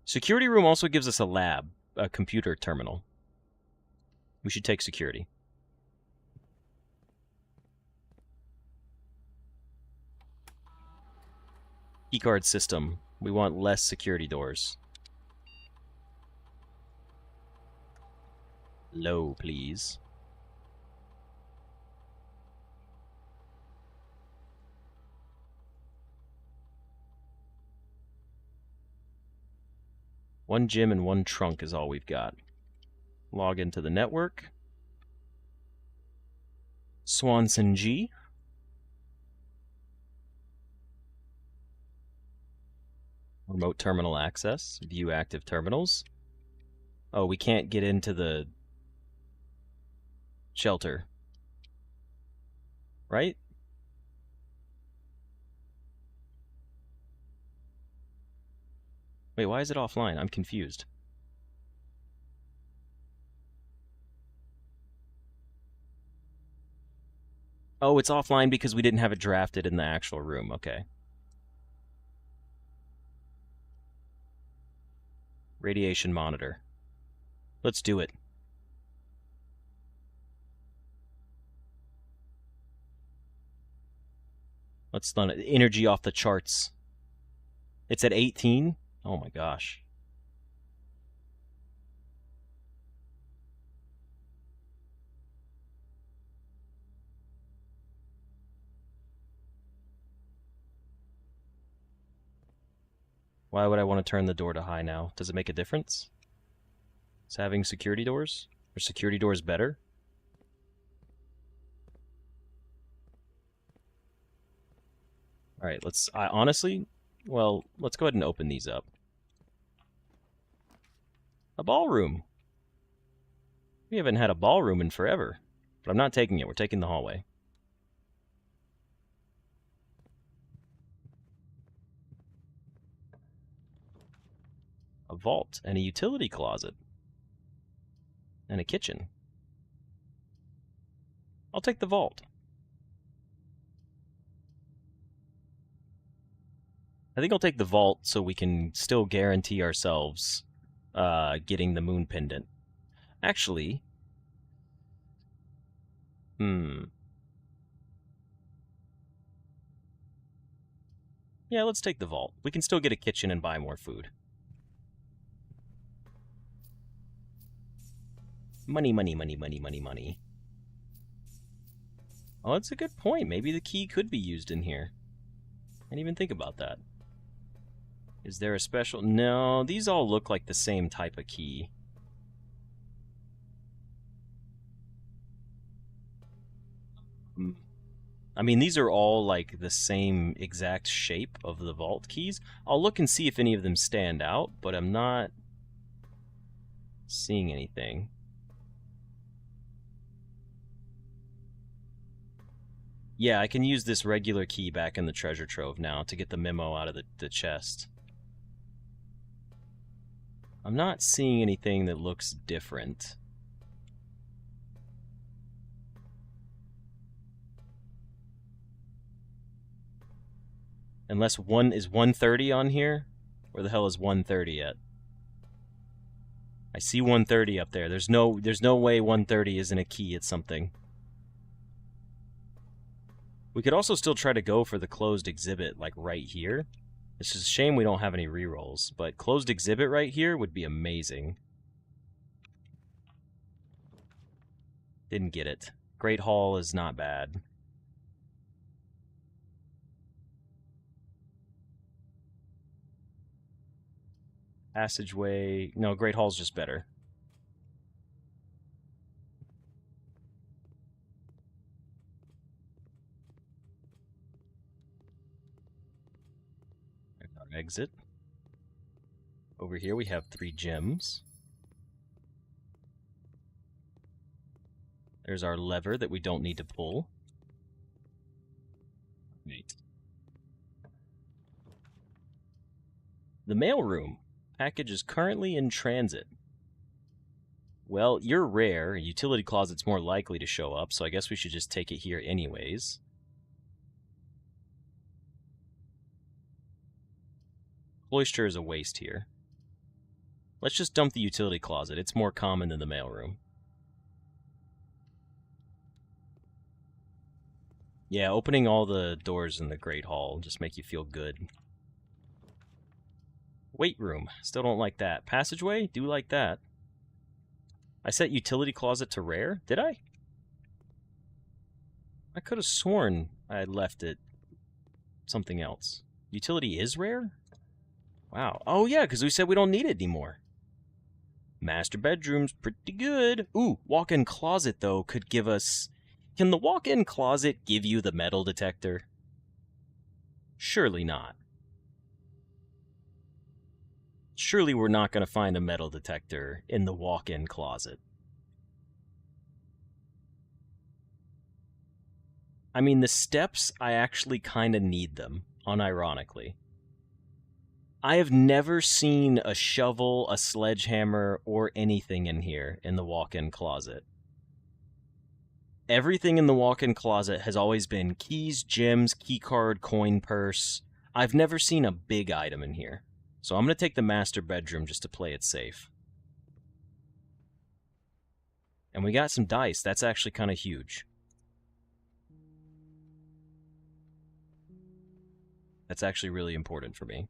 Security room also gives us a lab, a computer terminal. We should take security. Keycard system. We want less security doors. Low, please. One gym and one trunk is all we've got. Log into the network. Swanson G. Remote terminal access. View active terminals. Oh, we can't get into the shelter. Right? Wait, why is it offline? I'm confused. Oh, it's offline because we didn't have it drafted in the actual room. Okay. Radiation monitor. Let's do it. Let's run it. Energy off the charts. It's at 18? Oh my gosh. Why would I want to turn the door to high now? Does it make a difference? Is having security doors? Are security doors better? Alright, let's... honestly, well, let's go ahead and open these up. A ballroom! We haven't had a ballroom in forever. But I'm not taking it. We're taking the hallway. A vault and a utility closet. And a kitchen. I'll take the vault. I think I'll take the vault so we can still guarantee ourselves getting the moon pendant. Actually, yeah, let's take the vault. We can still get a kitchen and buy more food. Money, money, money, money, money, money. Oh, that's a good point. Maybe the key could be used in here. I didn't even think about that. Is there a special... No, these all look like the same type of key. I mean, these are all like the same exact shape of the vault keys. I'll look and see if any of them stand out, but I'm not seeing anything. Yeah, I can use this regular key back in the treasure trove now to get the memo out of the chest. I'm not seeing anything that looks different. Unless one is 130 on here? Where the hell is 130 at? I see 130 up there. There's no way 130 isn't a key at something. We could also still try to go for the closed exhibit, like right here. It's just a shame we don't have any rerolls, but closed exhibit right here would be amazing. Didn't get it. Great Hall is not bad. Passageway... No, Great Hall's just better. There's our exit. Over here we have 3 gems. There's our lever that we don't need to pull. Neat. The mailroom. Package is currently in transit. Well, you're rare. A utility closet's more likely to show up, so I guess we should just take it here anyways. Cloister is a waste here. Let's just dump the utility closet. It's more common than the mailroom. Yeah, opening all the doors in the Great Hall just make you feel good. Weight room. Still don't like that. Passageway? Do like that. I set utility closet to rare? Did I? I could have sworn I had left it something else. Utility is rare? Wow. Oh yeah, because we said we don't need it anymore. Master bedroom's pretty good. Ooh, walk-in closet, though, could give us... Can the walk-in closet give you the metal detector? Surely not. Surely we're not going to find a metal detector in the walk-in closet. I mean, the steps, I actually kind of need them, unironically. I have never seen a shovel, a sledgehammer, or anything in here in the walk-in closet. Everything in the walk-in closet has always been keys, gems, keycard, coin purse. I've never seen a big item in here. So I'm going to take the master bedroom just to play it safe. And we got some dice. That's actually kind of huge. That's actually really important for me.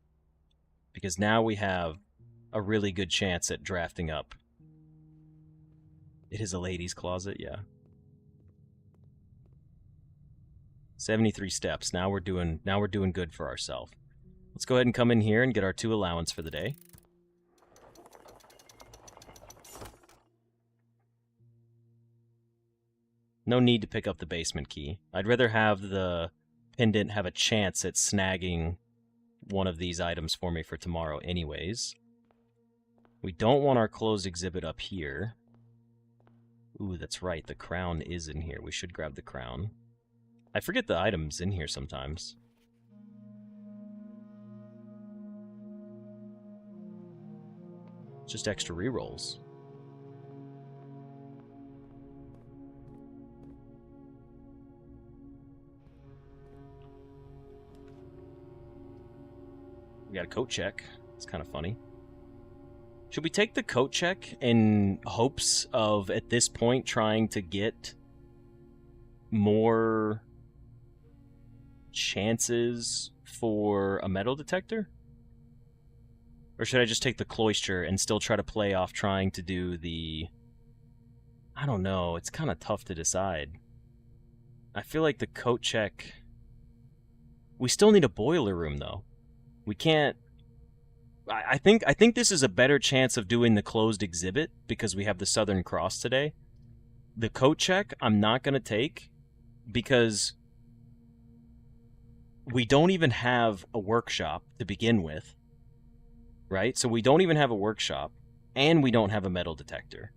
Because now we have a really good chance at drafting up. It is a ladies' closet, yeah. 73 steps. Now we're doing good for ourselves. Let's go ahead and come in here and get our 2 allowance for the day. No need to pick up the basement key. I'd rather have the pendant have a chance at snagging one of these items for me for tomorrow anyways. We don't want our closed exhibit up here. Ooh, that's right. The crown is in here. We should grab the crown. I forget the items in here sometimes. Just extra rerolls. We got a coat check. It's kind of funny. Should we take the coat check in hopes of, at this point, trying to get more chances for a metal detector? Or should I just take the cloister and still try to play off trying to do the... I don't know. It's kind of tough to decide. I feel like the coat check... We still need a boiler room, though. We can't... I think this is a better chance of doing the closed exhibit because we have the Southern Cross today. The coat check I'm not going to take because we don't even have a workshop to begin with. Right? So we don't even have a workshop and we don't have a metal detector.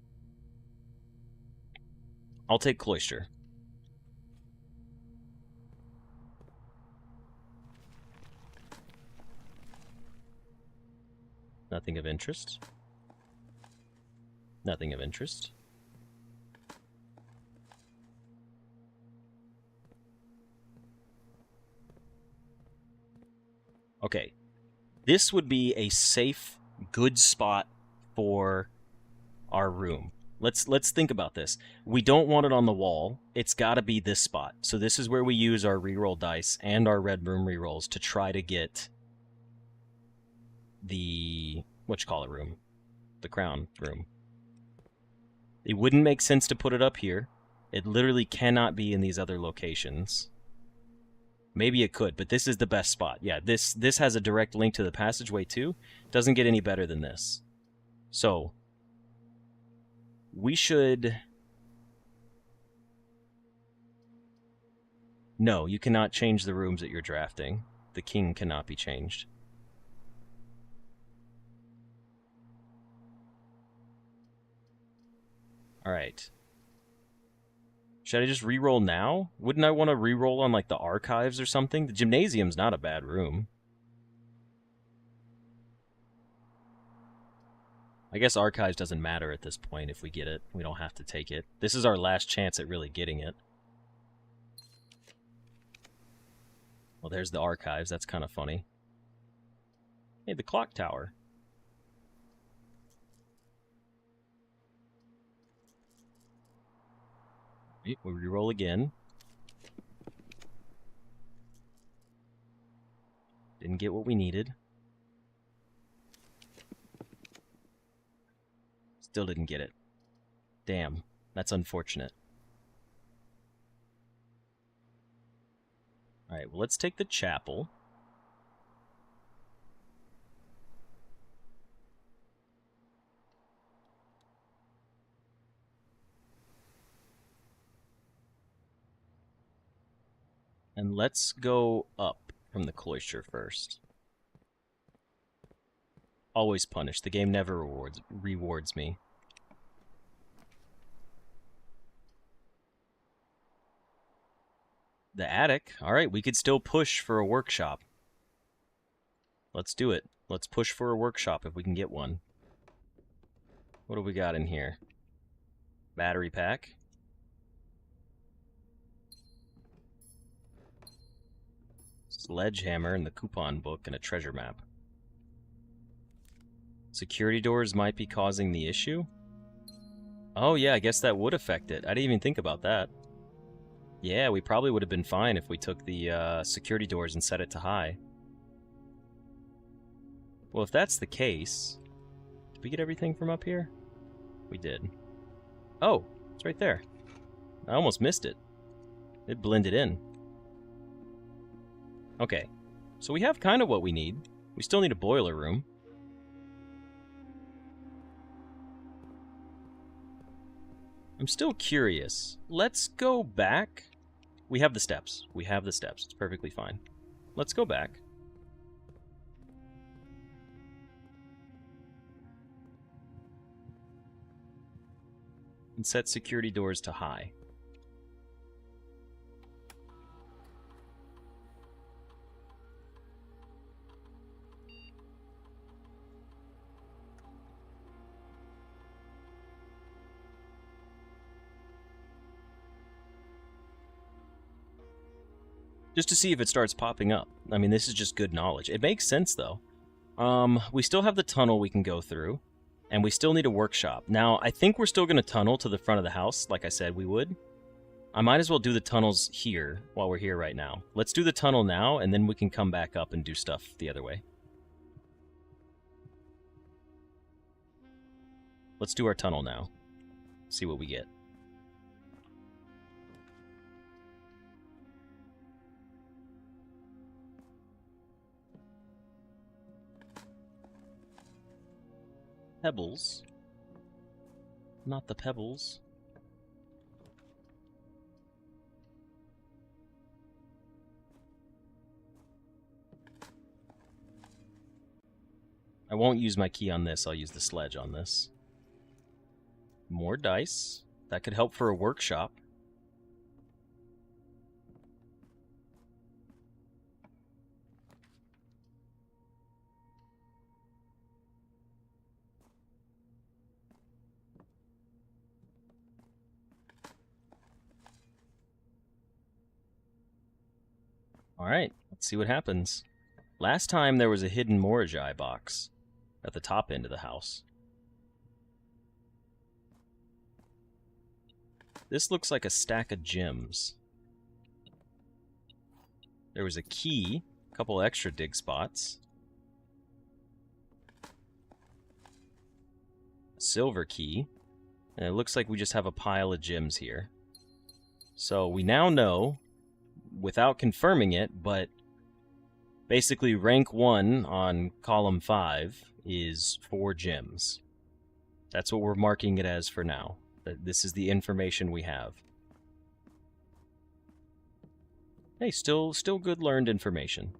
I'll take cloister. Nothing of interest. Nothing of interest. Okay. This would be a safe, good spot for our room. Let's think about this. We don't want it on the wall. It's got to be this spot. So this is where we use our reroll dice and our red room rerolls to try to get the room, the crown room. It wouldn't make sense to put it up here. It literally cannot be in these other locations. Maybe it could, but this is the best spot. Yeah, this has a direct link to the passageway too. Doesn't get any better than this. So we should... No, you cannot change the rooms that you're drafting. The king cannot be changed. Alright. Should I just reroll now? Wouldn't I want to reroll on, like, the archives or something? The gymnasium's not a bad room. I guess archives doesn't matter at this point if we get it. We don't have to take it. This is our last chance at really getting it. Well, there's the archives. That's kind of funny. Hey, the clock tower. We reroll again. Didn't get what we needed. Still didn't get it. Damn, that's unfortunate. Alright, well, let's take the chapel. And let's go up from the cloister first. Always punish. The game never rewards me. The attic. Alright, we could still push for a workshop. Let's do it. Let's push for a workshop if we can get one. What do we got in here? Battery pack. Sledgehammer and the coupon book and a treasure map. Security doors might be causing the issue? Oh yeah, I guess that would affect it. I didn't even think about that. Yeah, we probably would have been fine if we took the security doors and set it to high. Well, if that's the case... Did we get everything from up here? We did. Oh, it's right there. I almost missed it. It blended in. Okay, so we have kind of what we need. We still need a boiler room. I'm still curious. Let's go back. We have the steps. We have the steps. It's perfectly fine. Let's go back. And set security doors to high. Just to see if it starts popping up. I mean, this is just good knowledge. It makes sense, though. We still have the tunnel we can go through, and we still need a workshop. Now, I think we're still going to tunnel to the front of the house, like I said we would. I might as well do the tunnels here while we're here right now. Let's do the tunnel now, and then we can come back up and do stuff the other way. Let's do our tunnel now. See what we get. Pebbles. Not the pebbles. I won't use my key on this, I'll use the sledge on this. More dice. That could help for a workshop. Alright, let's see what happens. Last time there was a hidden Moragi box at the top end of the house. This looks like a stack of gems. There was a key, a couple extra dig spots. A silver key. And it looks like we just have a pile of gems here. So we now know, without confirming it, but basically rank 1 on column 5 is 4 gems. That's what we're marking it as for now. This is the information we have. Hey, still good learned information.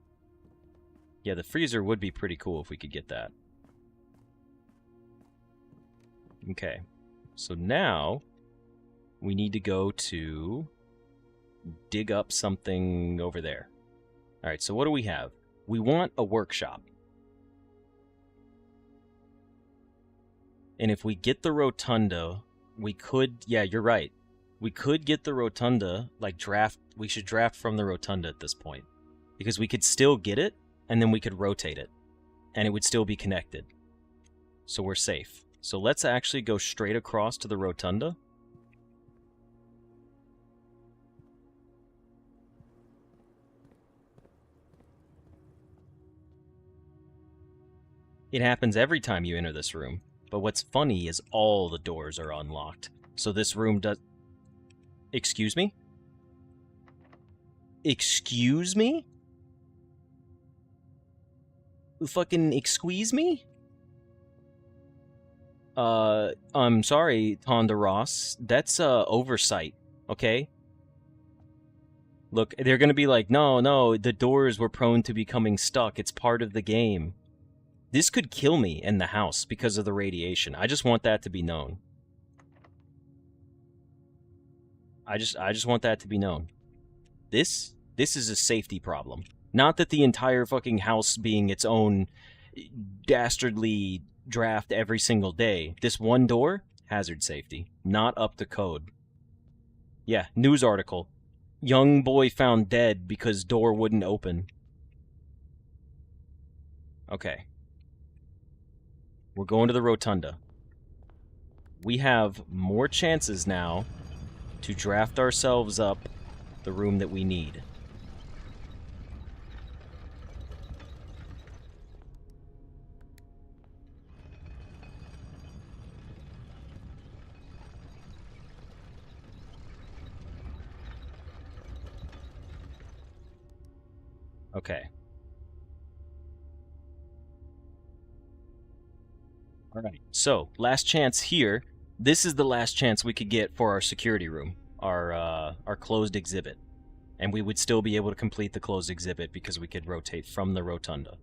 Yeah, the freezer would be pretty cool if we could get that. Okay, so now we need to go to dig up something over there. Alright, so what do we have? We want a workshop. And if we get the rotunda, we could, yeah, you're right. We could get the rotunda, like draft, we should draft from the rotunda at this point. Because we could still get it, and then we could rotate it. And it would still be connected. So we're safe. So let's actually go straight across to the rotunda. It happens every time you enter this room. But what's funny is all the doors are unlocked. So this room does... Excuse me? Excuse me? Fucking excuse me? I'm sorry, Tonda Ross. That's, oversight, okay? Look, they're gonna be like, no, the doors were prone to becoming stuck. It's part of the game. This could kill me in the house because of the radiation. I just want that to be known. I just want that to be known. This is a safety problem. Not that the entire fucking house being its own dastardly draft every single day. This one door, hazard safety. Not up to code. Yeah, news article. Young boy found dead because door wouldn't open. Okay. We're going to the rotunda. We have more chances now to draft ourselves up the room that we need. Okay. Alright, so, last chance here. This is the last chance we could get for our security room. Our closed exhibit. And we would still be able to complete the closed exhibit because we could rotate from the rotunda.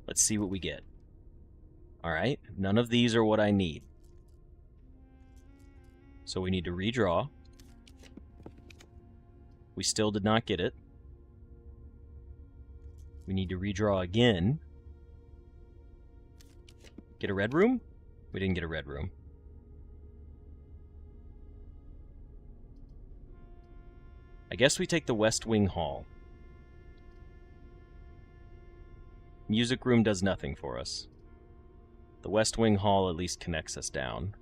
Let's see what we get. Alright, none of these are what I need. So we need to redraw. We still did not get it. We need to redraw again. Get a red room? We didn't get a red room. I guess we take the West Wing Hall. Music room does nothing for us. The West Wing Hall at least connects us down.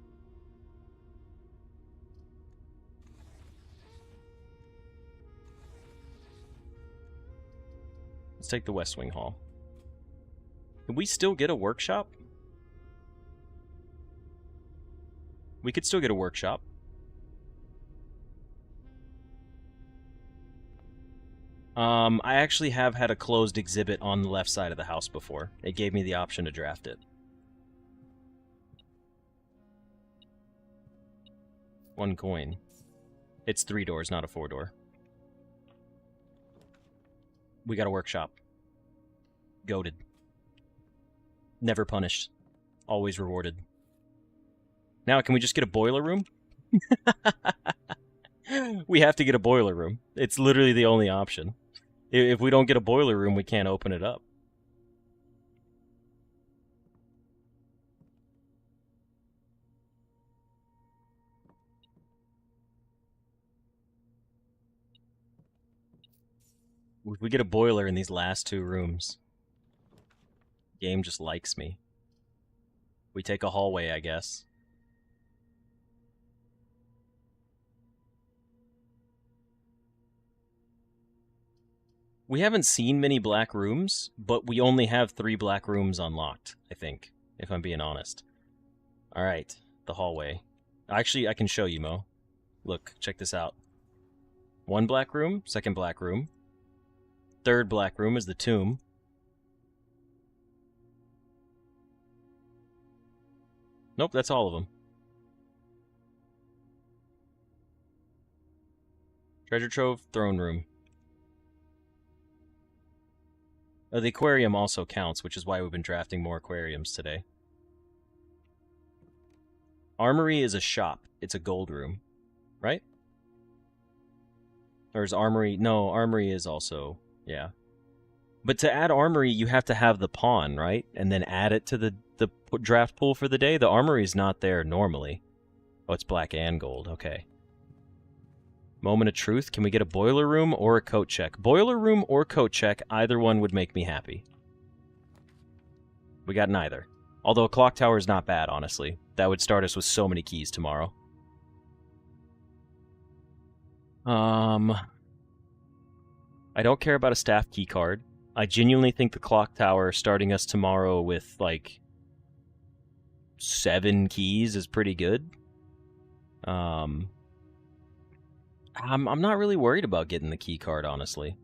Let's take the West Wing Hall. Can we still get a workshop? We could still get a workshop. I actually have had a closed exhibit on the left side of the house before. It gave me the option to draft it. 1 coin. It's 3 doors, not a 4-door. We got a workshop. Goated. Never punished. Always rewarded. Now, can we just get a boiler room? We have to get a boiler room. It's literally the only option. If we don't get a boiler room, we can't open it up. If we get a boiler in these last 2 rooms, game just likes me. We take a hallway, I guess. We haven't seen many black rooms, but we only have 3 black rooms unlocked, I think, if I'm being honest. Alright, the hallway. Actually, I can show you, Mo. Look, check this out. 1 black room, 2nd black room. 3rd black room is the tomb. Nope, that's all of them. Treasure trove, throne room. Oh, the aquarium also counts, which is why we've been drafting more aquariums today. Armory is a shop. It's a gold room, right? Or is armory... No, armory is also... Yeah. But to add armory, you have to have the pawn, right? And then add it to the draft pool for the day? The armory is not there normally. Oh, it's black and gold. Okay. Moment of truth. Can we get a boiler room or a coat check? Boiler room or coat check, either one would make me happy. We got neither. Although a clock tower is not bad, honestly. That would start us with so many keys tomorrow. I don't care about a staff key card. I genuinely think the clock tower starting us tomorrow with, like, 7 keys is pretty good. I'm not really worried about getting the key card, honestly.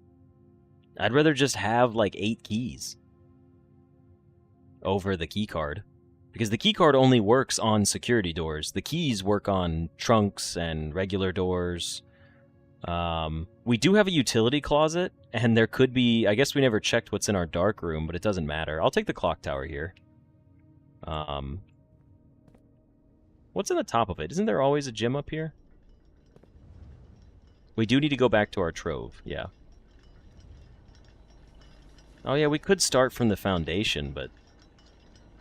I'd rather just have, like, 8 keys over the key card. Because the key card only works on security doors. The keys work on trunks and regular doors. We do have a utility closet, and there could be... I guess we never checked what's in our dark room, but it doesn't matter. I'll take the clock tower here. What's in the top of it? Isn't there always a gym up here? We do need to go back to our trove, yeah. Oh yeah, we could start from the foundation, but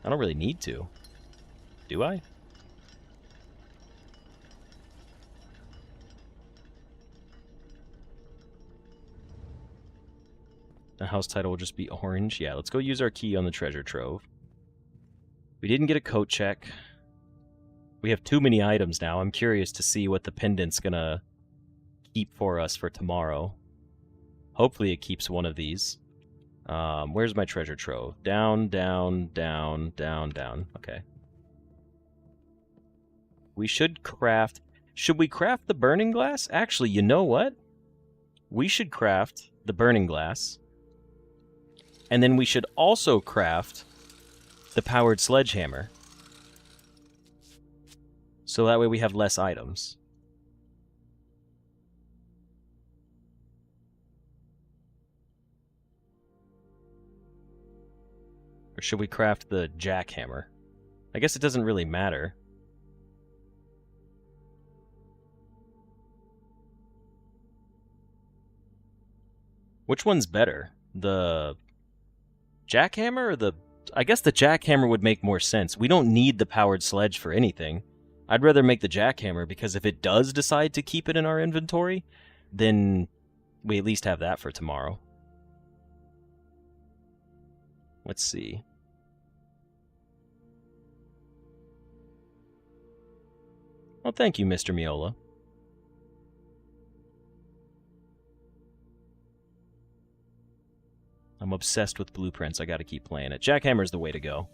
I don't really need to. Do I? The house title will just be orange. Yeah, let's go use our key on the treasure trove. We didn't get a coat check. We have too many items now. I'm curious to see what the pendant's gonna keep for us for tomorrow. Hopefully it keeps one of these. Where's my treasure trove? Down, down, down, down, down. Okay. We should craft... Should we craft the burning glass? Actually, you know what? We should craft the burning glass. And then we should also craft the powered sledgehammer. So that way we have less items. Or should we craft the jackhammer? I guess it doesn't really matter. Which one's better? The jackhammer or the... I guess the jackhammer would make more sense. We don't need the powered sledge for anything. I'd rather make the jackhammer because if it does decide to keep it in our inventory, then we at least have that for tomorrow. Let's see. Well, thank you, Mr. Miola. I'm obsessed with blueprints. I gotta keep playing it. Jackhammer's the way to go.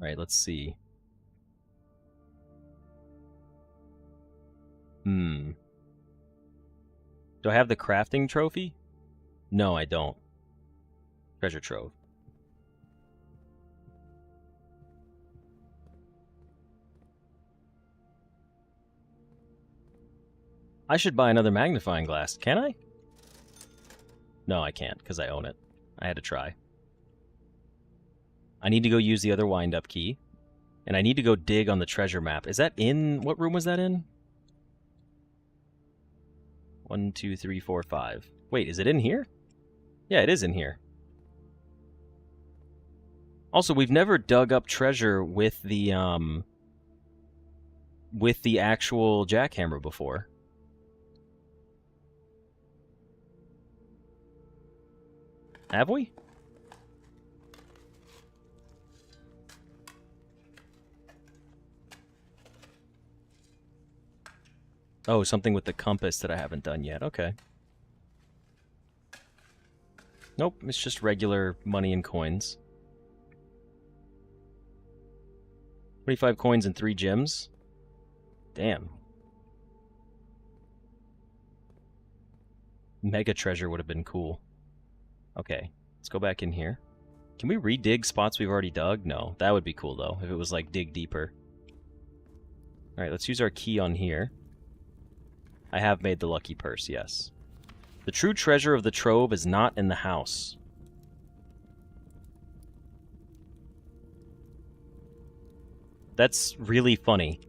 Alright, let's see. Do I have the crafting trophy? No, I don't. Treasure trove. I should buy another magnifying glass. Can I? No, I can't, because I own it. I had to try. I need to go use the other wind-up key. And I need to go dig on the treasure map. Is that in... What room was that in? 1, 2, 3, 4, 5. Wait, is it in here? Yeah, it is in here. Also, we've never dug up treasure with the actual jackhammer before. Have we? Oh, something with the compass that I haven't done yet. Okay. Nope, it's just regular money and coins. 25 coins and 3 gems? Damn. Mega treasure would have been cool. Okay, let's go back in here. Can we re-dig spots we've already dug? No, that would be cool though, if it was like dig deeper. Alright, let's use our key on here. I have made the lucky purse, yes. The true treasure of the trove is not in the house. That's really funny.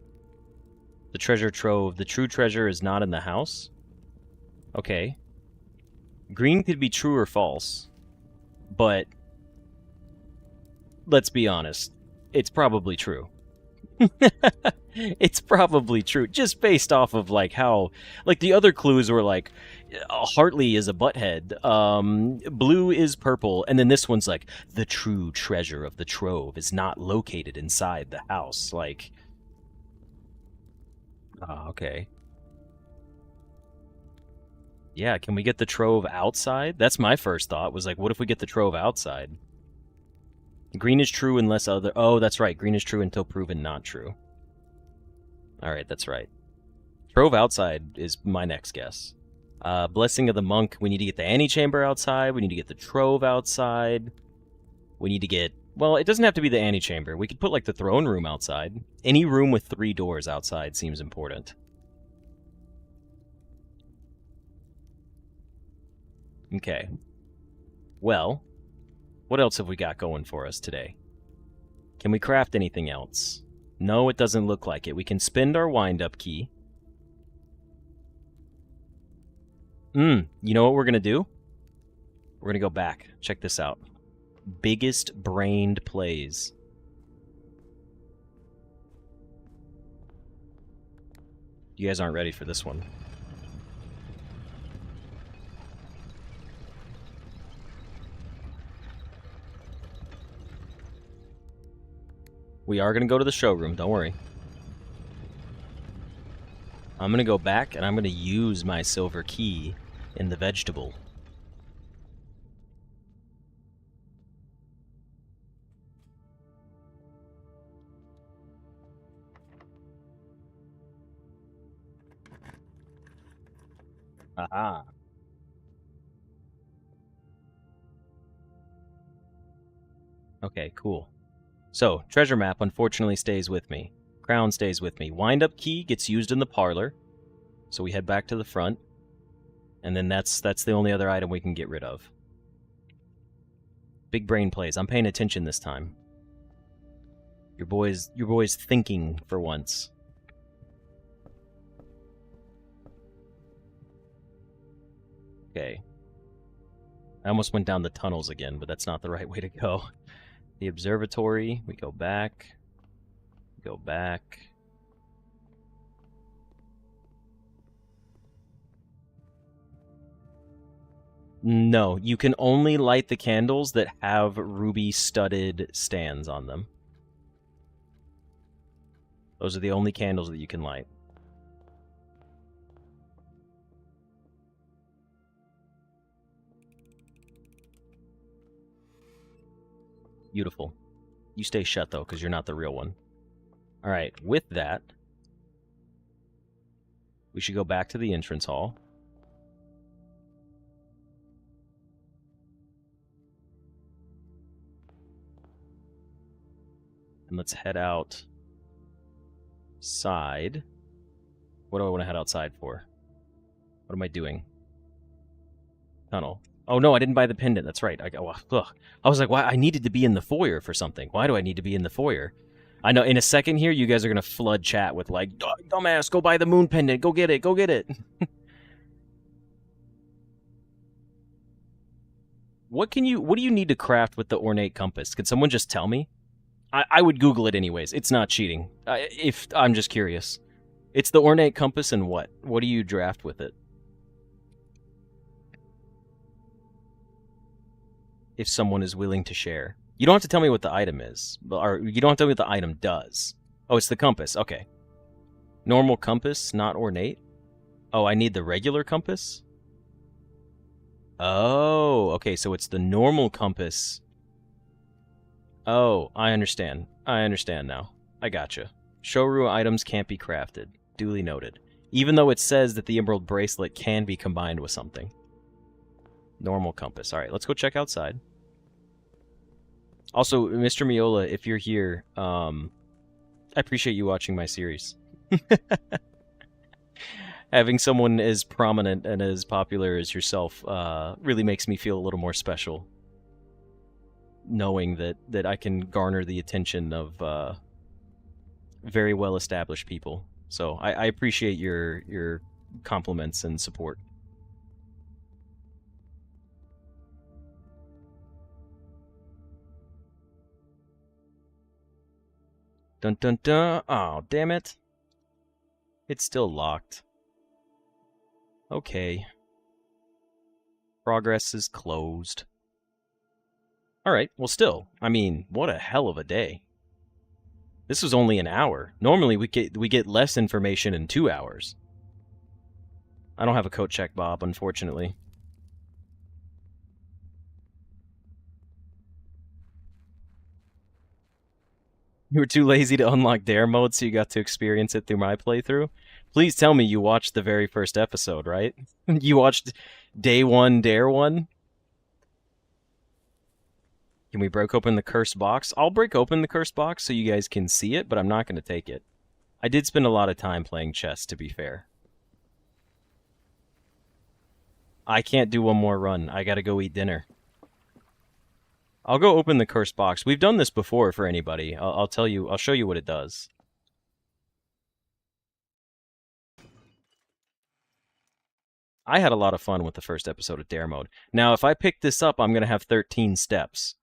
The treasure trove, the true treasure is not in the house? Okay. Green could be true or false, but let's be honest, it's probably true. It's probably true, just based off of like how, like the other clues were like, Hartley is a butthead, blue is purple, and then this one's like, the true treasure of the trove is not located inside the house. Like, okay. Yeah, can we get the trove outside? That's my first thought, was like, what if we get the trove outside? Green is true unless other... Oh, that's right. Green is true until proven not true. Alright, that's right. Trove outside is my next guess. Blessing of the Monk, we need to get the antechamber outside. We need to get the trove outside. We need to get... Well, it doesn't have to be the antechamber. We could put, like, the throne room outside. Any room with 3 doors outside seems important. Okay. Well, what else have we got going for us today? Can we craft anything else? No, it doesn't look like it. We can spend our wind-up key. You know what we're going to do? We're going to go back. Check this out. Biggest brained plays. You guys aren't ready for this one. We are going to go to the showroom, don't worry. I'm going to go back and I'm going to use my silver key in the vegetable. Aha. Okay, cool. So, treasure map unfortunately stays with me. Crown stays with me. Wind-up key gets used in the parlor. So we head back to the front. And then that's the only other item we can get rid of. Big brain plays. I'm paying attention this time. Your boy's thinking for once. Okay. I almost went down the tunnels again, but that's not the right way to go. The observatory, we go back. Go back. No, you can only light the candles that have ruby-studded stands on them. Those are the only candles that you can light. Beautiful. You stay shut, though, because you're not the real one. Alright, with that, we should go back to the entrance hall. And let's head out side. What do I want to head outside for? What am I doing? Tunnel. Oh no, I didn't buy the pendant. That's right. I was like, why? I needed to be in the foyer for something. Why do I need to be in the foyer? I know in a second here, you guys are gonna flood chat with like, dumbass, go buy the moon pendant. Go get it. Go get it. What do you need to craft with the ornate compass? Can someone just tell me? I would Google it anyways. It's not cheating. If I'm just curious. It's the ornate compass and what? What do you draft with it? If someone is willing to share. You don't have to tell me what the item is. Or you don't have to tell me what the item does. Oh, it's the compass. Okay. Normal compass, not ornate? Oh, I need the regular compass? Oh, okay, so it's the normal compass. Oh, I understand. I understand now. I gotcha. Shoru items can't be crafted. Duly noted. Even though it says that the emerald bracelet can be combined with something. Normal compass. Alright, let's go check outside. Also, Mr. Miola, if you're here, I appreciate you watching my series. Having someone as prominent and as popular as yourself really makes me feel a little more special. Knowing that I can garner the attention of very well-established people. So I appreciate your compliments and support. Dun dun dun. Oh, damn it. It's still locked. Okay. Progress is closed. Alright, well still, I mean, what a hell of a day. This was only an hour. Normally we get less information in 2 hours. I don't have a coat check, Bob, unfortunately. You were too lazy to unlock Dare mode, so you got to experience it through my playthrough? Please tell me you watched the very first episode, right? You watched Day 1, Dare 1? Can we break open the cursed box? I'll break open the cursed box so you guys can see it, but I'm not going to take it. I did spend a lot of time playing chess, to be fair. I can't do one more run. I gotta go eat dinner. I'll go open the cursed box. We've done this before for anybody. I'll tell you, I'll show you what it does. I had a lot of fun with the first episode of Dare Mode. Now, if I pick this up, I'm going to have 13 steps.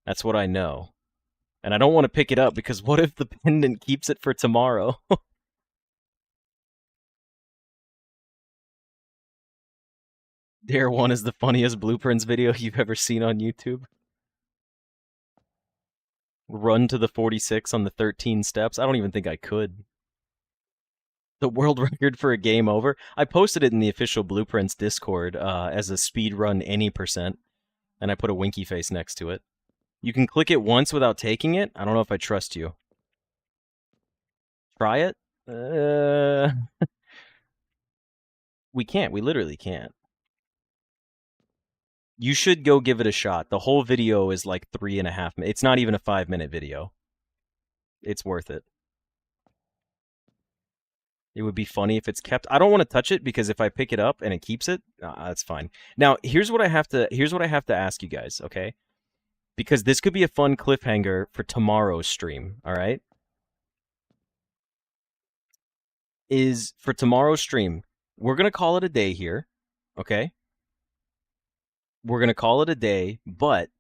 That's what I know. And I don't want to pick it up because what if the pendant keeps it for tomorrow? Dare 1 is the funniest blueprints video you've ever seen on YouTube. Run to the 46 on the 13 steps? I don't even think I could. The world record for a game over? I posted it in the official Blueprints Discord as a speed run any %, and I put a winky face next to it. You can click it once without taking it? I don't know if I trust you. Try it? We can't. We literally can't. You should go give it a shot. The whole video is like 3.5 minutes. It's not even a 5-minute video. It's worth it. It would be funny if it's kept. I don't want to touch it because if I pick it up and it keeps it, that's fine. Now, here's what I have to ask you guys, okay? Because this could be a fun cliffhanger for tomorrow's stream, all right? For tomorrow's stream, we're going to call it a day here, okay? we're going to call it a day, but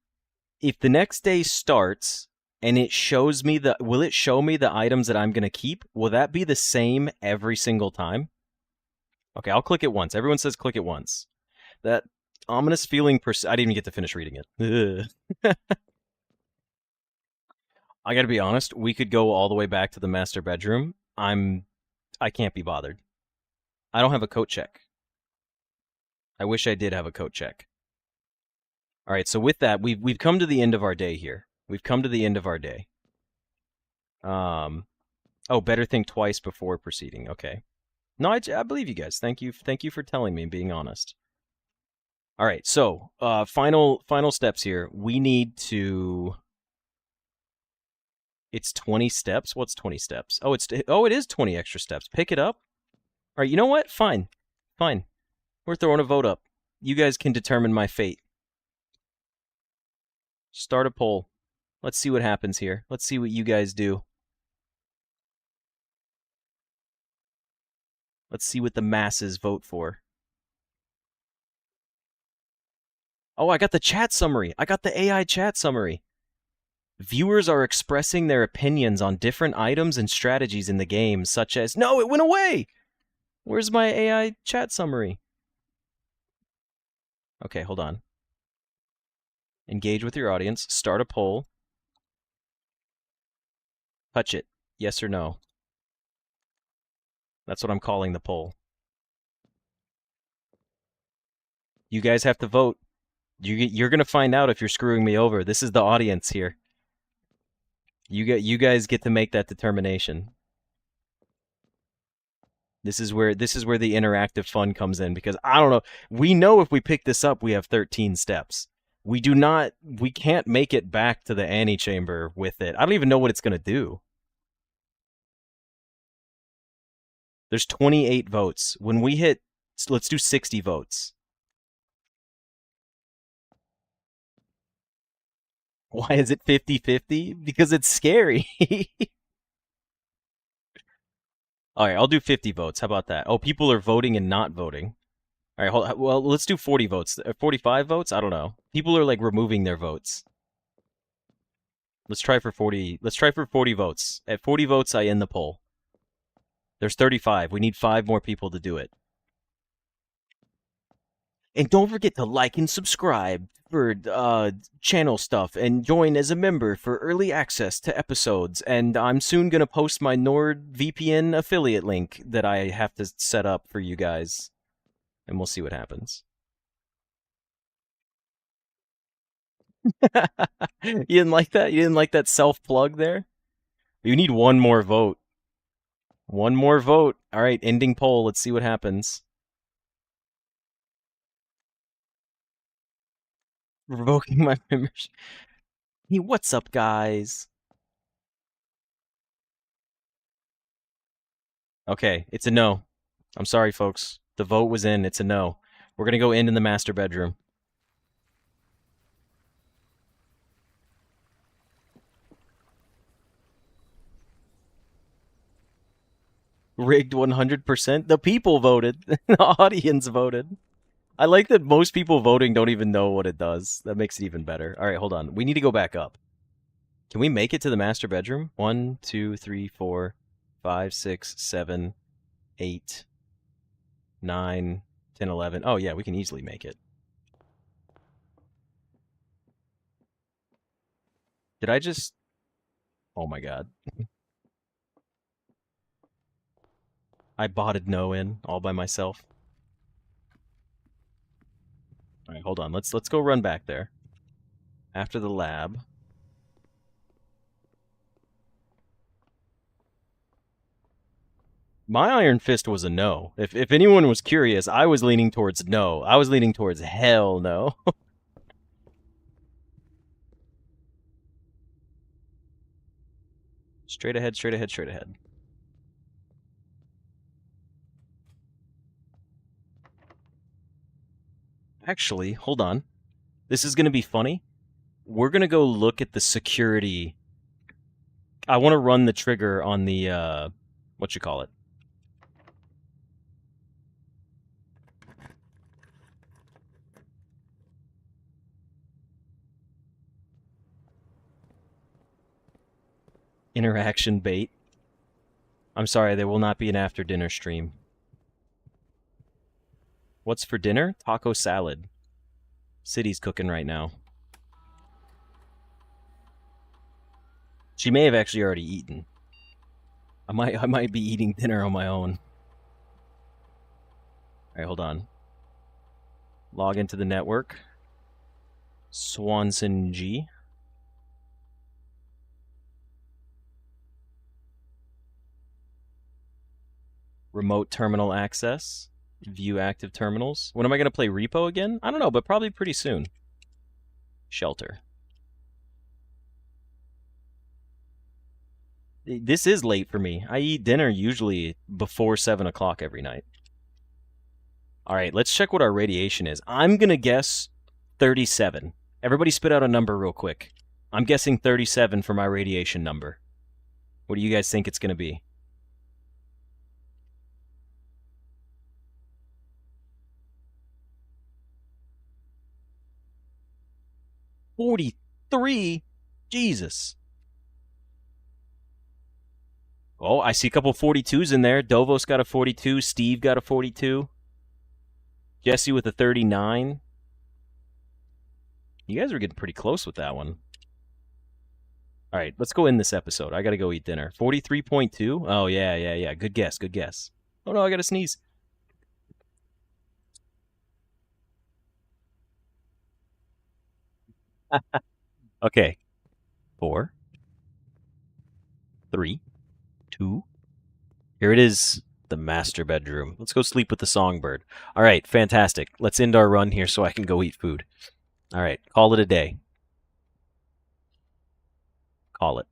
if the next day starts and it shows me will it show me the items that I'm going to keep? Will that be the same every single time? Okay, I'll click it once. Everyone says click it once. That ominous feeling, I didn't even get to finish reading it. I gotta be honest, we could go all the way back to the master bedroom. I can't be bothered. I don't have a coat check. I wish I did have a coat check. All right, so with that, we've come to the end of our day here. We've come to the end of our day. Oh, better think twice before proceeding. Okay. No, I believe you guys. Thank you for telling me and being honest. All right, so final steps here. We need to. It's 20 steps. What's 20 steps? Oh, it is 20 extra steps. Pick it up. All right, you know what? Fine. We're throwing a vote up. You guys can determine my fate. Start a poll. Let's see what happens here. Let's see what you guys do. Let's see what the masses vote for. Oh, I got the chat summary. I got the AI chat summary. Viewers are expressing their opinions on different items and strategies in the game, such as... No, it went away! Where's my AI chat summary? Okay, hold on. Engage with your audience. Start a poll. Touch it. Yes or no? That's what I'm calling the poll. You guys have to vote. You're going to find out if you're screwing me over. This is the audience here. You guys get to make that determination. This is where the interactive fun comes in, because I don't know. We know if we pick this up, we have 13 steps. We can't make it back to the antechamber with it. I don't even know what it's going to do. There's 28 votes. When we hit, let's do 60 votes. Why is it 50-50? Because it's scary. All right, I'll do 50 votes. How about that? Oh, people are voting and not voting. All right, well, let's do 40 votes. 45 votes? I don't know. People are like removing their votes. Let's try for 40. Let's try for 40 votes. At 40 votes, I end the poll. There's 35. We need 5 more people to do it. And don't forget to like and subscribe for channel stuff, and join as a member for early access to episodes. And I'm soon going to post my NordVPN affiliate link that I have to set up for you guys. And we'll see what happens. You didn't like that? You didn't like that self-plug there? You need one more vote. One more vote. All right, ending poll. Let's see what happens. Revoking my membership. Hey, what's up, guys? Okay, it's a no. I'm sorry, folks. The vote was in. It's a no. We're going to go in the master bedroom. Rigged 100%. The people voted. The audience voted. I like that most people voting don't even know what it does. That makes it even better. All right, hold on. We need to go back up. Can we make it to the master bedroom? 1, 2, 3, 4, 5, 6, 7, 8, 9, 10, 11. Oh, yeah, we can easily make it. Did I just... Oh, my God. I botted no in all by myself. All right, hold on. Let's go run back there. After the lab. My Iron Fist was a no. If anyone was curious, I was leaning towards no. I was leaning towards hell no. Straight ahead, straight ahead, straight ahead. Actually, hold on. This is going to be funny. We're going to go look at the security. I want to run the trigger on the, what you call it? Interaction bait. I'm sorry, there will not be an after-dinner stream. What's for dinner? Taco salad. City's cooking right now. She may have actually already eaten. I might be eating dinner on my own. Alright, hold on. Log into the network. Swanson G. Remote terminal access. View active terminals. When am I going to play repo again? I don't know, but probably pretty soon. Shelter. This is late for me. I eat dinner usually before 7 o'clock every night. Alright, let's check what our radiation is. I'm going to guess 37. Everybody spit out a number real quick. I'm guessing 37 for my radiation number. What do you guys think it's going to be? $43? Jesus. Oh, I see a couple 42s in there. Dovos got a 42. Steve got a 42. Jesse with a 39. You guys are getting pretty close with that one. All right, let's go in this episode. I got to go eat dinner. 43.2? Oh, yeah. Good guess, good guess. Oh, no, I got to sneeze. Okay. 4, 3, 2. Here it is, the master bedroom. Let's go sleep with the songbird. All right, fantastic. Let's end our run here so I can go eat food. All right, call it a day. Call it.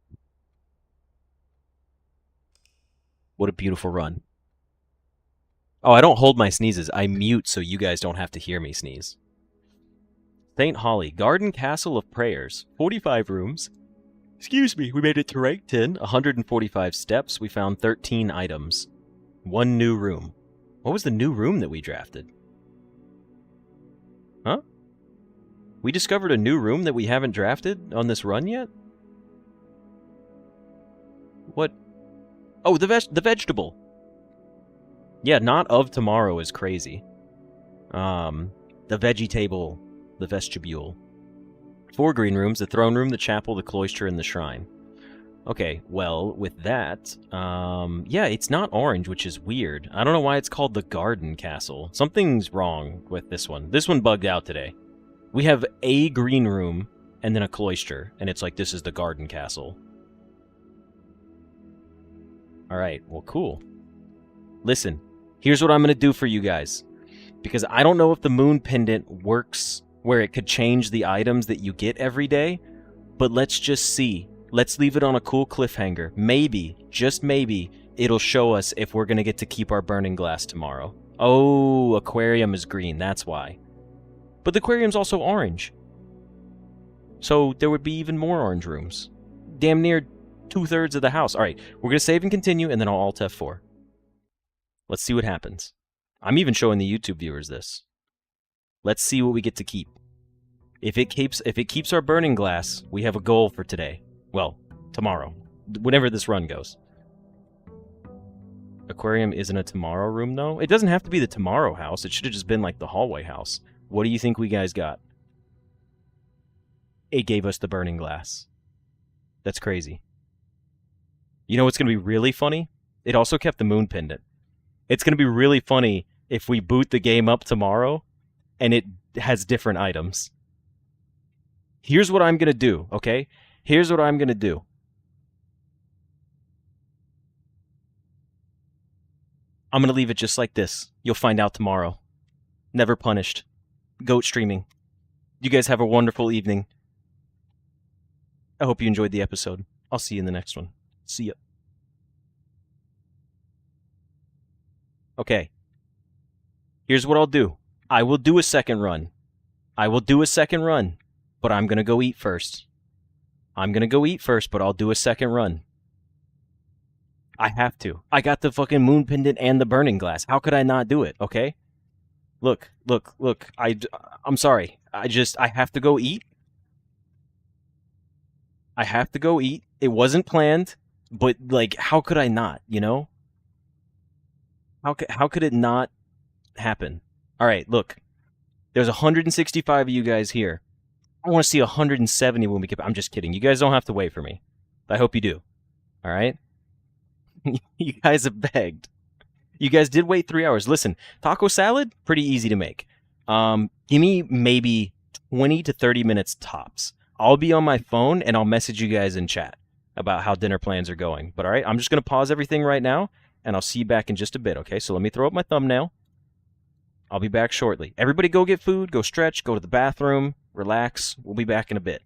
What a beautiful run. Oh, I don't hold my sneezes. I mute so you guys don't have to hear me sneeze. St. Holly, Garden Castle of Prayers. 45 rooms. Excuse me, we made it to rank 10. 145 steps. We found 13 items. 1 new room. What was the new room that we drafted? Huh? We discovered a new room that we haven't drafted on this run yet? What? Oh, the vegetable. Yeah, not of tomorrow is crazy. The veggie table, the vestibule. 4 green rooms, the throne room, the chapel, the cloister, and the shrine. Okay, well, with that, yeah, it's not orange, which is weird. I don't know why it's called the Garden Castle. Something's wrong with this one. This one bugged out today. We have a green room and then a cloister, and it's like, this is the Garden Castle. Alright, well, cool. Listen, here's what I'm going to do for you guys. Because I don't know if the moon pendant works where it could change the items that you get every day, but let's just see. Let's leave it on a cool cliffhanger. Maybe, just maybe, it'll show us if we're going to get to keep our burning glass tomorrow. Oh, aquarium is green, that's why. But the aquarium's also orange. So there would be even more orange rooms. Damn near 2/3 of the house. Alright, we're going to save and continue, and then I'll Alt F4. Let's see what happens. I'm even showing the YouTube viewers this. Let's see what we get to keep. If it keeps our burning glass, we have a goal for today. Well, tomorrow. Whenever this run goes. Aquarium isn't a tomorrow room, though? It doesn't have to be the tomorrow house. It should have just been like the hallway house. What do you think we guys got? It gave us the burning glass. That's crazy. You know what's going to be really funny? It also kept the moon pendant. It's going to be really funny if we boot the game up tomorrow and it has different items. Here's what I'm going to do, okay? Here's what I'm going to do. I'm going to leave it just like this. You'll find out tomorrow. Never punished. Goat streaming. You guys have a wonderful evening. I hope you enjoyed the episode. I'll see you in the next one. See ya. Okay. Here's what I'll do. I will do a second run. But I'm going to go eat first. But I'll do a second run. I have to. I got the fucking moon pendant and the burning glass. How could I not do it, okay? Look. I'm sorry. I have to go eat. It wasn't planned. But like, how could I not? You know, how could it not happen? All right, look, there's 165 of you guys here. I want to see 170 when we get. I'm just kidding. You guys don't have to wait for me. I hope you do. All right. You guys have begged. You guys did wait 3 hours. Listen, taco salad, pretty easy to make. Give me maybe 20 to 30 minutes tops. I'll be on my phone and I'll message you guys in chat about how dinner plans are going. But all right, I'm just going to pause everything right now and I'll see you back in just a bit, okay? So let me throw up my thumbnail. I'll be back shortly. Everybody go get food, go stretch, go to the bathroom, relax. We'll be back in a bit.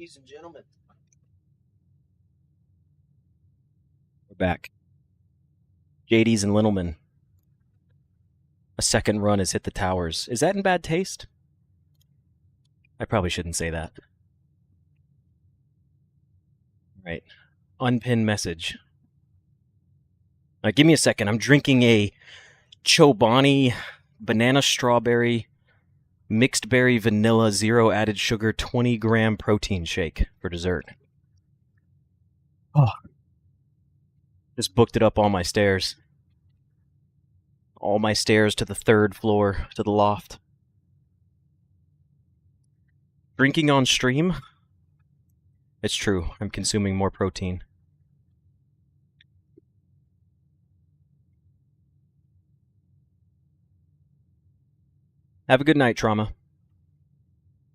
Ladies and gentlemen, we're back. JD's and Littleman. A second run has hit the towers. Is that in bad taste? I probably shouldn't say that. Right. Unpinned message. Give me a second. I'm drinking a Chobani banana strawberry mixed berry vanilla 0 added sugar 20-gram protein shake for dessert. Oh. Just booked it up all my stairs. All my stairs to the 3rd floor, to the loft. Drinking on stream? It's true. I'm consuming more protein. Have a good night, Trauma.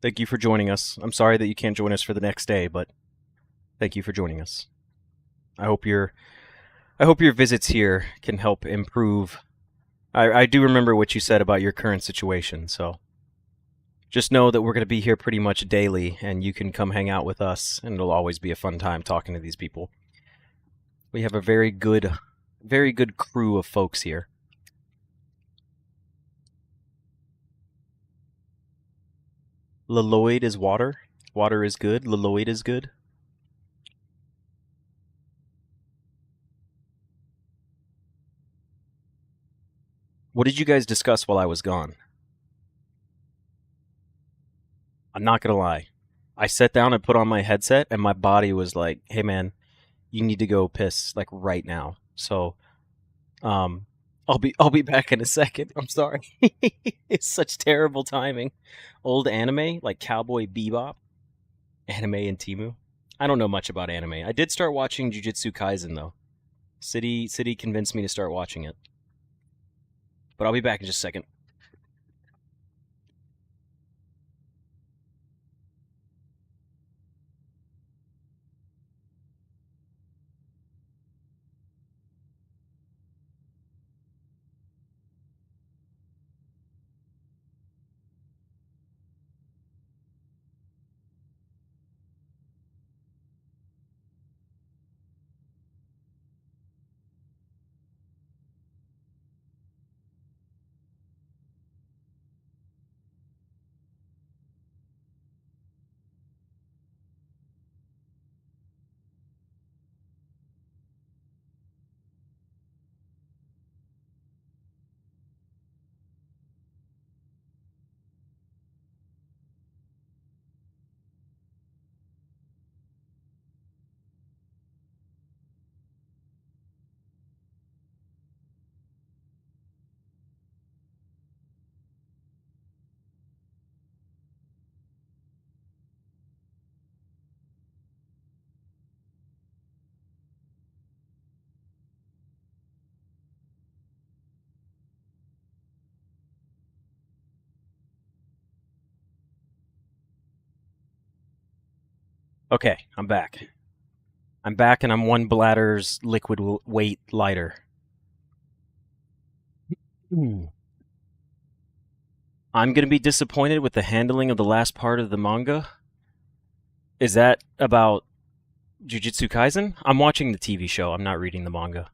Thank you for joining us. I'm sorry that you can't join us for the next day, but thank you for joining us. I hope your visits here can help improve. I do remember what you said about your current situation, so just know that we're going to be here pretty much daily, and you can come hang out with us, and it'll always be a fun time talking to these people. We have a very good crew of folks here. Leloid is water. Water is good. Leloid is good. What did you guys discuss while I was gone? I'm not going to lie. I sat down and put on my headset, and my body was like, hey, man, you need to go piss, like, right now. So, I'll be back in a second. I'm sorry. It's such terrible timing. Old anime, like Cowboy Bebop, anime and Temu. I don't know much about anime. I did start watching Jujutsu Kaisen, though. City convinced me to start watching it. But I'll be back in just a second. Okay, I'm back. I'm back, and I'm 1 bladder's liquid weight lighter. I'm going to be disappointed with the handling of the last part of the manga. Is that about Jujutsu Kaisen? I'm watching the TV show. I'm not reading the manga.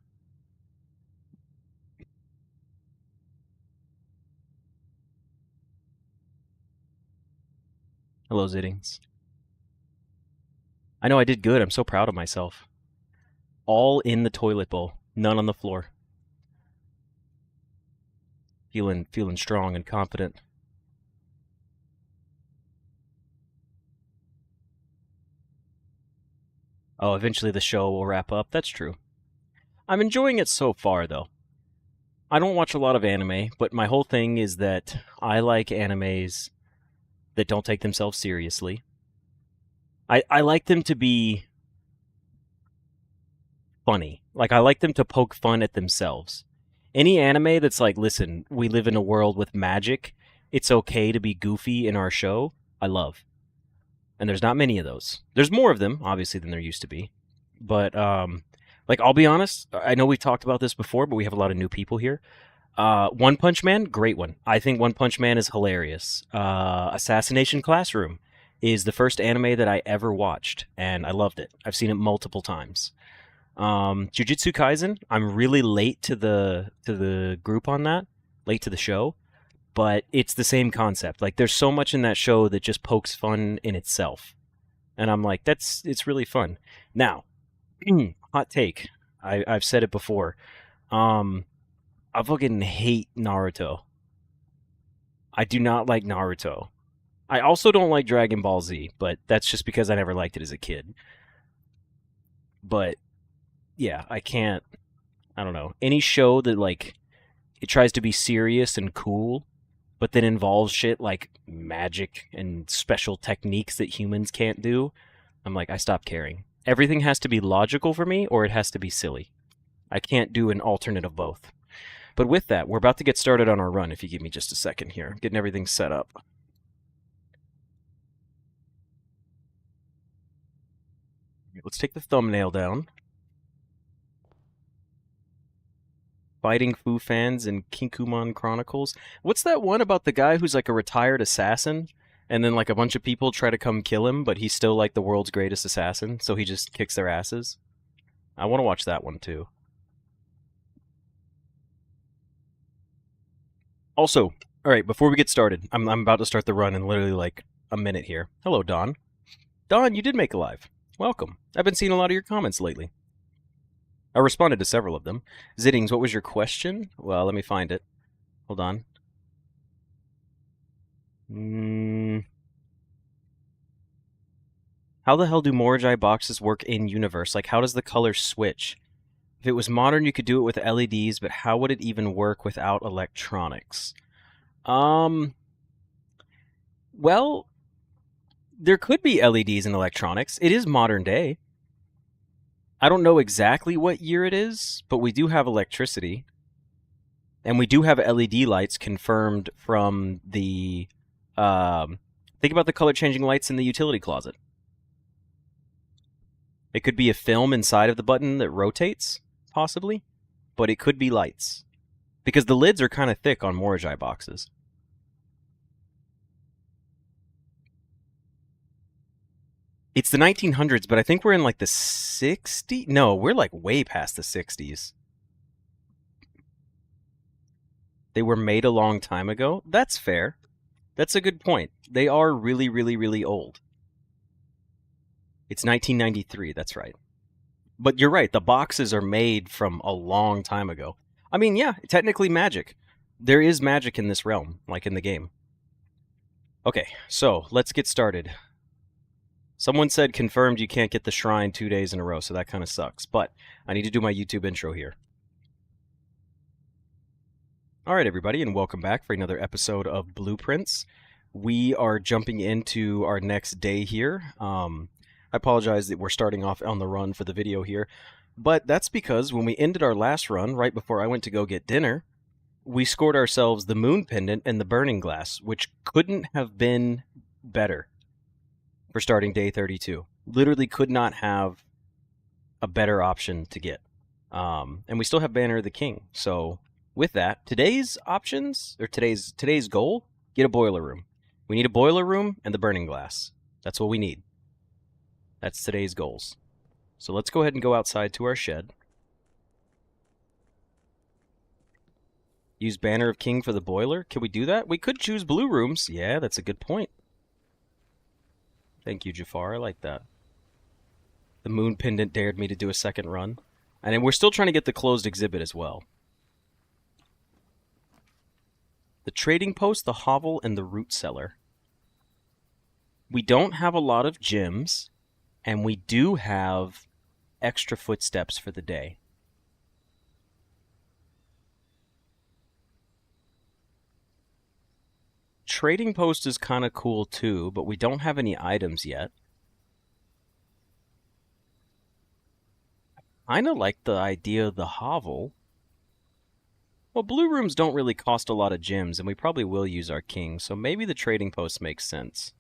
Hello, Ziddings. I know I did good. I'm so proud of myself. All in the toilet bowl. None on the floor. Feeling strong and confident. Oh, eventually the show will wrap up. That's true. I'm enjoying it so far, though. I don't watch a lot of anime, but my whole thing is that I like animes that don't take themselves seriously. I like them to be funny. Like, I like them to poke fun at themselves. Any anime that's like, listen, we live in a world with magic. It's okay to be goofy in our show. I love. And there's not many of those. There's more of them, obviously, than there used to be. But, like, I'll be honest. I know we've talked about this before, but we have a lot of new people here. One Punch Man, great one. I think One Punch Man is hilarious. Assassination Classroom is the first anime that I ever watched, and I loved it. I've seen it multiple times. Jujutsu Kaisen, I'm really late to the group on that, late to the show, but it's the same concept. Like, there's so much in that show that just pokes fun in itself. And I'm like, it's really fun. Now, hot take. I've said it before. I fucking hate Naruto. I do not like Naruto. I also don't like Dragon Ball Z, but that's just because I never liked it as a kid. But yeah, I can't. I don't know. Any show that, like, it tries to be serious and cool, but then involves shit like magic and special techniques that humans can't do, I'm like, I stop caring. Everything has to be logical for me, or it has to be silly. I can't do an alternate of both. But with that, we're about to get started on our run, if you give me just a second here. Getting everything set up. Let's take the thumbnail down. Fighting Fu fans in Kinkuman Chronicles. What's that one about the guy who's like a retired assassin, and then like a bunch of people try to come kill him, but he's still like the world's greatest assassin, so he just kicks their asses? I want to watch that one too. Also, alright, before we get started, I'm about to start the run in literally like a minute here. Hello, Don. Don, you did make a live. Welcome. I've been seeing a lot of your comments lately. I responded to several of them. Ziddings, what was your question? Well, let me find it. Hold on. How the hell do Moragi boxes work in universe? Like, how does the color switch? If it was modern, you could do it with LEDs, but how would it even work without electronics? Well, there could be LEDs in electronics. It is modern day. I don't know exactly what year it is, but we do have electricity. And we do have LED lights confirmed from the... think about the color-changing lights in the utility closet. It could be a film inside of the button that rotates, possibly, but it could be lights. Because the lids are kind of thick on Moragi boxes. It's the 1900s, but I think we're in like the 60s? No, we're like way past the 60s. They were made a long time ago? That's fair. That's a good point. They are really, really, really old. It's 1993, that's right. But you're right, the boxes are made from a long time ago. I mean, yeah, technically magic. There is magic in this realm, like in the game. Okay, so let's get started. Someone said confirmed you can't get the shrine 2 days in a row, so that kind of sucks. But I need to do my YouTube intro here. Alright, everybody, and welcome back for another episode of Blueprints. We are jumping into our next day here. I apologize that we're starting off on the run for the video here, but that's because when we ended our last run, right before I went to go get dinner, we scored ourselves the Moon Pendant and the Burning Glass, which couldn't have been better for starting day 32. Literally could not have a better option to get. And we still have Banner of the King. So with that, today's options, or today's goal, get a boiler room. We need a boiler room and the Burning Glass. That's what we need. That's today's goals. So let's go ahead and go outside to our shed. Use Banner of King for the boiler. Can we do that? We could choose blue rooms. Yeah, that's a good point. Thank you, Jafar. I like that. The Moon Pendant dared me to do a second run. And then we're still trying to get the closed exhibit as well. The Trading Post, the Hovel, and the Root Cellar. We don't have a lot of gems, and we do have extra footsteps for the day. Trading Post is kind of cool too, but we don't have any items yet. I kind of like the idea of the hovel. Well, blue rooms don't really cost a lot of gems, and we probably will use our king, so maybe the Trading Post makes sense.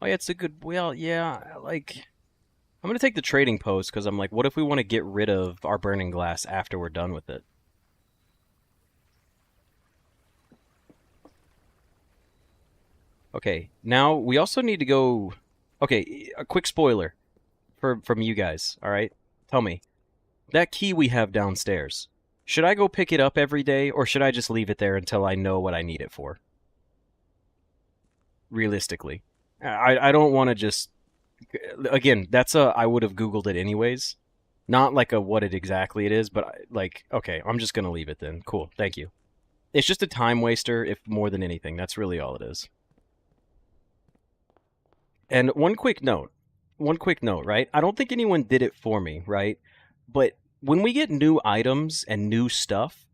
Oh yeah, it's a good... Well, yeah, like... I'm going to take the Trading Post, because I'm like, what if we want to get rid of our Burning Glass after we're done with it? Okay, now we also need to go... Okay, a quick spoiler from you guys, alright? Tell me, that key we have downstairs, should I go pick it up every day, or should I just leave it there until I know what I need it for? Realistically. I don't want to just... Again, that's a... I would have Googled it anyways. Not like a what it exactly it is, but like, okay, I'm just going to leave it then. Cool, thank you. It's just a time waster, if more than anything. That's really all it is. And one quick note, right? I don't think anyone did it for me, right? But when we get new items and new stuff,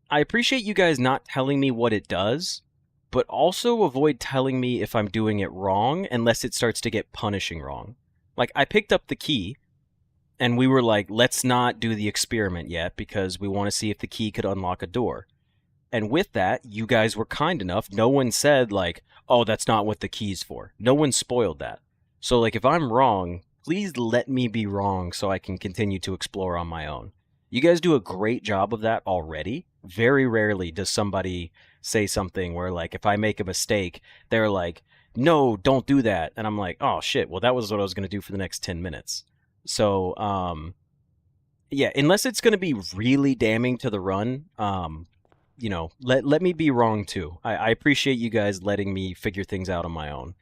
I appreciate you guys not telling me what it does, but also avoid telling me if I'm doing it wrong unless it starts to get punishing wrong. Like, I picked up the key, and we were like, let's not do the experiment yet because we want to see if the key could unlock a door. And with that, you guys were kind enough. No one said, like, oh, that's not what the key's for. No one spoiled that. So, like, if I'm wrong, please let me be wrong so I can continue to explore on my own. You guys do a great job of that already. Very rarely does somebody say something where, like, if I make a mistake, they're like, no, don't do that. And I'm like, oh, shit, well, that was what I was going to do for the next 10 minutes. So, yeah, unless it's going to be really damning to the run, you know, let me be wrong too. I appreciate you guys letting me figure things out on my own.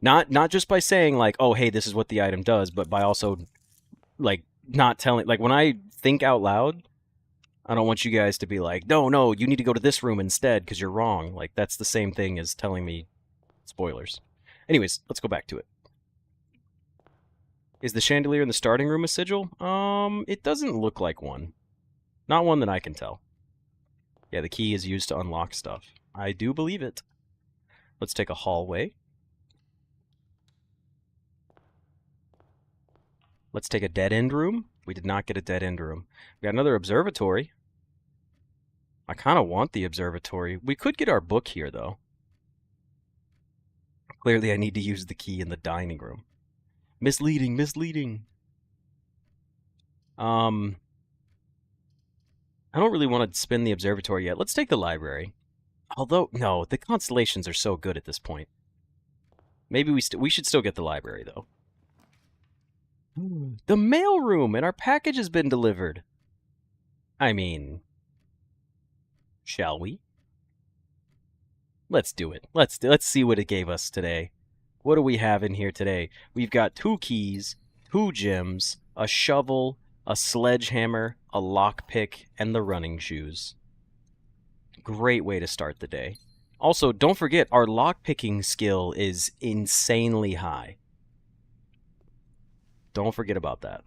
Not just by saying like, oh, hey, this is what the item does, but by also like not telling. Like when I think out loud, I don't want you guys to be like, no, you need to go to this room instead because you're wrong. Like that's the same thing as telling me spoilers. Anyways, let's go back to it. Is the chandelier in the starting room a sigil? It doesn't look like one. Not one that I can tell. Yeah, the key is used to unlock stuff. I do believe it. Let's take a hallway. Let's take a dead-end room. We did not get a dead-end room. We got another observatory. I kind of want the observatory. We could get our book here, though. Clearly, I need to use the key in the dining room. Misleading, misleading. I don't really want to spin the observatory yet. Let's take the library. Although, no, the constellations are so good at this point. Maybe we should still get the library, though. Ooh, the mail room, and our package has been delivered. I mean, shall we? Let's do it. Let's see what it gave us today. What do we have in here today? We've got 2 keys, 2 gems, a shovel, a sledgehammer, a lockpick, and the running shoes. Great way to start the day. Also, don't forget, our lockpicking skill is insanely high. Don't forget about that.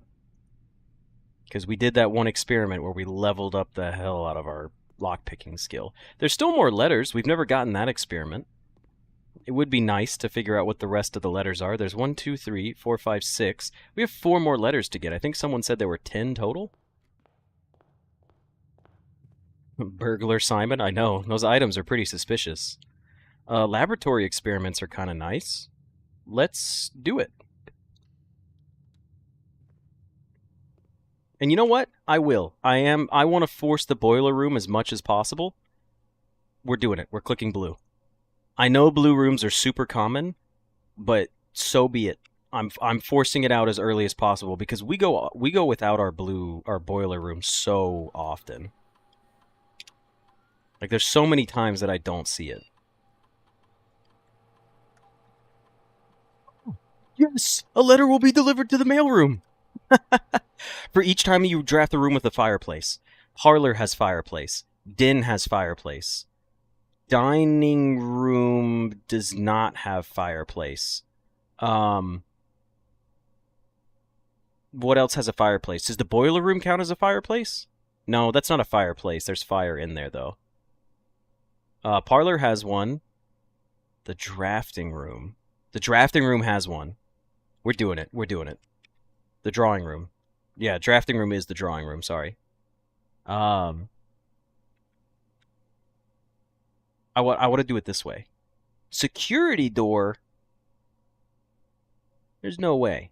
Because we did that one experiment where we leveled up the hell out of our lockpicking skill. There's still more letters. We've never gotten that experiment. It would be nice to figure out what the rest of the letters are. There's 1, 2, 3, 4, 5, 6. We have 4 more letters to get. I think someone said there were 10 total. Burglar Simon, I know. Those items are pretty suspicious. Laboratory experiments are kind of nice. Let's do it. And you know what? I will. I want to force the boiler room as much as possible. We're doing it. We're clicking blue. I know blue rooms are super common, but so be it. I'm forcing it out as early as possible because we go without our boiler room so often. Like there's so many times that I don't see it. Yes, a letter will be delivered to the mailroom. For each time you draft a room with a fireplace. Parlor has fireplace. Den has fireplace. Dining room does not have fireplace. What else has a fireplace? Does the boiler room count as a fireplace? No, that's not a fireplace. There's fire in there, though. Parlor has one. The drafting room. The drafting room has one. We're doing it. We're doing it. The drawing room. Yeah, drafting room is the drawing room, sorry. I want to do it this way. Security door. There's no way.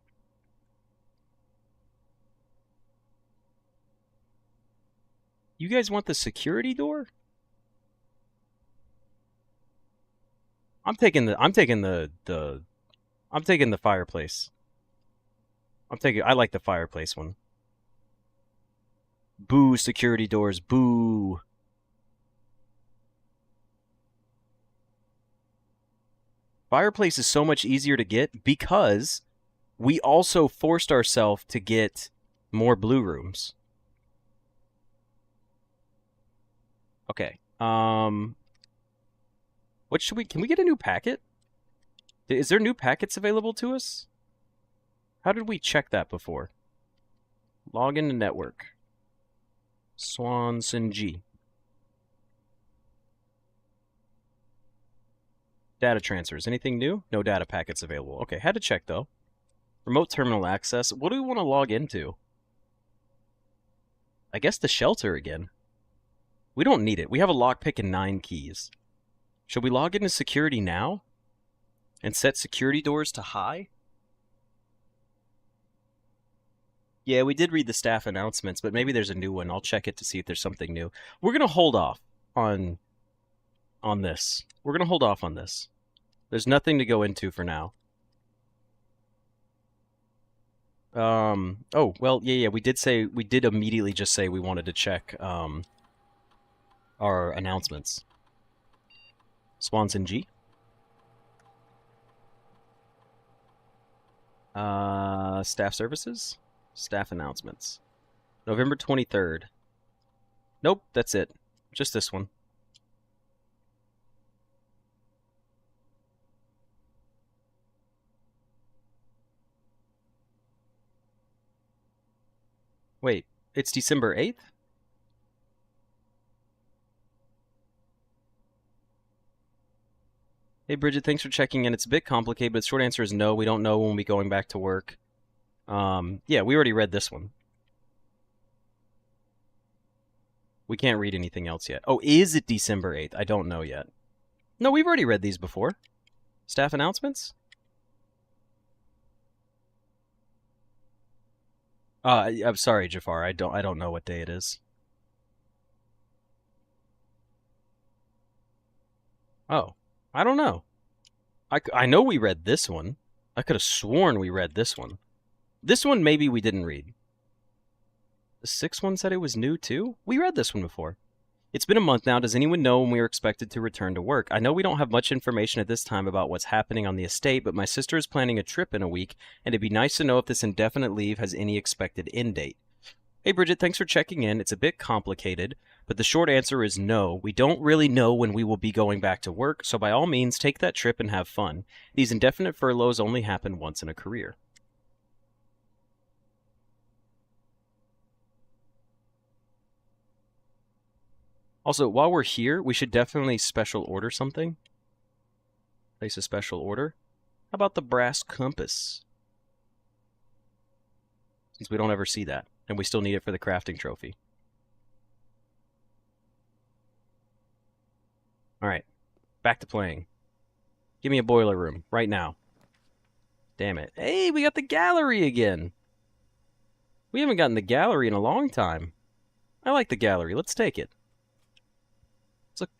You guys want the security door? I'm taking the fireplace. I like the fireplace one. Boo, security doors, boo. Fireplace is so much easier to get because we also forced ourselves to get more blue rooms. Okay. What should we... Can we get a new packet? Is there new packets available to us? How did we check that before? Log into network. Swanson G. Data transfers. Anything new? No data packets available. Okay, had to check though. Remote terminal access. What do we want to log into? I guess the shelter again. We don't need it. We have a lockpick and 9 keys. Should we log into security now? And set security doors to high? Yeah, we did read the staff announcements, but maybe there's a new one. I'll check it to see if there's something new. We're going to hold off on this. We're going to hold off on this. There's nothing to go into for now. Oh, well, yeah, we did immediately just say we wanted to check, our announcements. Swanson G. Staff services? Staff announcements. November 23rd. Nope, that's it. Just this one. Wait, it's December 8th? Hey, Bridget, thanks for checking in. It's a bit complicated, but the short answer is no. We don't know when we'll be going back to work. Yeah, we already read this one. We can't read anything else yet. Oh, is it December 8th? I don't know yet. No, we've already read these before. Staff announcements? I'm sorry, Jafar. I don't know what day it is. Oh, I don't know. I know we read this one. I could have sworn we read this one. This one maybe we didn't read. The 6th one said it was new too? We read this one before. It's been a month now. Does anyone know when we are expected to return to work? I know we don't have much information at this time about what's happening on the estate, but my sister is planning a trip in a week, and it'd be nice to know if this indefinite leave has any expected end date. Hey, Bridget, thanks for checking in. It's a bit complicated, but the short answer is no. We don't really know when we will be going back to work, so by all means, take that trip and have fun. These indefinite furloughs only happen once in a career. Also, while we're here, we should definitely special order something. Place a special order. How about the brass compass? Since we don't ever see that, and we still need it for the crafting trophy. Alright, back to playing. Give me a boiler room, right now. Damn it. Hey, we got the gallery again! We haven't gotten the gallery in a long time. I like the gallery, let's take it.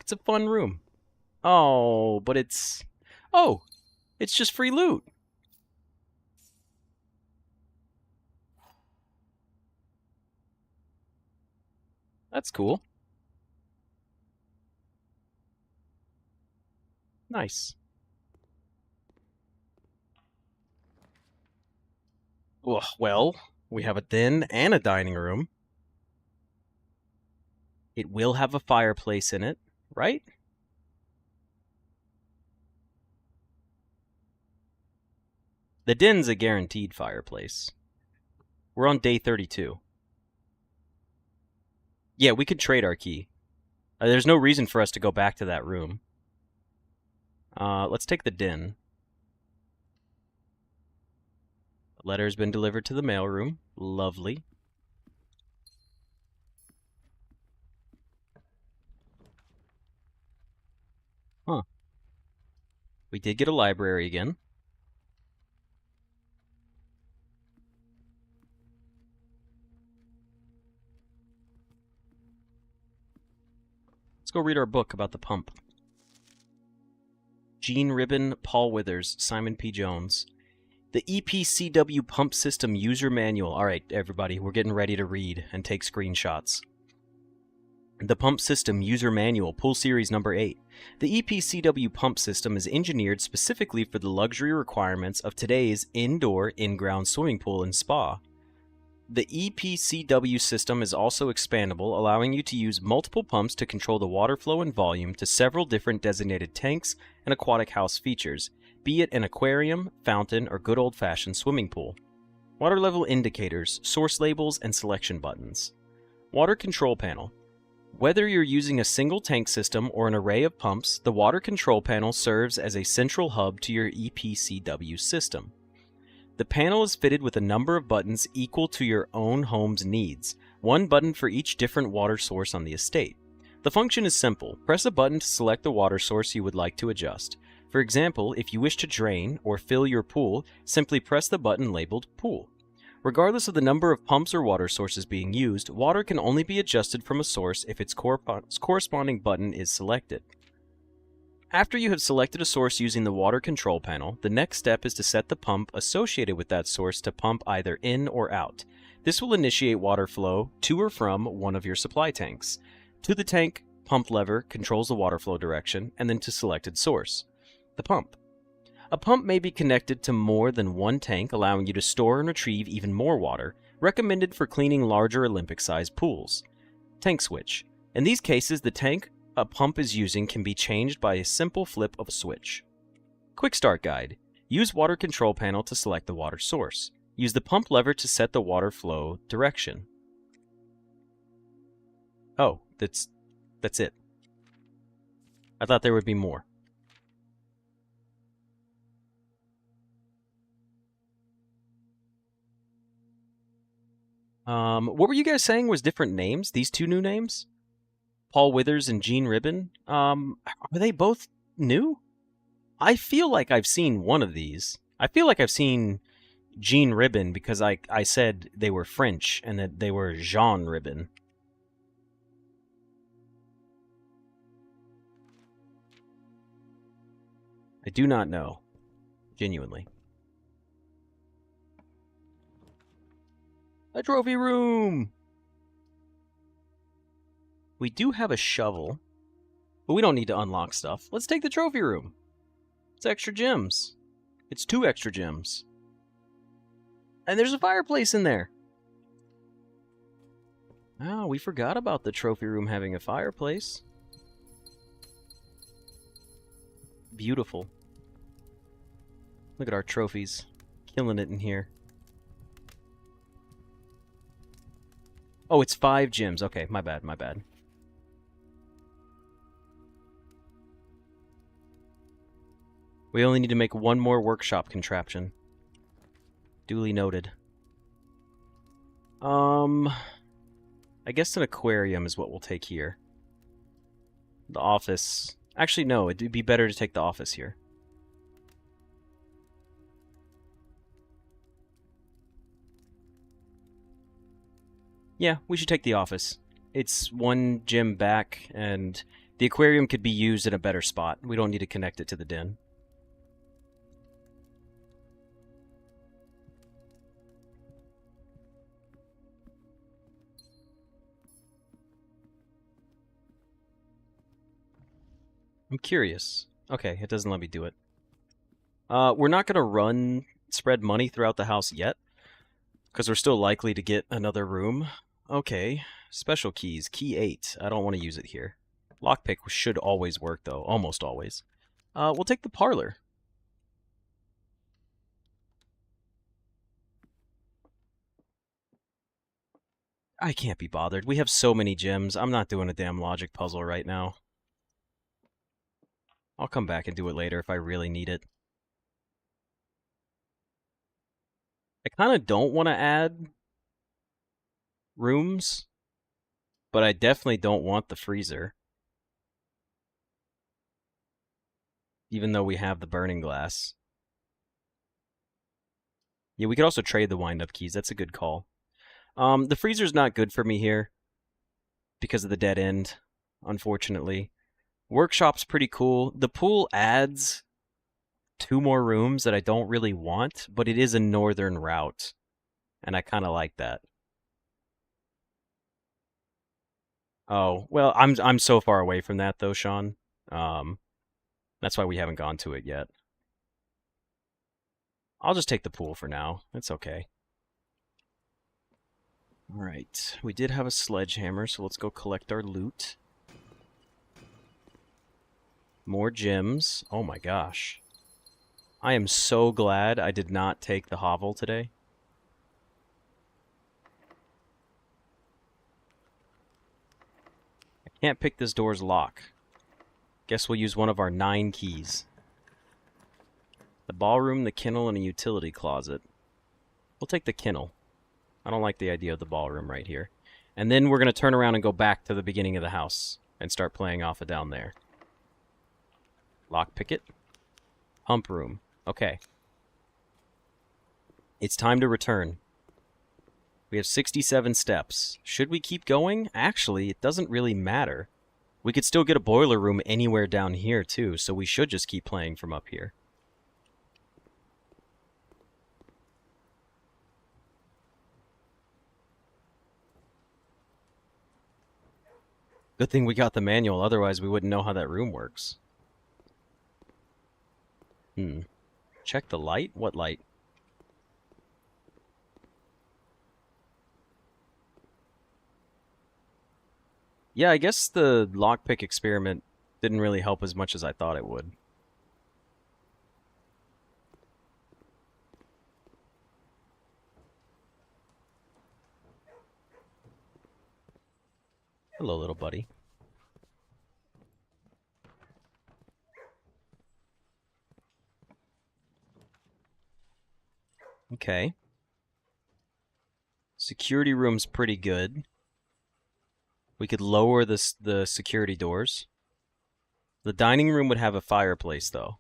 It's a fun room. Oh, but it's... Oh! It's just free loot! That's cool. Nice. Well, we have a den and a dining room. It will have a fireplace in it, right? The den's a guaranteed fireplace. We're on day 32. Yeah, we could trade our key. There's no reason for us to go back to that room. Let's take the den. The letter's been delivered to the mailroom. Lovely. Huh. We did get a library again. Let's go read our book about the pump. Gene Ribbon, Paul Withers, Simon P. Jones. The EPCW Pump System User Manual. All right, everybody, we're getting ready to read and take screenshots. The Pump System User Manual, Pool Series Number 8. The EPCW pump system is engineered specifically for the luxury requirements of today's indoor, in-ground swimming pool and spa. The EPCW system is also expandable, allowing you to use multiple pumps to control the water flow and volume to several different designated tanks and aquatic house features, be it an aquarium, fountain, or good old-fashioned swimming pool. Water level indicators, source labels, and selection buttons. Water control panel. Whether you're using a single tank system or an array of pumps, the water control panel serves as a central hub to your EPCW system. The panel is fitted with a number of buttons equal to your own home's needs, one button for each different water source on the estate. The function is simple. Press a button to select the water source you would like to adjust. For example, if you wish to drain or fill your pool, simply press the button labeled Pool. Regardless of the number of pumps or water sources being used, water can only be adjusted from a source if its corresponding button is selected. After you have selected a source using the water control panel, the next step is to set the pump associated with that source to pump either in or out. This will initiate water flow to or from one of your supply tanks. To the tank, pump lever controls the water flow direction, and then to selected source, the pump. A pump may be connected to more than one tank, allowing you to store and retrieve even more water, recommended for cleaning larger Olympic-sized pools. Tank switch. In these cases, the tank a pump is using can be changed by a simple flip of a switch. Quick Start Guide. Use water control panel to select the water source. Use the pump lever to set the water flow direction. Oh, that's it. I thought there would be more. What were you guys saying was different names? These two new names? Paul Withers and Gene Ribbon? Are they both new? I feel like I've seen one of these. I feel like I've seen Gene Ribbon because I said they were French and that they were Jean Ribbon. I do not know. Genuinely. A trophy room! We do have a shovel, but we don't need to unlock stuff. Let's take the trophy room. It's extra gems. It's 2 extra gems. And there's a fireplace in there. Oh, we forgot about the trophy room having a fireplace. Beautiful. Look at our trophies. Killing it in here. Oh, it's 5 gems. Okay, my bad, my bad. We only need to make 1 more workshop contraption. Duly noted. I guess an aquarium is what we'll take here. The office. Actually, no, it'd be better to take the office here. Yeah, we should take the office. It's 1 gem back, and the aquarium could be used in a better spot. We don't need to connect it to the den. I'm curious. Okay, it doesn't let me do it. We're not going to run spread money throughout the house yet, because we're still likely to get another room. Okay, special keys. Key 8. I don't want to use it here. Lockpick should always work, though. Almost always. We'll take the parlor. I can't be bothered. We have so many gems. I'm not doing a damn logic puzzle right now. I'll come back and do it later if I really need it. I kind of don't want to add rooms, but I definitely don't want the freezer. Even though we have the burning glass. Yeah, we could also trade the wind-up keys. That's a good call. The freezer's not good for me here because of the dead end, unfortunately. Workshop's pretty cool. The pool adds 2 more rooms that I don't really want, but it is a northern route, and I kind of like that. Oh, well, I'm so far away from that though, Sean. That's why we haven't gone to it yet. I'll just take the pool for now. It's okay. All right, we did have a sledgehammer, so let's go collect our loot. More gems. Oh my gosh. I am so glad I did not take the hovel today. I can't pick this door's lock. Guess we'll use one of our 9 keys. The ballroom, the kennel, and a utility closet. We'll take the kennel. I don't like the idea of the ballroom right here. And then we're going to turn around and go back to the beginning of the house and start playing off of down there. Lockpick it. Pump room. Okay. It's time to return. We have 67 steps. Should we keep going? Actually, it doesn't really matter. We could still get a boiler room anywhere down here, too, so we should just keep playing from up here. Good thing we got the manual, otherwise we wouldn't know how that room works. Check the light? What light? Yeah, I guess the lockpick experiment didn't really help as much as I thought it would. Hello, little buddy. Okay. Security room's pretty good. We could lower the security doors. The dining room would have a fireplace, though.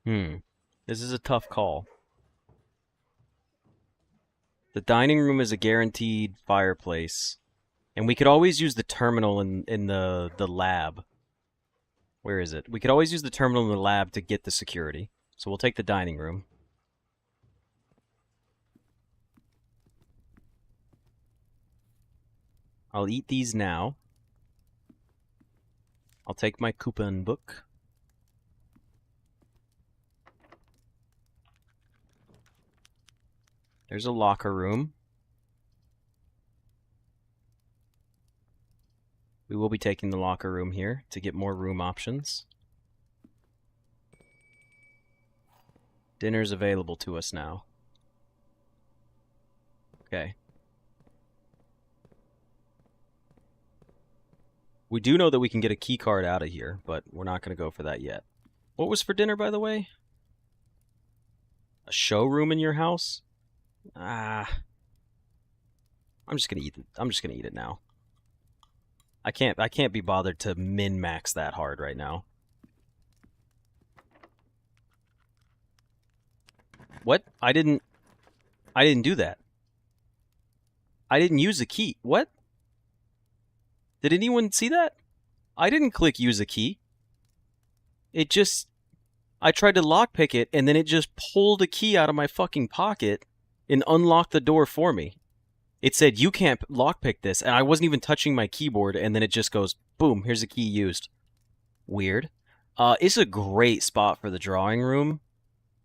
This is a tough call. The dining room is a guaranteed fireplace. And we could always use the terminal in the lab. Where is it? We could always use the terminal in the lab to get the security. So we'll take the dining room. I'll eat these now. I'll take my coupon book. There's a locker room. We will be taking the locker room here to get more room options. Dinner's available to us now. Okay. We do know that we can get a key card out of here, but we're not going to go for that yet. What was for dinner, by the way? A showroom in your house? I'm just gonna eat it. I'm just gonna eat it now. I can't be bothered to min-max that hard right now. What? I didn't do that. I didn't use a key. What? Did anyone see that? I didn't click use a key. It just... I tried to lockpick it, and then it just pulled a key out of my fucking pocket and unlocked the door for me. It said, you can't lockpick this, and I wasn't even touching my keyboard, and then it just goes, boom, here's a key used. Weird. It's a great spot for the drawing room.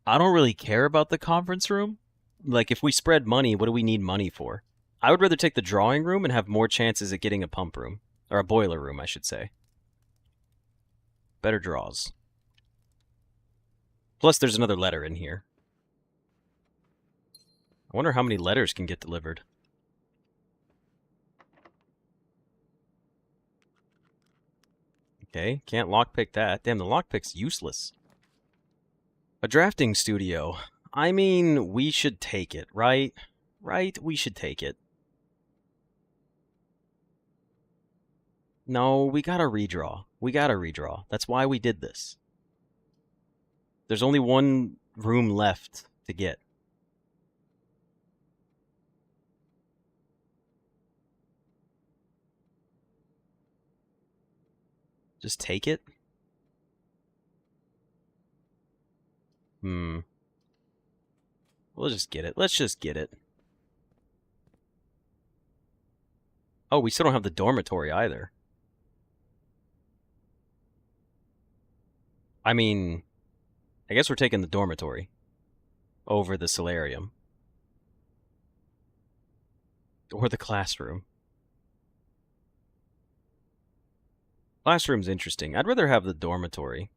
I don't really care about the conference room. Like, if we spread money, what do we need money for? I would rather take the drawing room and have more chances at getting a pump room. Or a boiler room, I should say. Better draws. Plus, there's another letter in here. I wonder how many letters can get delivered. Okay, can't lockpick that. Damn, the lockpick's useless. A drafting studio. I mean, we should take it, right? Right? We should take it. No, we gotta redraw. We gotta redraw. That's why we did this. There's only one room left to get. Just take it? We'll just get it. Let's just get it. Oh, we still don't have the dormitory either. I mean, I guess we're taking the dormitory over the solarium. Or the classroom. Classroom's interesting. I'd rather have the dormitory.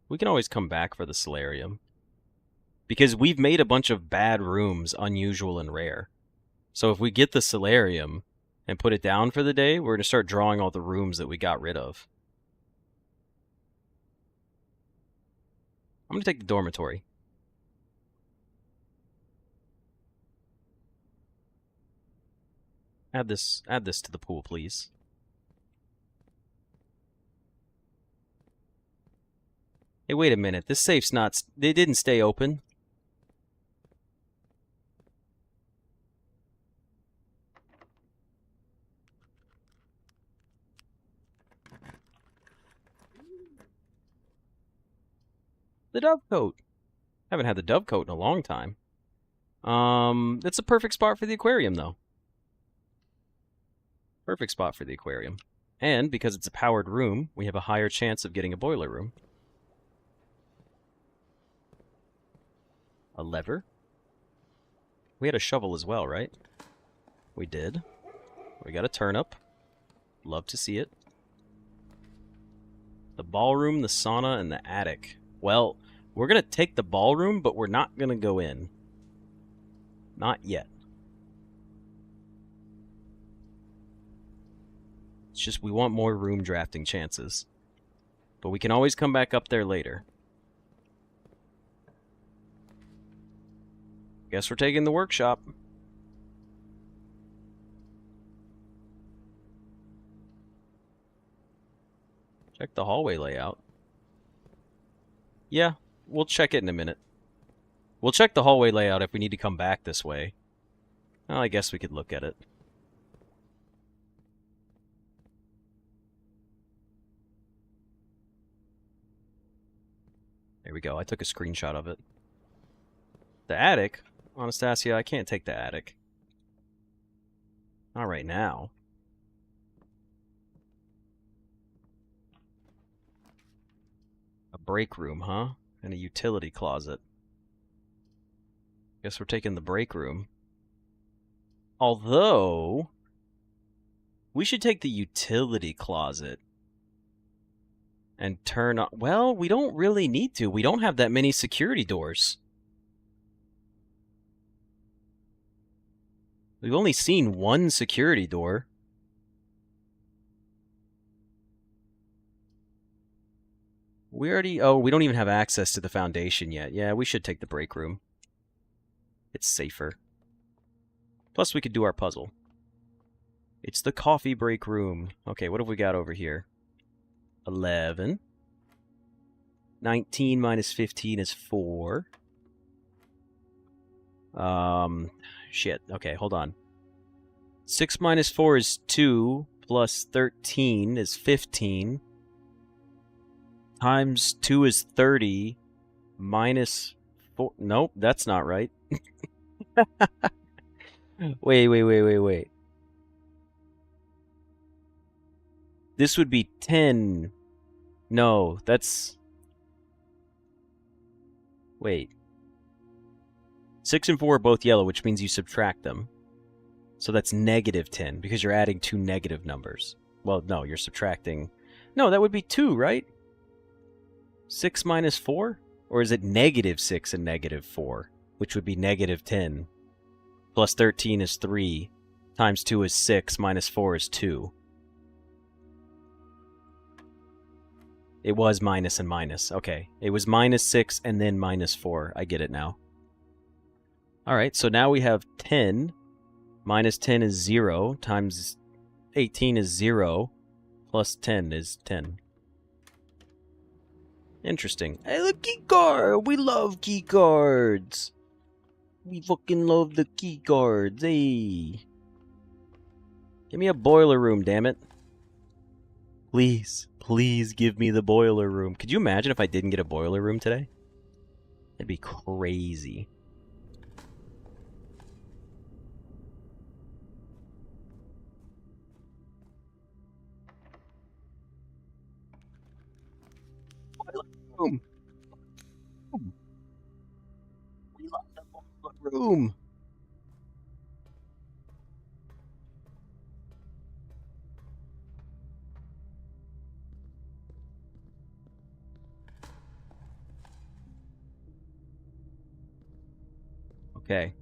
We can always come back for the solarium. Because we've made a bunch of bad rooms unusual and rare. So if we get the solarium and put it down for the day, we're going to start drawing all the rooms that we got rid of. I'm going to take the dormitory. Add this to the pool, please. Hey, wait a minute. This safe's not... They didn't stay open. The dovecoat. Haven't had the dovecoat in a long time. It's a perfect spot for the aquarium, though. Perfect spot for the aquarium. And because it's a powered room, we have a higher chance of getting a boiler room. A lever. We had a shovel as well, right? We did. We got a turnip. Love to see it. The ballroom, the sauna, and the attic. Well, we're going to take the ballroom, but we're not going to go in. Not yet. It's just we want more room drafting chances. But we can always come back up there later. Guess we're taking the workshop. Check the hallway layout. Yeah, we'll check it in a minute. We'll check the hallway layout if we need to come back this way. Well, I guess we could look at it. There we go. I took a screenshot of it. The attic? Anastasia, I can't take the attic. Not right now. A break room, huh? And a utility closet. Guess we're taking the break room. Although, we should take the utility closet and turn on... Well, we don't really need to. We don't have that many security doors. We've only seen one security door. We already... Oh, we don't even have access to the foundation yet. Yeah, we should take the break room. It's safer. Plus, we could do our puzzle. It's the coffee break room. Okay, what have we got over here? 11. 19 minus 15 is 4. Shit. Okay, hold on. 6 minus 4 is 2, plus 13 is 15. Times 2 is 30, minus 4... Nope, that's not right. Wait. This would be 10. No, that's... Wait. 6 and 4 are both yellow, which means you subtract them. So that's negative 10, because you're adding two negative numbers. Well, no, you're subtracting... No, that would be 2, right? 6 minus 4? Or is it negative 6 and negative 4? Which would be negative 10. Plus 13 is 3. Times 2 is 6. Minus 4 is 2. It was minus and minus. Okay. It was minus 6 and then minus 4. I get it now. Alright, so now we have 10. Minus 10 is 0. Times 18 is 0. Plus 10 is 10. Interesting. Hey, look, key card! We love key cards! We fucking love the key cards, hey! Give me a boiler room, damn it. Please, please give me the boiler room. Could you imagine if I didn't get a boiler room today? That'd be crazy. Boiler room. We love the boiler room. Okay.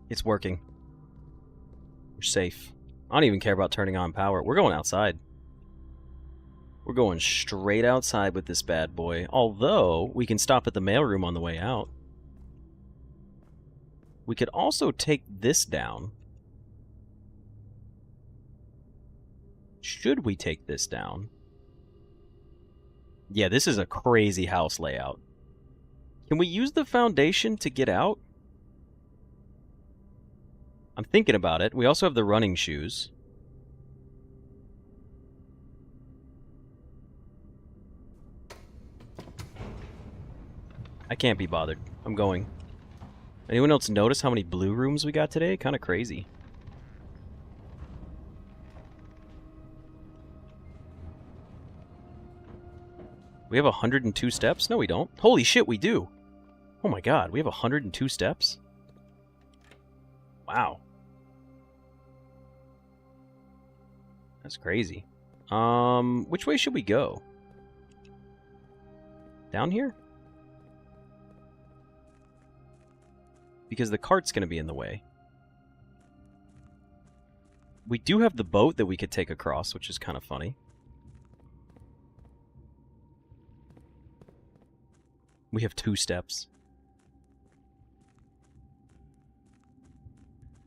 It's working. We're safe. I don't even care about turning on power. We're going outside. We're going straight outside with this bad boy. Although, we can stop at the mailroom on the way out. We could also take this down. Should we take this down? Yeah, this is a crazy house layout. Can we use the foundation to get out? I'm thinking about it. We also have the running shoes. I can't be bothered. I'm going. Anyone else notice how many blue rooms we got today? Kind of crazy. We have 102 steps? No, we don't. Holy shit, we do. Oh my god, we have 102 steps? Wow. That's crazy. Which way should we go? Down here? Because the cart's going to be in the way. We do have the boat that we could take across, which is kind of funny. We have 2 steps.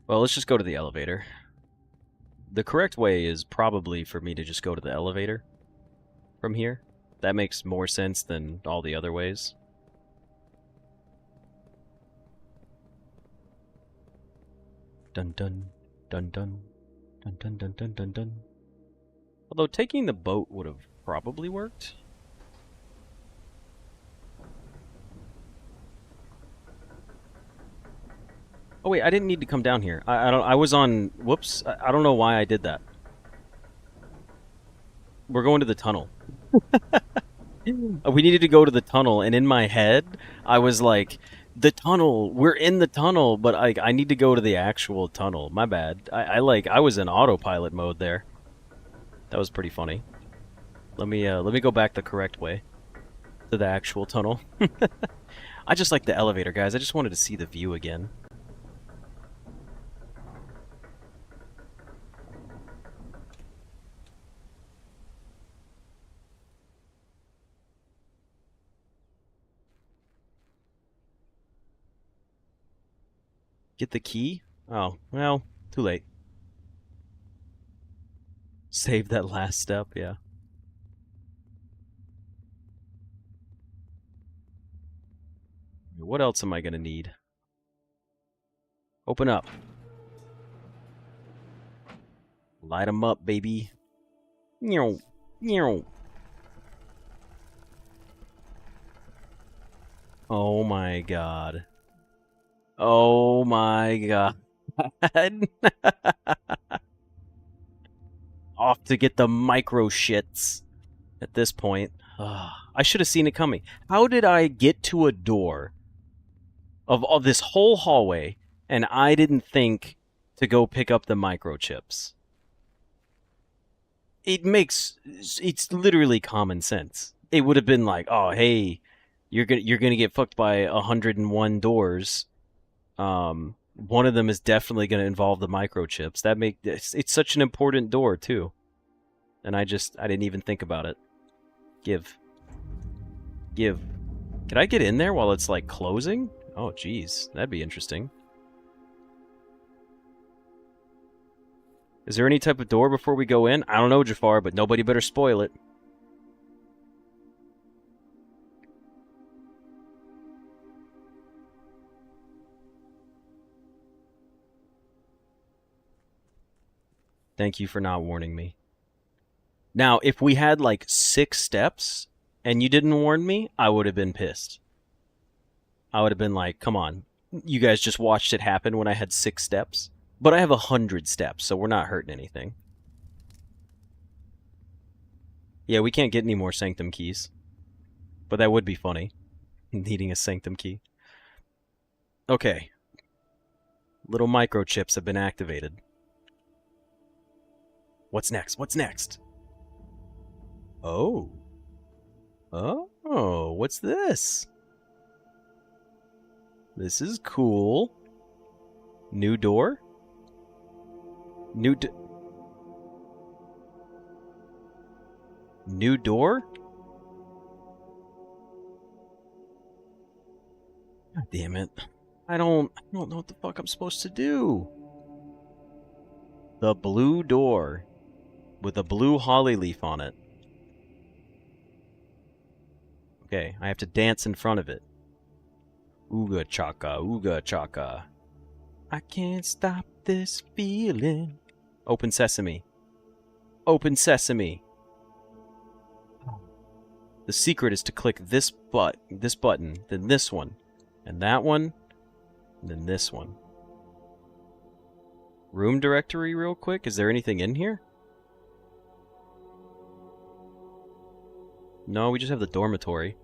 Well, let's just go to the elevator. The correct way is probably for me to just go to the elevator from here. That makes more sense than all the other ways. Dun dun dun dun dun dun dun dun dun dun. Although taking the boat would have probably worked. Oh wait, I didn't need to come down here. I was on. Whoops! I don't know why I did that. We're going to the tunnel. We needed to go to the tunnel, and in my head, I was like, "The tunnel. We're in the tunnel, but I need to go to the actual tunnel." My bad. I was in autopilot mode there. That was pretty funny. Let me go back the correct way to the actual tunnel. I just like the elevator, guys. I just wanted to see the view again. Get the key? Oh, well, too late. Save that last step, yeah. What else am I gonna need? Open up. Light 'em up, baby. Meow, meow. Oh my god. Oh my god. Off to get the micro shits at this point. I should have seen it coming. How did I get to a door of this whole hallway and I didn't think to go pick up the microchips? It's literally common sense. It would have been like, oh hey, you're gonna get fucked by 101 doors. One of them is definitely going to involve the microchips. It's such an important door too, and I didn't even think about it. Give. Can I get in there while it's like closing? Oh geez, that'd be interesting. Is there any type of door before we go in? I don't know, Jafar, but nobody better spoil it. Thank you for not warning me. Now, if we had like 6 steps and you didn't warn me, I would have been pissed. I would have been like, come on, you guys just watched it happen when I had 6 steps. But I have 100 steps, so we're not hurting anything. Yeah, we can't get any more Sanctum keys. But that would be funny, needing a Sanctum key. Okay. Little microchips have been activated. What's next? What's next? Oh. Oh, what's this? This is cool. New door? New door? God damn it. I don't know what the fuck I'm supposed to do. The blue door with a blue holly leaf on it. Okay, I have to dance in front of it. Ooga chaka, ooga chaka. I can't stop this feeling. Open sesame. Open sesame. The secret is to click this button, then this one, and that one, and then this one. Room directory real quick. Is there anything in here? No, we just have the dormitory.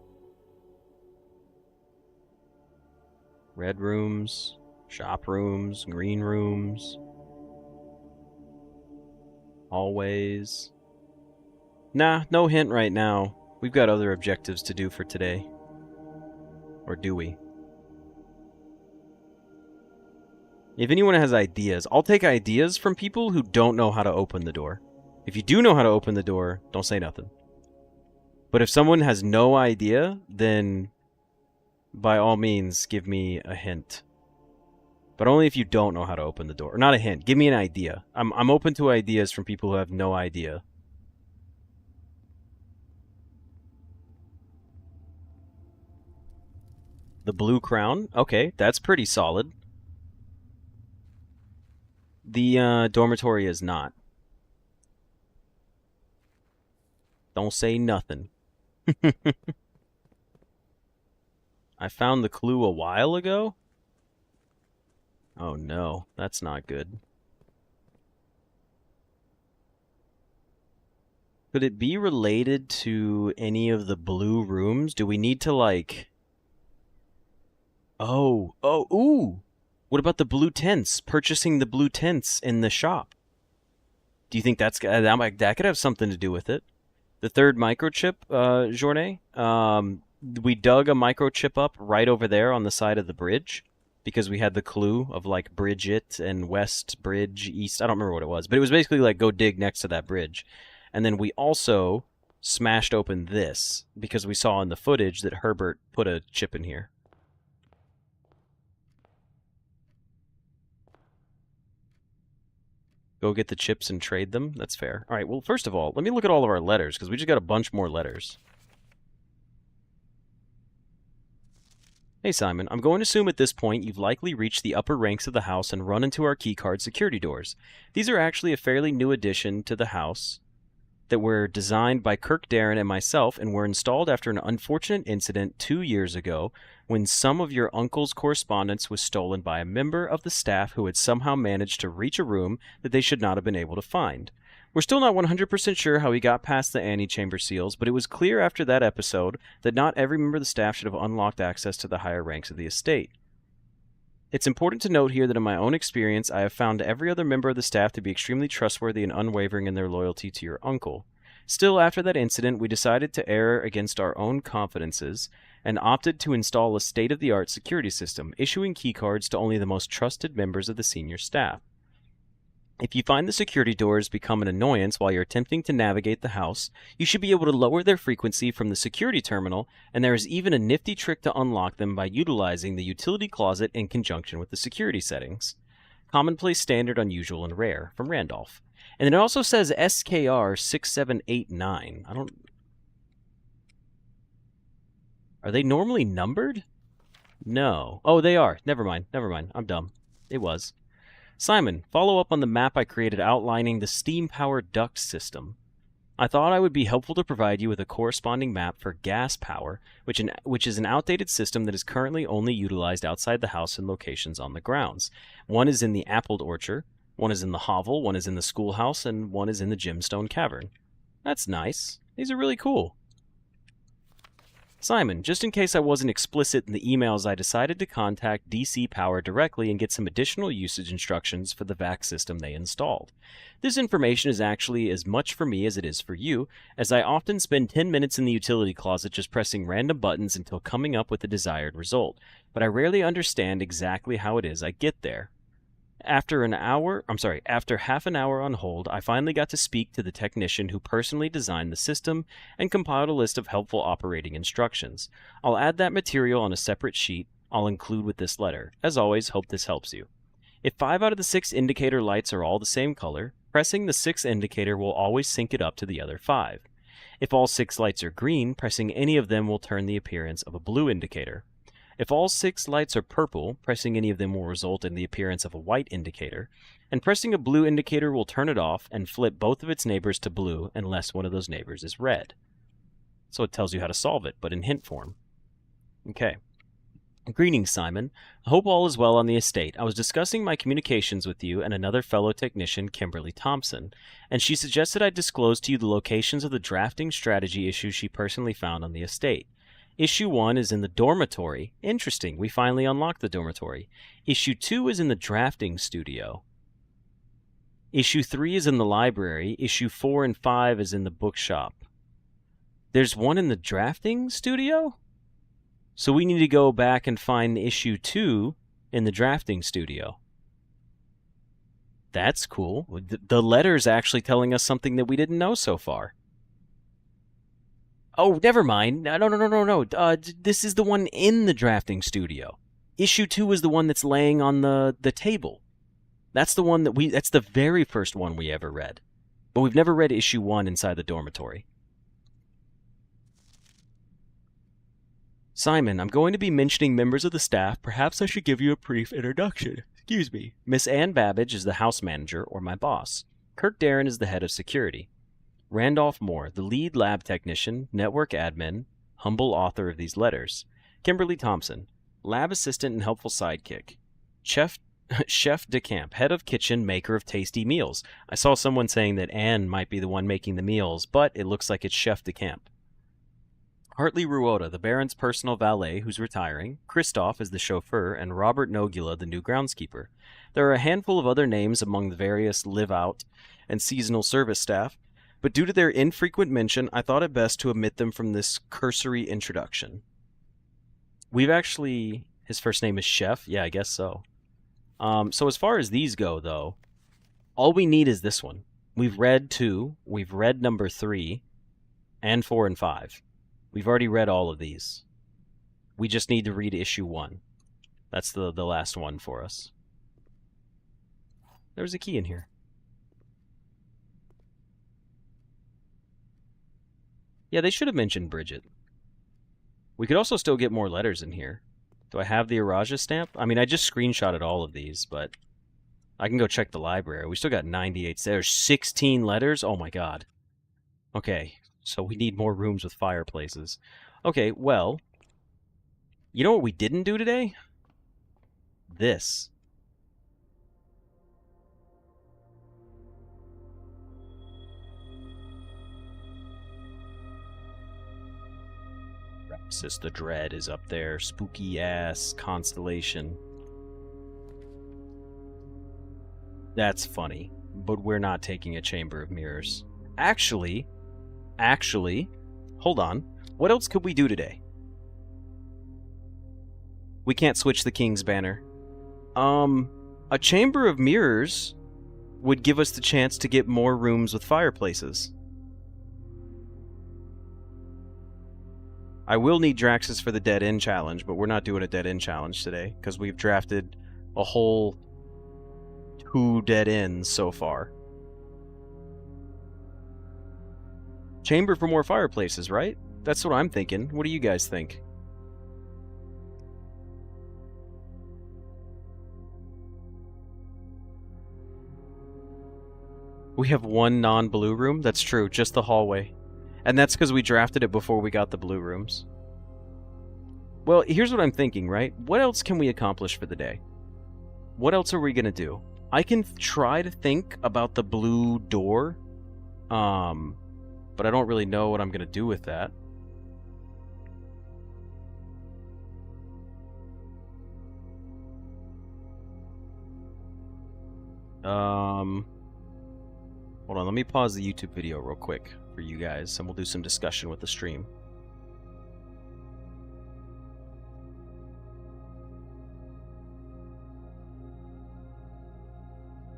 Red rooms, shop rooms, green rooms, hallways. Nah, no hint right now. We've got other objectives to do for today. Or do we? If anyone has ideas, I'll take ideas from people who don't know how to open the door. If you do know how to open the door, don't say nothing. But if someone has no idea, then by all means, give me a hint. But only if you don't know how to open the door. Not a hint. Give me an idea. I'm open to ideas from people who have no idea. The blue crown? Okay, that's pretty solid. The dormitory is not. Don't say nothing. I found the clue a while ago? Oh no, that's not good. Could it be related to any of the blue rooms? Do we need to, like... ooh! What about the blue tents? Purchasing the blue tents in the shop. Do you think that could have something to do with it? The third microchip, Journey, we dug a microchip up right over there on the side of the bridge because we had the clue of, like, Bridget and West Bridge, East. I don't remember what it was, but it was basically like go dig next to that bridge. And then we also smashed open this because we saw in the footage that Herbert put a chip in here. Go get the chips and trade them? That's fair. All right, well, first of all, let me look at all of our letters, because we just got a bunch more letters. Hey, Simon. I'm going to assume at this point you've likely reached the upper ranks of the house and run into our keycard security doors. These are actually a fairly new addition to the house that were designed by Kirk Darren and myself and were installed after an unfortunate incident 2 years ago when some of your uncle's correspondence was stolen by a member of the staff who had somehow managed to reach a room that they should not have been able to find. We're still not 100% sure how he got past the antechamber seals, but it was clear after that episode that not every member of the staff should have unlocked access to the higher ranks of the estate. It's important to note here that in my own experience, I have found every other member of the staff to be extremely trustworthy and unwavering in their loyalty to your uncle. Still, after that incident, we decided to err against our own confidences and opted to install a state-of-the-art security system, issuing keycards to only the most trusted members of the senior staff. If you find the security doors become an annoyance while you're attempting to navigate the house, you should be able to lower their frequency from the security terminal, and there is even a nifty trick to unlock them by utilizing the utility closet in conjunction with the security settings. Commonplace, standard, unusual, and rare from Randolph. And then it also says SKR 6789. I don't... Are they normally numbered? No. Oh, they are. Never mind. I'm dumb. It was. Simon, follow up on the map I created outlining the steam-powered duct system. I thought I would be helpful to provide you with a corresponding map for gas power, which is an outdated system that is currently only utilized outside the house in locations on the grounds. One is in the apple orchard, one is in the hovel, one is in the schoolhouse, and one is in the gemstone cavern. That's nice. These are really cool. Simon, just in case I wasn't explicit in the emails, I decided to contact DC Power directly and get some additional usage instructions for the vac system they installed. This information is actually as much for me as it is for you, as I often spend 10 minutes in the utility closet just pressing random buttons until coming up with the desired result, but I rarely understand exactly how it is I get there. After half an hour on hold, I finally got to speak to the technician who personally designed the system and compiled a list of helpful operating instructions. I'll add that material on a separate sheet I'll include with this letter. As always, hope this helps you. If 5 out of the 6 indicator lights are all the same color, pressing the 6th indicator will always sync it up to the other 5. If all 6 lights are green, pressing any of them will turn the appearance of a blue indicator. If all 6 lights are purple, pressing any of them will result in the appearance of a white indicator, and pressing a blue indicator will turn it off and flip both of its neighbors to blue unless one of those neighbors is red. So it tells you how to solve it, but in hint form. Okay. Greetings, Simon. I hope all is well on the estate. I was discussing my communications with you and another fellow technician, Kimberly Thompson, and she suggested I disclose to you the locations of the drafting strategy issues she personally found on the estate. Issue 1 is in the dormitory. Interesting, we finally unlocked the dormitory. Issue 2 is in the drafting studio. Issue 3 is in the library. Issue 4 and 5 is in the bookshop. There's one in the drafting studio? So we need to go back and find issue 2 in the drafting studio. That's cool. The letter's actually telling us something that we didn't know so far. Oh, never mind. No. This is the one in the drafting studio. Issue 2 is the one that's laying on the table. That's the one that's the very first one we ever read. But we've never read issue 1 inside the dormitory. Simon, I'm going to be mentioning members of the staff. Perhaps I should give you a brief introduction. Excuse me. Miss Ann Babbage is the house manager, or my boss. Kirk Darren is the head of security. Randolph Moore, the lead lab technician, network admin, humble author of these letters. Kimberly Thompson, lab assistant and helpful sidekick. Chef DeCamp, head of kitchen, maker of tasty meals. I saw someone saying that Anne might be the one making the meals, but it looks like it's Chef DeCamp. Hartley Ruota, the Baron's personal valet who's retiring. Christoph is the chauffeur, and Robert Nogula, the new groundskeeper. There are a handful of other names among the various live-out and seasonal service staff, but due to their infrequent mention, I thought it best to omit them from this cursory introduction. His first name is Chef? Yeah, I guess so. So as far as these go, though, all we need is this one. We've read 2, we've read number 3, and 4 and 5. We've already read all of these. We just need to read issue 1. That's the last one for us. There's a key in here. Yeah, they should have mentioned Bridget. We could also still get more letters in here. Do I have the Araja stamp? I mean, I just screenshotted all of these, but I can go check the library. We still got 98. There's 16 letters? Oh my god. Okay, so we need more rooms with fireplaces. Okay, well, you know what we didn't do today? This. Rapsis the Dread is up there. Spooky ass constellation. That's funny, but we're not taking a Chamber of Mirrors. Actually, hold on. What else could we do today? We can't switch the King's banner. A Chamber of Mirrors would give us the chance to get more rooms with fireplaces. I will need Draxus for the Dead End challenge, but we're not doing a Dead End challenge today, because we've drafted a whole 2 dead ends so far. Chamber for more fireplaces, right? That's what I'm thinking. What do you guys think? We have 1 non-blue room? That's true, just the hallway. And that's because we drafted it before we got the blue rooms. Well, here's what I'm thinking, right? What else can we accomplish for the day? What else are we going to do? I can try to think about the blue door, but I don't really know what I'm going to do with that. Hold on, let me pause the YouTube video real quick for you guys, and we'll do some discussion with the stream.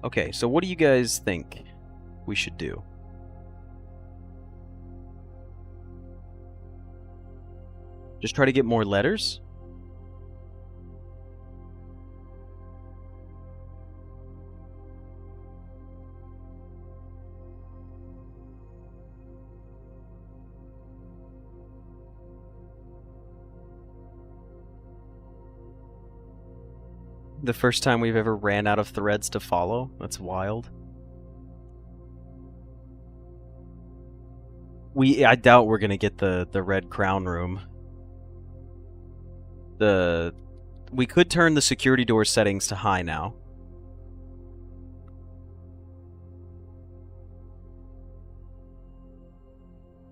Okay, so what do you guys think we should do? Just try to get more letters? The first time we've ever ran out of threads to follow? That's wild. I doubt we're gonna get the red crown room. We could turn the security door settings to high now.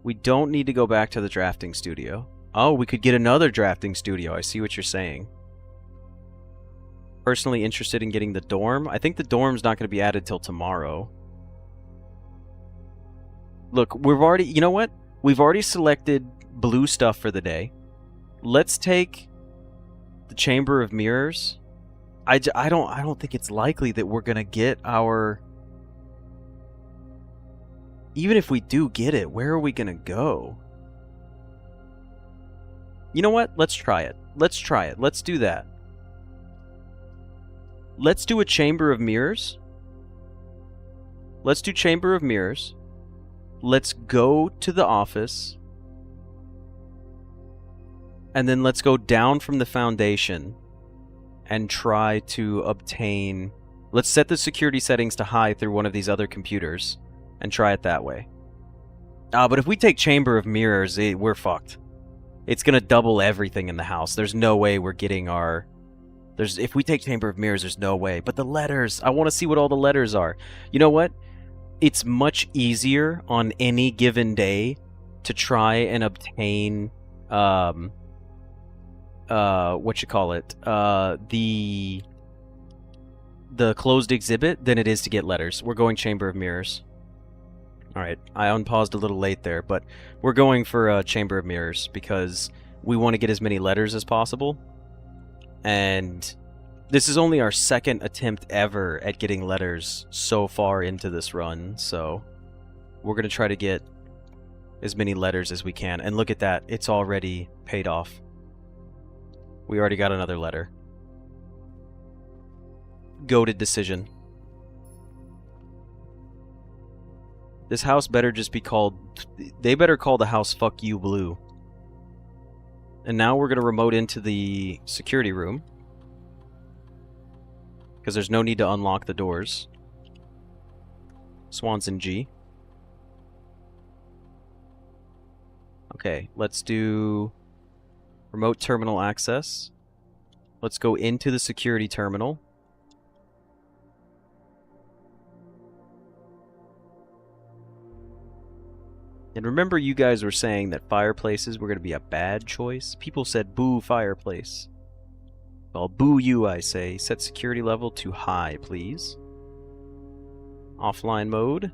We don't need to go back to the drafting studio. Oh, we could get another drafting studio. I see what you're saying. Personally interested in getting the dorm. I think the dorm's not going to be added till tomorrow. Look, we've already... You know what? We've already selected blue stuff for the day. Let's take the Chamber of Mirrors. I don't think it's likely that we're going to get our... Even if we do get it, where are we going to go? You know what? Let's try it. Let's try it. Let's do that. Let's do a Chamber of Mirrors. Let's do Chamber of Mirrors. Let's go to the office. And then let's go down from the foundation and try to obtain... Let's set the security settings to high through one of these other computers and try it that way. But if we take Chamber of Mirrors, we're fucked. It's going to double everything in the house. There's no way we're getting our... If we take Chamber of Mirrors, there's no way. But the letters, I want to see what all the letters are. You know what? It's much easier on any given day to try and obtain, the closed exhibit than it is to get letters. We're going Chamber of Mirrors. Alright, I unpaused a little late there, but we're going for Chamber of Mirrors because we want to get as many letters as possible. And this is only our second attempt ever at getting letters so far into this run, so we're going to try to get as many letters as we can. And look at that, it's already paid off. We already got another letter. Goated decision. This house better just be called... They better call the house Fuck You Blue. And now we're going to remote into the security room. Because there's no need to unlock the doors. Swanson G. Okay, let's do remote terminal access. Let's go into the security terminal. And remember, you guys were saying that fireplaces were going to be a bad choice? People said, boo fireplace. Well, boo you, I say. Set security level to high, please. Offline mode.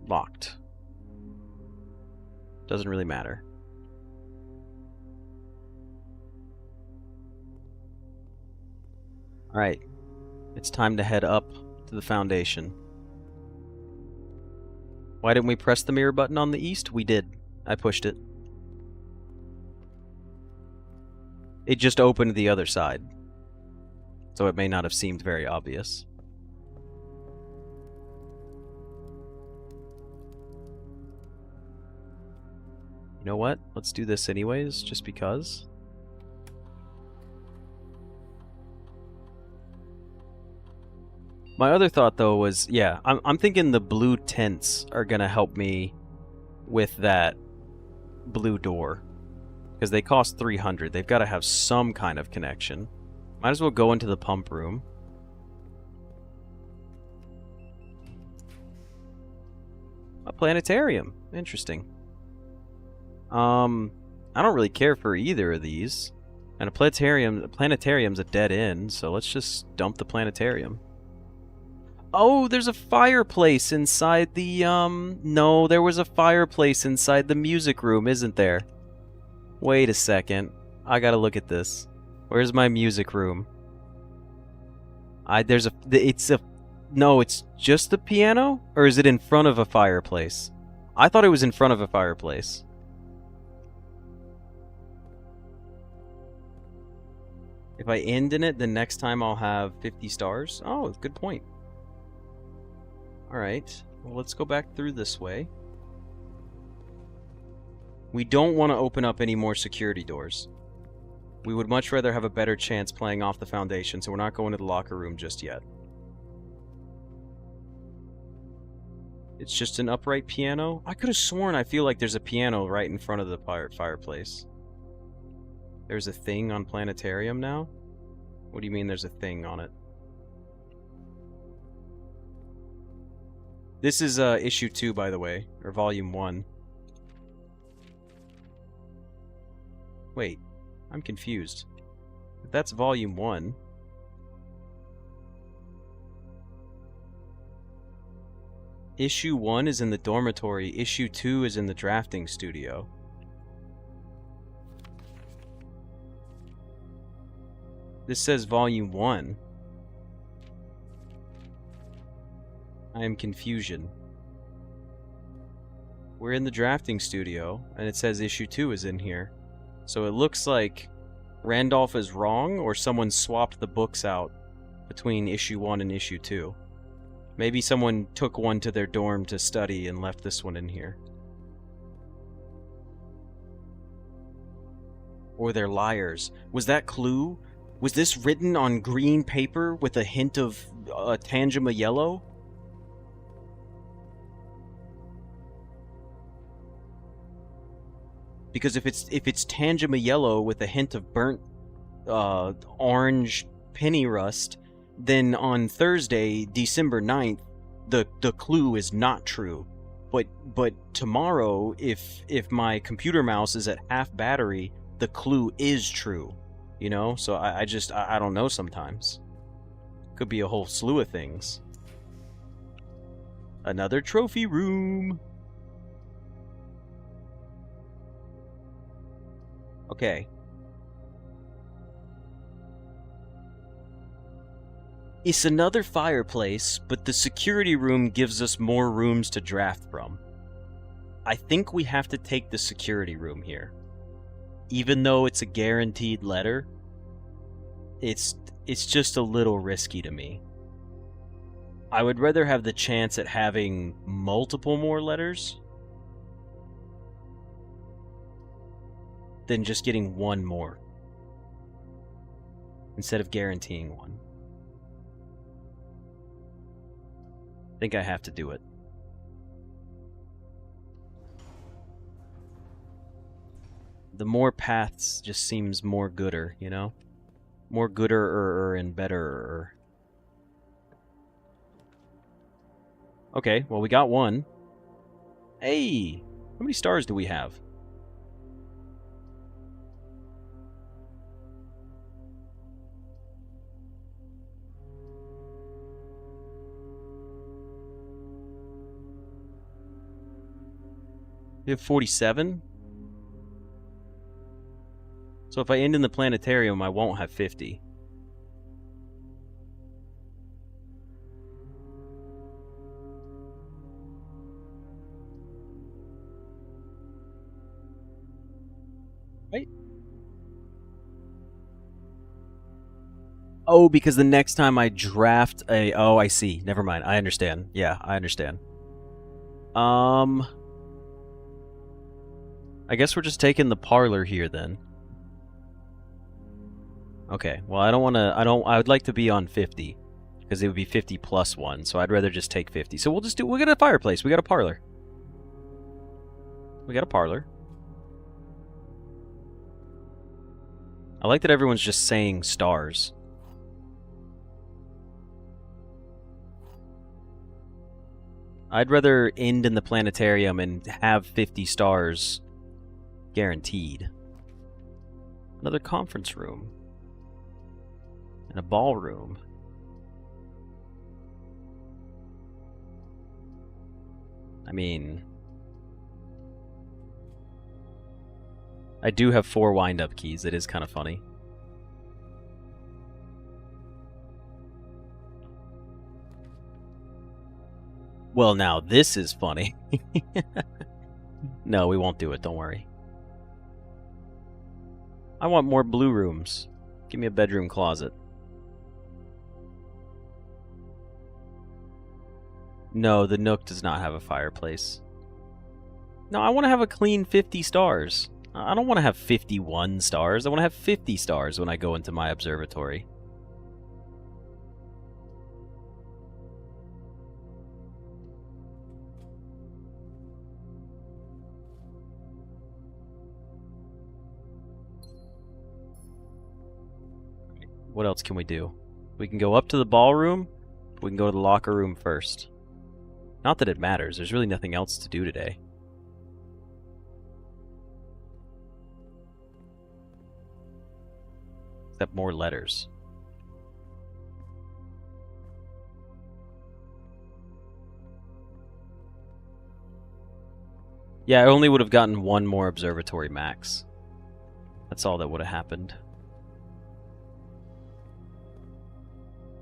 Locked. Doesn't really matter. Alright. It's time to head up to the foundation. Why didn't we press the mirror button on the east? We did. I pushed it. It just opened the other side. so it may not have seemed very obvious. You know what? Let's do this anyways, just because. My other thought, though, was, yeah, I'm thinking the blue tents are going to help me with that blue door. Because they cost 300. They've got to have some kind of connection. Might as well go into the pump room. A planetarium. Interesting. I don't really care for either of these. And a planetarium's a dead end, so let's just dump the planetarium. Oh, there's a fireplace inside the, no, there was a fireplace inside the music room, isn't there? Wait a second. I gotta look at this. Where's my music room? No, it's just the piano? Or is it in front of a fireplace? I thought it was in front of a fireplace. If I end in it, then next time I'll have 50 stars. Oh, good point. Alright, well, let's go back through this way. We don't want to open up any more security doors. We would much rather have a better chance playing off the foundation, so we're not going to the locker room just yet. It's just an upright piano? I could have sworn I feel like there's a piano right in front of the fireplace. There's a thing on Planetarium now? What do you mean there's a thing on it? This is issue 2, by the way, or volume 1. Wait, I'm confused. If that's volume 1... Issue 1 is in the dormitory, issue 2 is in the drafting studio. This says volume 1. I am confusion. We're in the drafting studio, and it says issue 2 is in here. So it looks like Randolph is wrong, or someone swapped the books out between issue 1 and issue 2. Maybe someone took one to their dorm to study and left this one in here. Or they're liars. Was that Clue? Was this written on green paper with a hint of Tangema yellow? Because if it's Tangema yellow with a hint of burnt orange penny rust, then on Thursday, December 9th, the clue is not true. But tomorrow, if my computer mouse is at half battery, the clue is true. You know? So I don't know sometimes. Could be a whole slew of things. Another trophy room. Okay. It's another fireplace, but the security room gives us more rooms to draft from. I think we have to take the security room here. Even though it's a guaranteed letter, it's just a little risky to me. I would rather have the chance at having multiple more letters than just getting one more, instead of guaranteeing one. I think I have to do it. The more paths just seems more gooder, you know? More gooder and better. Okay, well we got one. Hey! How many stars do we have? We have 47? So if I end in the planetarium, I won't have 50. Right? Oh, because the next time I draft a... Oh, I see. Never mind. I understand. Yeah, I understand. I guess we're just taking the parlor here, then. Okay, well, I don't want to... I would like to be on 50. Because it would be 50 plus 1, so I'd rather just take 50. So we'll just do... We got a fireplace. We got a parlor. We got a parlor. I like that everyone's just saying stars. I'd rather end in the planetarium and have 50 stars guaranteed. Another conference room. And a ballroom. I mean... I do have 4 wind-up keys. It is kind of funny. Well, now this is funny. No, we won't do it. Don't worry. I want more blue rooms. Give me a bedroom closet. No, the Nook does not have a fireplace. No, I want to have a clean 50 stars. I don't want to have 51 stars. I want to have 50 stars when I go into my observatory. What else can we do? We can go up to the ballroom. We can go to the locker room first. Not that it matters. There's really nothing else to do today. Except more letters. Yeah, I only would have gotten 1 more observatory max. That's all that would have happened.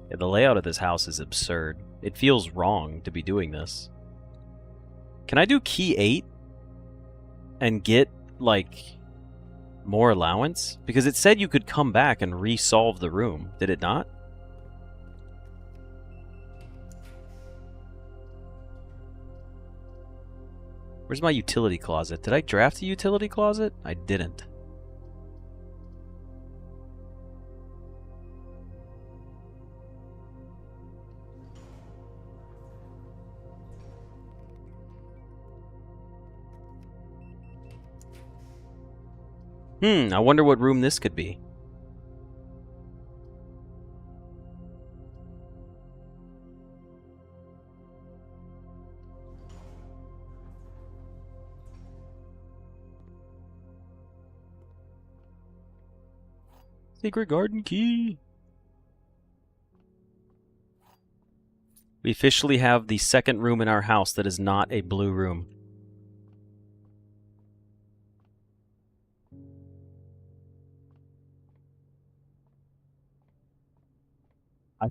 Yeah, the layout of this house is absurd. It feels wrong to be doing this. Can I do key 8 and get, like, more allowance? Because it said you could come back and resolve the room. Did it not? Where's my utility closet? Did I draft a utility closet? I didn't. I wonder what room this could be. Secret garden key. We officially have the second room in our house that is not a blue room.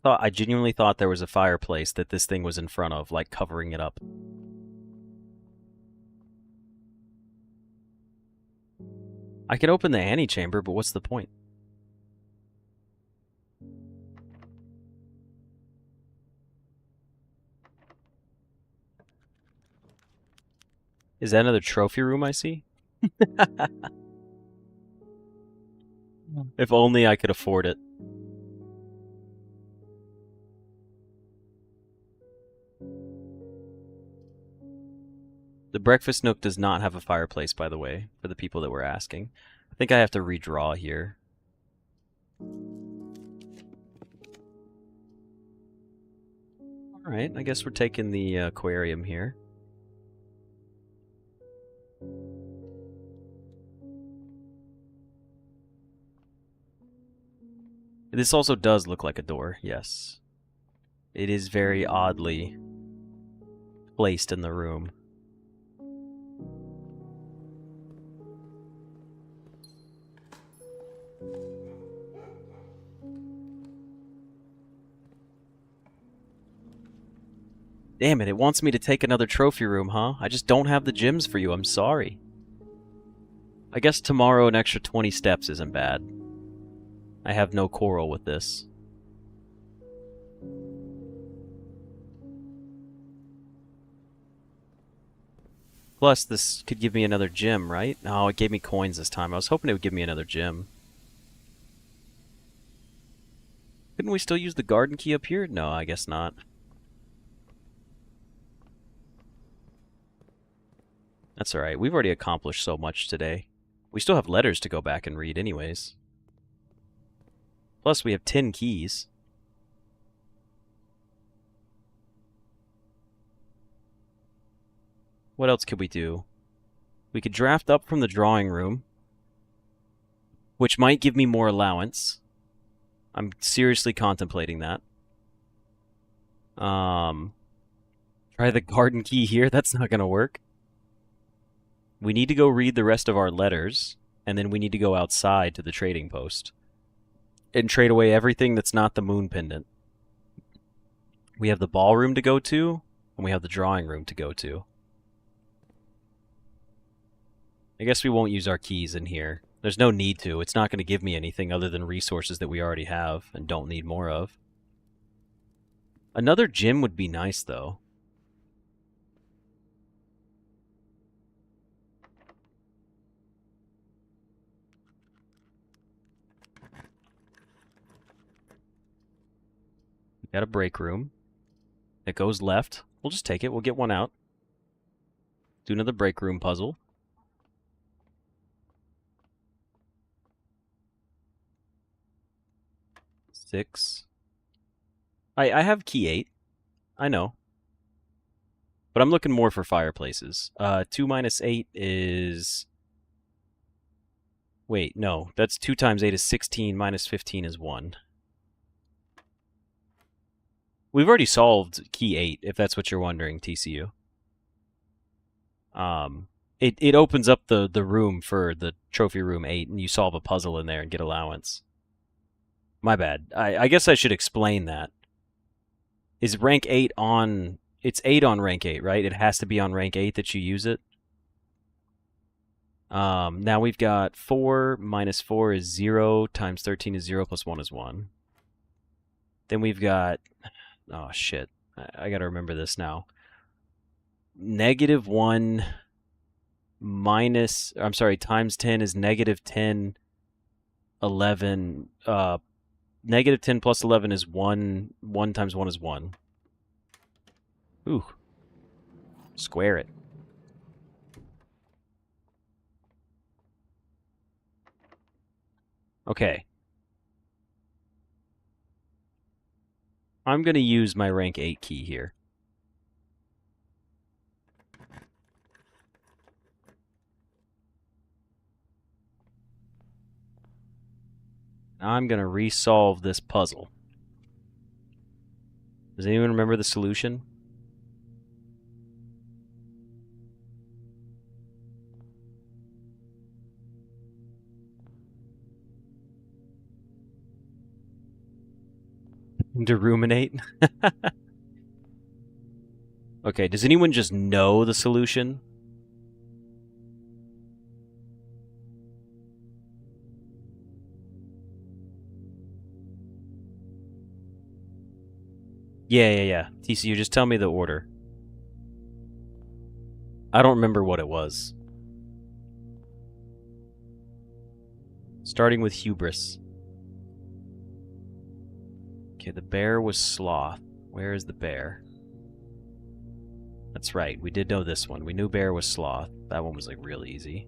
I genuinely thought there was a fireplace that this thing was in front of, like covering it up. I could open the antechamber, but what's the point? Is that another trophy room I see? If only I could afford it. The breakfast nook does not have a fireplace, by the way, for the people that were asking. I think I have to redraw here. Alright, I guess we're taking the aquarium here. This also does look like a door, yes. It is very oddly placed in the room. Damn it, it wants me to take another trophy room, huh? I just don't have the gems for you, I'm sorry. I guess tomorrow an extra 20 steps isn't bad. I have no quarrel with this. Plus, this could give me another gym, right? Oh, it gave me coins this time. I was hoping it would give me another gym. Couldn't we still use the garden key up here? No, I guess not. That's alright. We've already accomplished so much today. We still have letters to go back and read anyways. Plus, we have 10 keys. What else could we do? We could draft up from the drawing room, which might give me more allowance. I'm seriously contemplating that. Try the garden key here. That's not going to work. We need to go read the rest of our letters, and then we need to go outside to the trading post and trade away everything that's not the moon pendant. We have the ballroom to go to, and we have the drawing room to go to. I guess we won't use our keys in here. There's no need to. It's not going to give me anything other than resources that we already have and don't need more of. Another gym would be nice, though. We got a break room. It goes left. We'll just take it. We'll get one out. Do another break room puzzle. Six. I have key 8. I know. But I'm looking more for fireplaces. 2 minus 8 is... Wait, no. That's 2 times 8 is 16, minus 15 is 1. We've already solved key 8, if that's what you're wondering, TCU. It opens up the room for the trophy room 8, and you solve a puzzle in there and get allowance. My bad. I guess I should explain that. Is rank 8 on... It's 8 on rank 8, right? It has to be on rank 8 that you use it. Now we've got 4 minus 4 is 0, times 13 is 0, plus 1 is 1. Then we've got... Oh, shit. I gotta remember this now. Negative 1 minus... I'm sorry, times 10 is negative 10, 11... Negative 10 plus 11 is 1. 1 times 1 is 1. Ooh. Square it. Okay. I'm going to use my rank 8 key here. I'm going to resolve this puzzle. Does anyone remember the solution? To ruminate? Okay, does anyone just know the solution? Yeah. TCU, just tell me the order. I don't remember what it was. Starting with hubris. Okay, the bear was sloth. Where is the bear? That's right, we did know this one. We knew bear was sloth. That one was like real easy.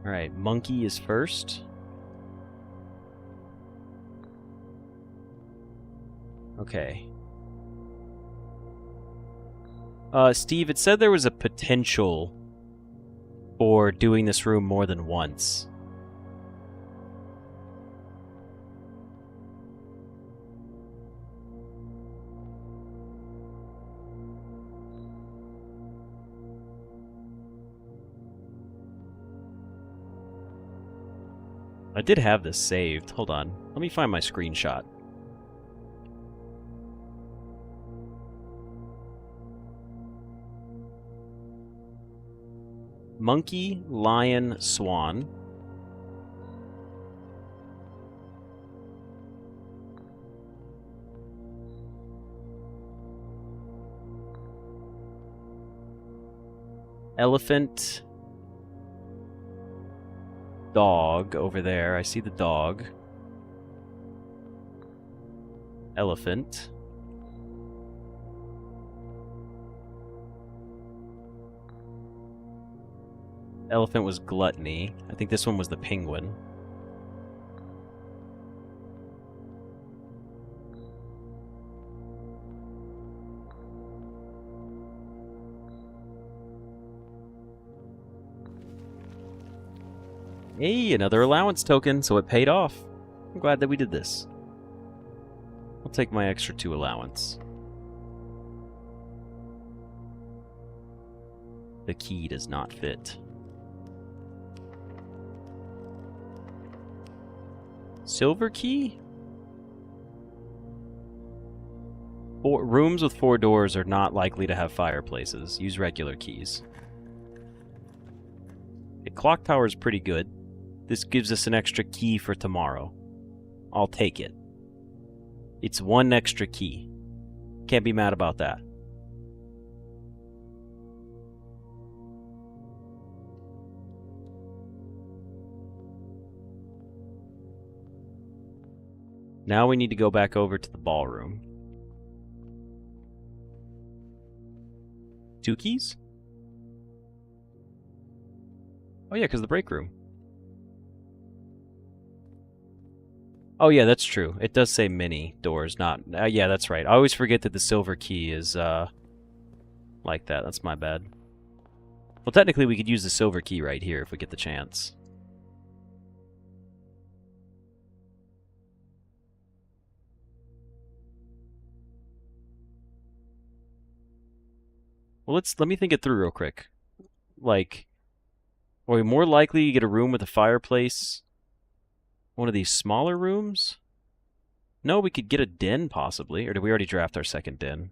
Alright, monkey is first. Okay. Steve, it said there was a potential for doing this room more than once. I did have this saved. Hold on. Let me find my screenshot. Monkey, lion, swan. Elephant. Dog over there. I see the dog. Elephant. Elephant was gluttony. I think this one was the penguin. Hey, another allowance token, so it paid off. I'm glad that we did this. I'll take my extra 2 allowance. The key does not fit. Silver key? Rooms with 4 doors are not likely to have fireplaces. Use regular keys. The clock tower is pretty good. This gives us an extra key for tomorrow. I'll take it. It's 1 extra key. Can't be mad about that. Now we need to go back over to the ballroom. 2 keys? Oh yeah, because the break room. Oh yeah, that's true. It does say mini doors, not... yeah, that's right. I always forget that the silver key is, like that. That's my bad. Well, technically we could use the silver key right here if we get the chance. Well, let me think it through real quick. Like, are we more likely to get a room with a fireplace? One of these smaller rooms? No, we could get a den, possibly. Or did we already draft our second den?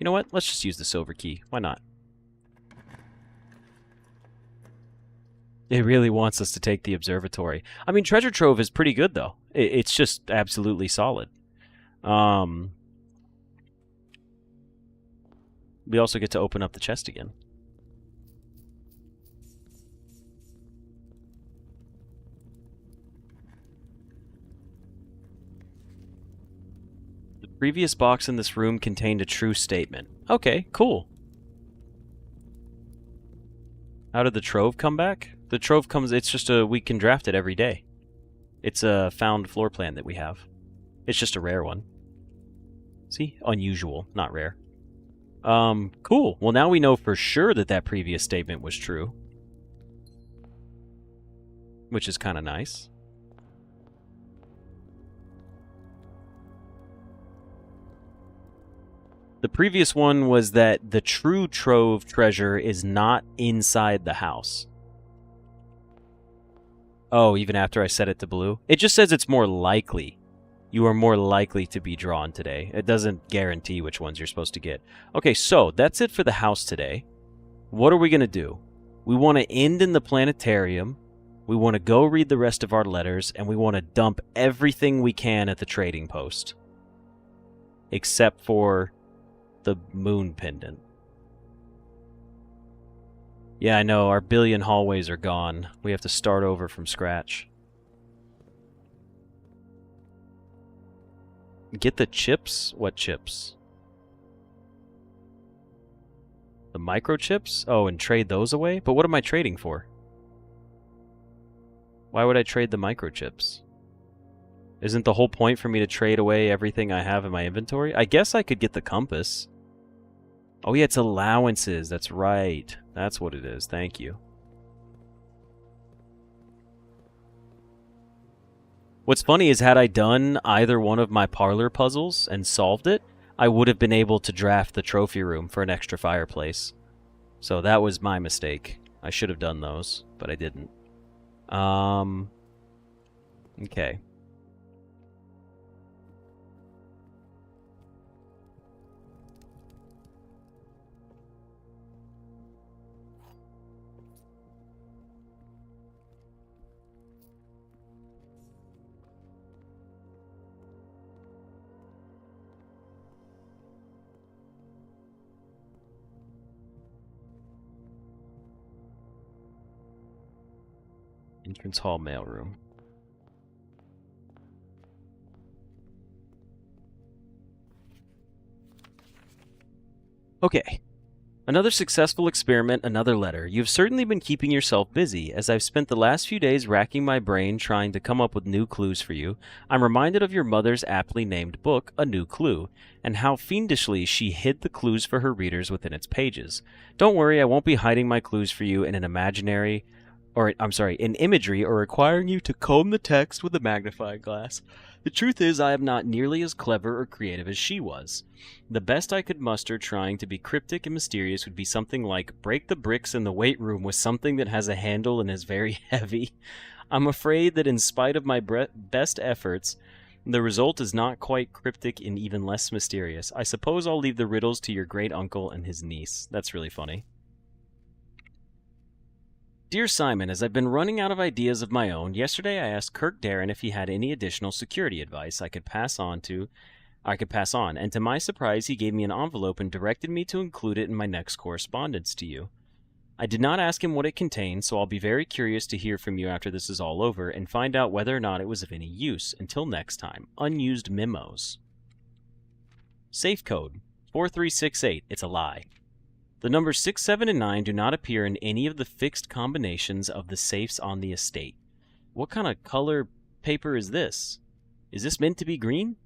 You know what? Let's just use the silver key. Why not? It really wants us to take the observatory. I mean, Treasure Trove is pretty good, though. It's just absolutely solid. We also get to open up the chest again. The previous box in this room contained a true statement. Okay, cool. How did the Trove come back? The Trove comes, it's just we can draft it every day. It's a found floor plan that we have. It's just a rare one. See? Unusual, not rare. Cool. Well, now we know for sure that that previous statement was true. Which is kind of nice. The previous one was that the true Trove treasure is not inside the house. Oh, even after I set it to blue? It just says it's more likely. You are more likely to be drawn today. It doesn't guarantee which ones you're supposed to get. Okay, so that's it for the house today. What are we going to do? We want to end in the planetarium. We want to go read the rest of our letters, and we want to dump everything we can at the trading post. Except for the moon pendant. Yeah, I know, our billion hallways are gone. We have to start over from scratch. Get the chips? What chips? The microchips? Oh, and trade those away? But what am I trading for? Why would I trade the microchips? Isn't the whole point for me to trade away everything I have in my inventory? I guess I could get the compass. Oh yeah, it's allowances. That's right. That's what it is. Thank you. What's funny is had I done either one of my parlor puzzles and solved it, I would have been able to draft the trophy room for an extra fireplace. So that was my mistake. I should have done those, but I didn't. Okay. Entrance hall mailroom. Okay. Another successful experiment, another letter. You've certainly been keeping yourself busy. As I've spent the last few days racking my brain trying to come up with new clues for you, I'm reminded of your mother's aptly named book, A New Clue, and how fiendishly she hid the clues for her readers within its pages. Don't worry, I won't be hiding my clues for you in an in imagery or requiring you to comb the text with a magnifying glass. The truth is, I am not nearly as clever or creative as she was. The best I could muster trying to be cryptic and mysterious would be something like, break the bricks in the weight room with something that has a handle and is very heavy. I'm afraid that in spite of my best efforts, the result is not quite cryptic and even less mysterious. I suppose I'll leave the riddles to your great uncle and his niece. That's really funny. Dear Simon, as I've been running out of ideas of my own, yesterday I asked Kirk Darren if he had any additional security advice I could pass on, and to my surprise he gave me an envelope and directed me to include it in my next correspondence to you. I did not ask him what it contained, so I'll be very curious to hear from you after this is all over and find out whether or not it was of any use. Until next time, unused memos. Safe code 4368. It's a lie. The numbers 6, 7, and 9 do not appear in any of the fixed combinations of the safes on the estate. What kind of color paper is this? Is this meant to be green?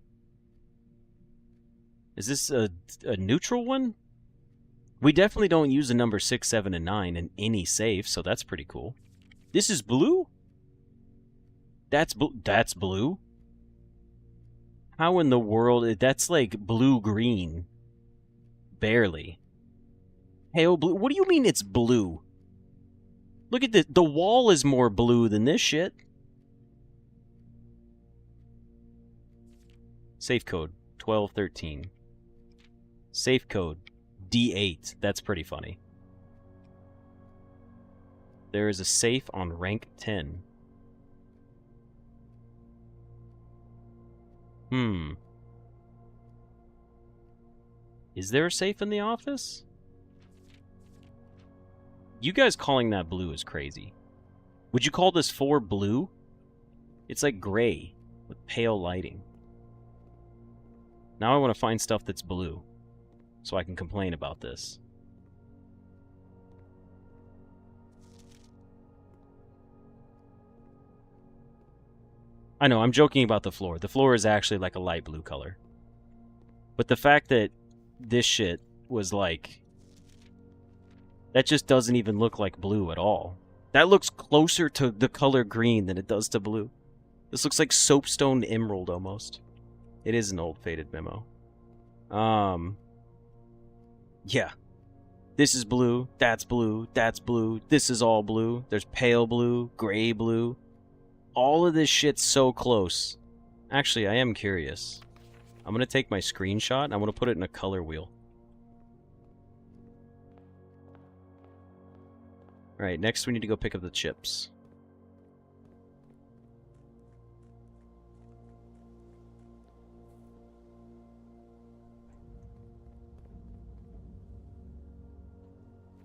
Is this a neutral one? We definitely don't use the number 6, 7, and 9 in any safe, so that's pretty cool. This is blue? That's blue? How in the world? That's like blue-green. Barely. Pale blue? What do you mean it's blue? Look at this. The wall is more blue than this shit. Safe code 1213. Safe code D8. That's pretty funny. There is a safe on rank 10. Is there a safe in the office? You guys calling that blue is crazy. Would you call this 4 blue? It's like gray with pale lighting. Now I want to find stuff that's blue so I can complain about this. I know, I'm joking about the floor. The floor is actually like a light blue color. But the fact that this shit was like... That just doesn't even look like blue at all. That looks closer to the color green than it does to blue. This looks like soapstone emerald almost. It is an old faded memo. Yeah. This is blue, that's blue, that's blue, this is all blue. There's pale blue, gray blue. All of this shit's so close. Actually, I am curious. I'm going to take my screenshot and I'm going to put it in a color wheel. Alright, next we need to go pick up the chips.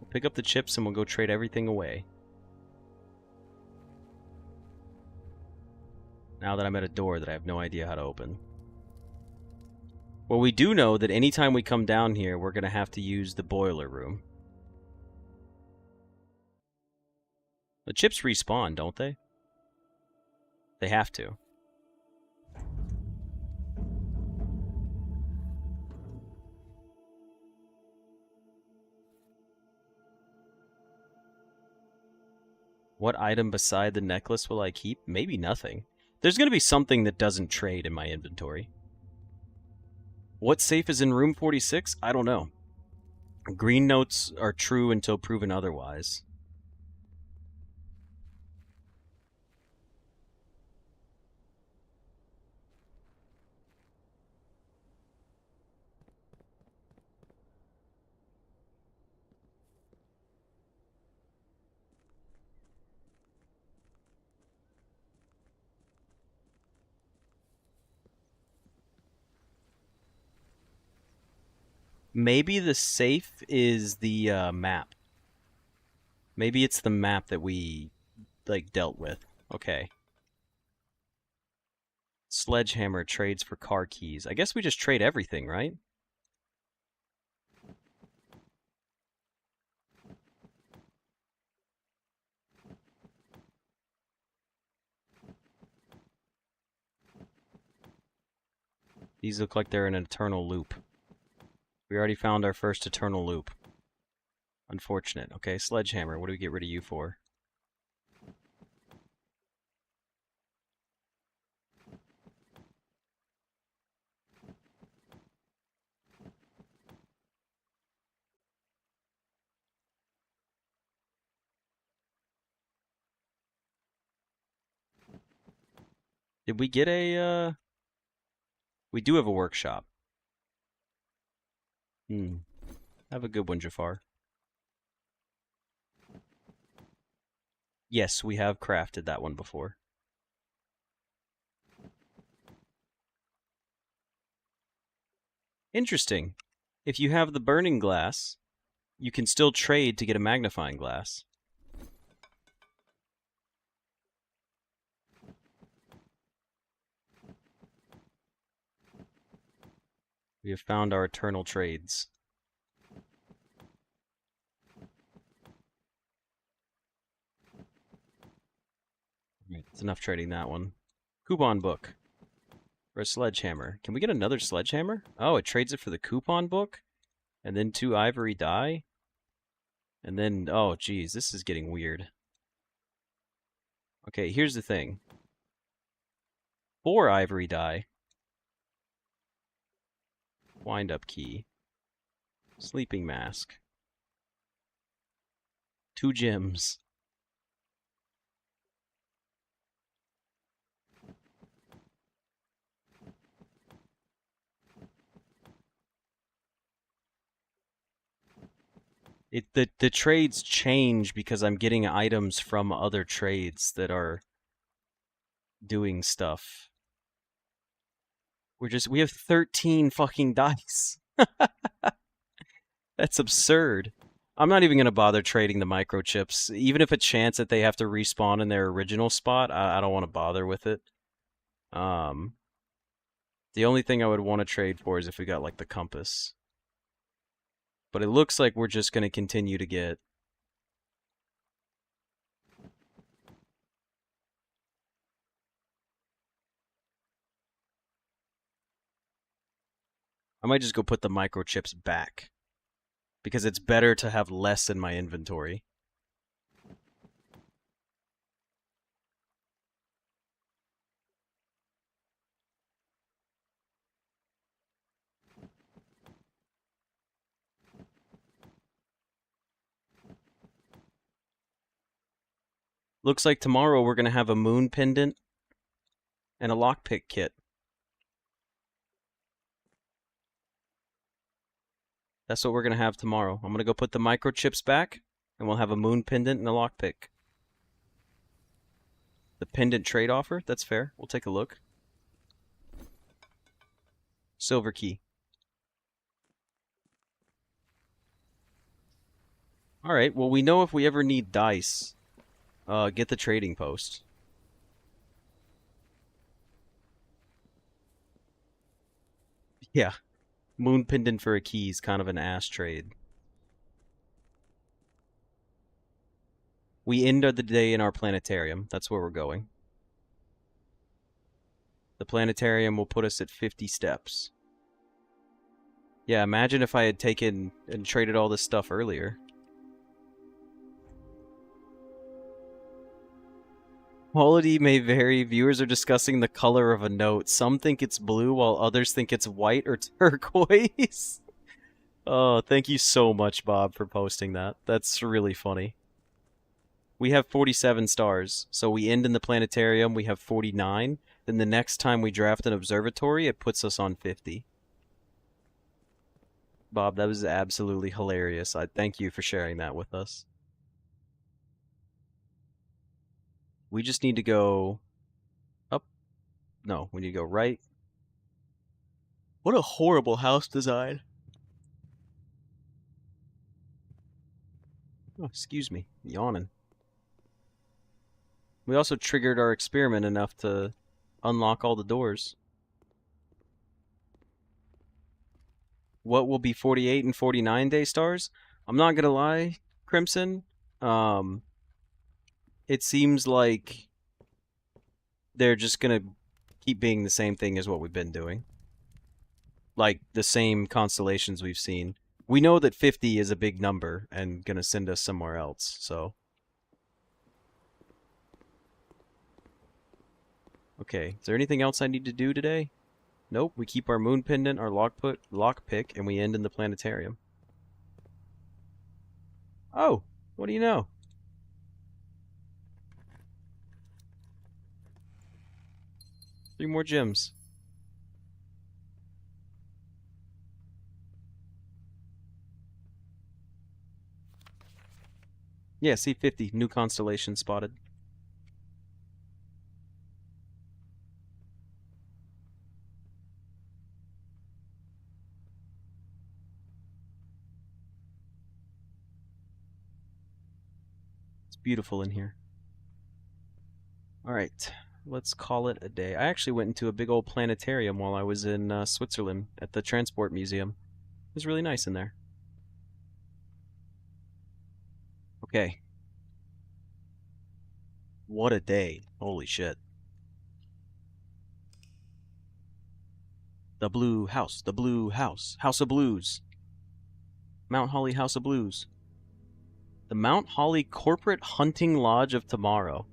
We'll pick up the chips and we'll go trade everything away. Now that I'm at a door that I have no idea how to open. Well, we do know that anytime we come down here, we're going to have to use the boiler room. The chips respawn, don't they? They have to. What item beside the necklace will I keep? Maybe nothing. There's going to be something that doesn't trade in my inventory. What safe is in room 46? I don't know. Green notes are true until proven otherwise. Maybe the safe is the map. Maybe it's the map that we, like, dealt with. Okay. Sledgehammer trades for car keys. I guess we just trade everything, right? These look like they're in an eternal loop. We already found our first eternal loop. Unfortunate. Okay, Sledgehammer, what do we get rid of you for? Did we get a, We do have a workshop. Have a good one, Jafar. Yes, we have crafted that one before. Interesting. If you have the burning glass, you can still trade to get a magnifying glass. We have found our eternal trades. It's enough trading that one. Coupon book. For a sledgehammer. Can we get another sledgehammer? Oh, it trades it for the coupon book? And then 2 ivory dye? And then, oh geez, this is getting weird. Okay, here's the thing. 4 ivory dye. Wind-up key. Sleeping mask. 2 gems. The trades change because I'm getting items from other trades that are doing stuff. We have 13 fucking dice. That's absurd. I'm not even going to bother trading the microchips. Even if a chance that they have to respawn in their original spot, I don't want to bother with it. The only thing I would want to trade for is if we got, like, the compass. But it looks like we're just going to continue to get... I might just go put the microchips back. Because it's better to have less in my inventory. Looks like tomorrow we're going to have a moon pendant and a lockpick kit. That's what we're going to have tomorrow. I'm going to go put the microchips back, and we'll have a moon pendant and a lockpick. The pendant trade offer? That's fair. We'll take a look. Silver key. Alright, well we know if we ever need dice, get the trading post. Yeah. Moon pendant for a key is kind of an ass trade. We end the day in our planetarium. That's where we're going. The planetarium will put us at 50 steps. Yeah, imagine if I had taken and traded all this stuff earlier. Quality may vary. Viewers are discussing the color of a note. Some think it's blue, while others think it's white or turquoise. Oh, thank you so much, Bob, for posting that. That's really funny. We have 47 stars, so we end in the planetarium, we have 49. Then the next time we draft an observatory, it puts us on 50. Bob, that was absolutely hilarious. I thank you for sharing that with us. We just need to go up. No, we need to go right. What a horrible house design. Oh, excuse me. Yawning. We also triggered our experiment enough to unlock all the doors. What will be 48 and 49 day stars? I'm not gonna lie, Crimson. It seems like they're just gonna keep being the same thing as what we've been doing. Like the same constellations we've seen. We know that 50 is a big number and gonna send us somewhere else, so. Okay, is there anything else I need to do today? Nope, we keep our moon pendant, our lockpick, and we end in the planetarium. Oh, what do you know? Three more gems. Yeah, C50, new constellation spotted. It's beautiful in here. Alright, let's call it a day. I actually went into a big old planetarium while I was in Switzerland at the Transport Museum. It was really nice in there. Okay. What a day. Holy shit. The Blue House, the Blue House, House of Blues. Mount Holly House of Blues. The Mount Holly Corporate Hunting Lodge of Tomorrow.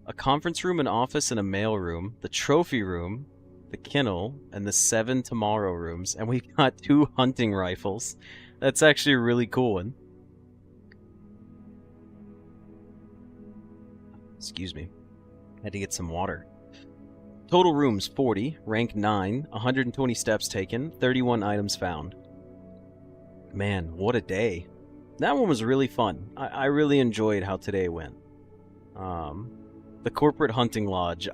A conference room, an office, and a mail room. The trophy room, the kennel, and the 7 tomorrow rooms. And we've got 2 hunting rifles. That's actually a really cool one. Excuse me. Had to get some water. Total rooms 40, rank 9, 120 steps taken, 31 items found. Man, what a day. That one was really fun. I really enjoyed how today went. The Corporate Hunting Lodge,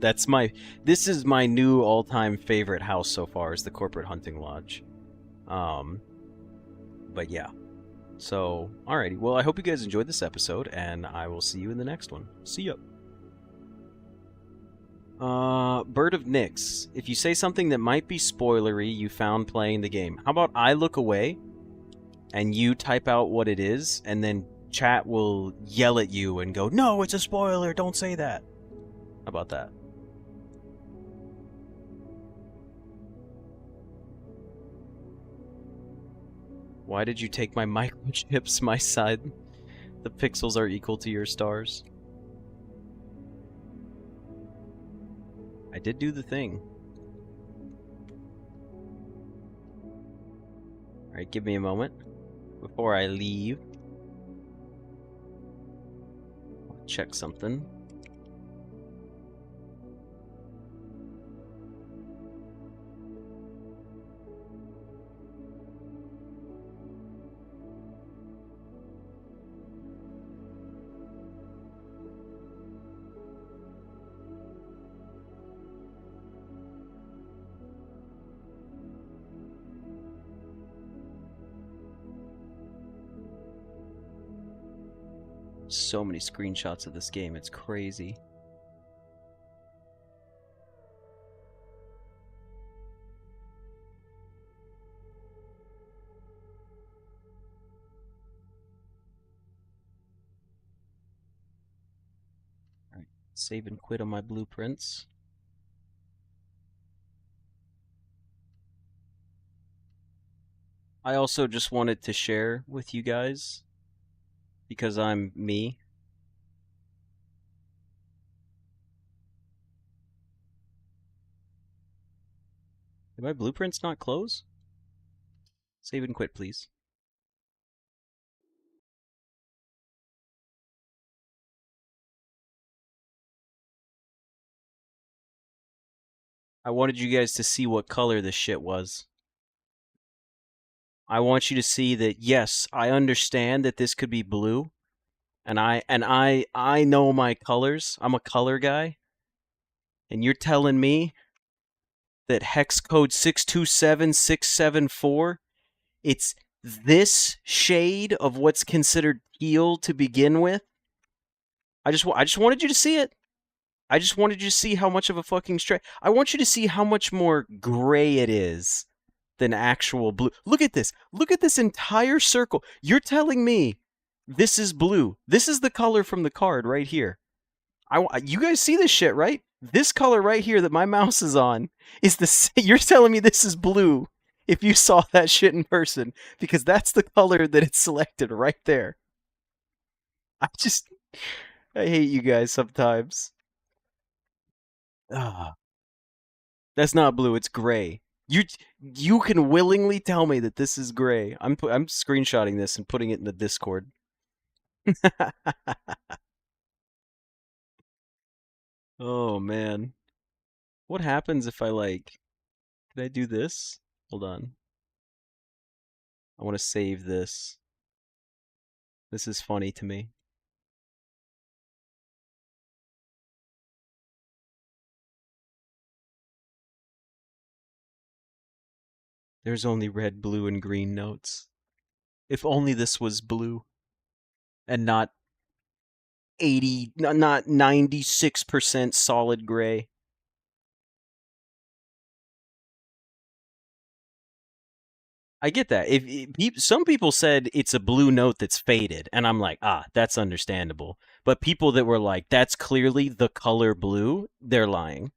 this is my new all-time favorite house so far, is the Corporate Hunting Lodge. But yeah. So, alrighty. Well, I hope you guys enjoyed this episode, and I will see you in the next one. See ya. Bird of Nyx. If you say something that might be spoilery you found playing the game, how about I look away and you type out what it is, and then chat will yell at you and go, "No, it's a spoiler, don't say that." How about that? Why did you take my microchips, my side? The pixels are equal to your stars. I did do the thing. Alright, give me a moment before I leave. I'll check something. So many screenshots of this game, it's crazy. Alright, save and quit on my blueprints. I also just wanted to share with you guys, because I'm me. Did my blueprints not close? Save and quit, please. I wanted you guys to see what color this shit was. I want you to see that, yes, I understand that this could be blue. And I know my colors. I'm a color guy. And you're telling me that hex code 627674, it's this shade of what's considered teal to begin with? I just wanted you to see it. I just wanted you to see how much of a fucking stretch. I want you to see how much more gray it is than actual blue. Look at this. Look at this entire circle. You're telling me this is blue. This is the color from the card right here. You guys see this shit, right? This color right here that my mouse is on is the. You're telling me this is blue if you saw that shit in person, because that's the color that it's selected right there. I hate you guys sometimes. Ah, that's not blue. It's gray. You can willingly tell me that this is gray. I'm screenshotting this and putting it in the Discord. Oh man. What happens if I like Can I do this? Hold on. I want to save this. This is funny to me. There's only red, blue, and green notes. If only this was blue and not 96% solid gray. I get that. If some people said it's a blue note that's faded, and I'm like, that's understandable. But people that were like, that's clearly the color blue, they're lying.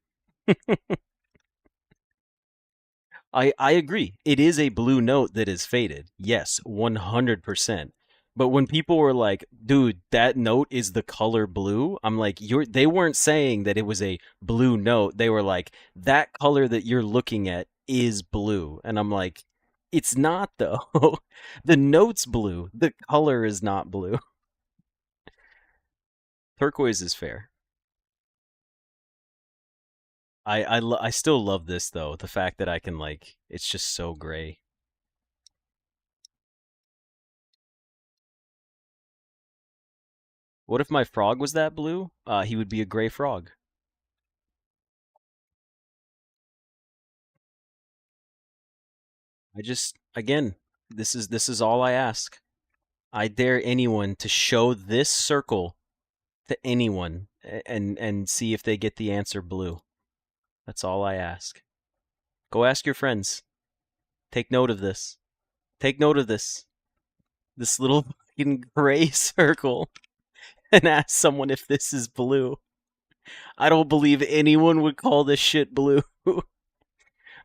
I agree. It is a blue note that is faded. Yes, 100%. But when people were like, dude, that note is the color blue, I'm like, they weren't saying that it was a blue note. They were like, that color that you're looking at is blue. And I'm like, it's not though. The note's blue. The color is not blue. Turquoise is fair. I still love this though. The fact that I can like, it's just so gray. What if my frog was that blue? He would be a gray frog. Again, this is all I ask. I dare anyone to show this circle to anyone and see if they get the answer blue. That's all I ask. Go ask your friends. Take note of this. Take note of this. This little fucking gray circle and ask someone if this is blue. I don't believe anyone would call this shit blue.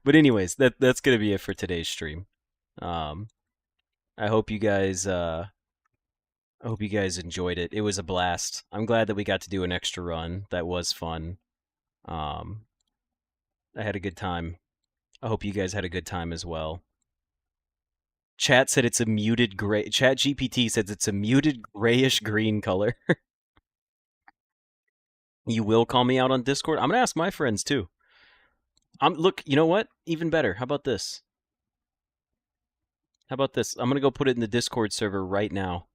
But anyways, that's gonna be it for today's stream. Um, I hope you guys enjoyed it. It was a blast. I'm glad that we got to do an extra run. That was fun. Um, I had a good time. I hope you guys had a good time as well. Chat said it's a muted gray. Chat GPT says it's a muted grayish green color. You will call me out on Discord? I'm gonna ask my friends too. Look, you know what? Even better. How about this? How about this? I'm gonna go put it in the Discord server right now.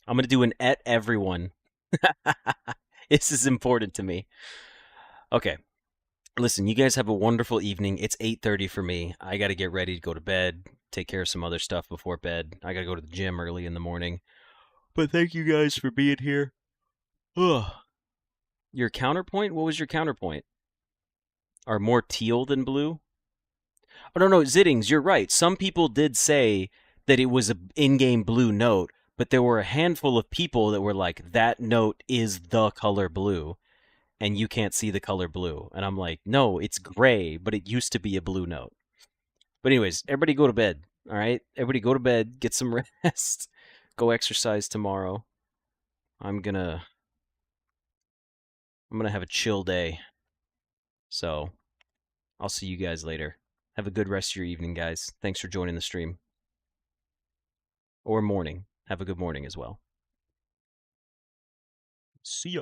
I'm gonna do an at everyone. This is important to me. Okay. Listen, you guys have a wonderful evening. It's 8:30 for me. I got to get ready to go to bed, take care of some other stuff before bed. I got to go to the gym early in the morning. But thank you guys for being here. Ugh. Your counterpoint? What was your counterpoint? Are more teal than blue? Oh, no, Zittings, you're right. Some people did say that it was an in-game blue note, but there were a handful of people that were like, that note is the color blue, and you can't see the color blue. And I'm like, no, it's gray, but it used to be a blue note. But anyways, everybody go to bed, all right? Everybody go to bed, get some rest, go exercise tomorrow. I'm gonna have a chill day. So, I'll see you guys later. Have a good rest of your evening, guys. Thanks for joining the stream. Or morning. Have a good morning as well. See ya.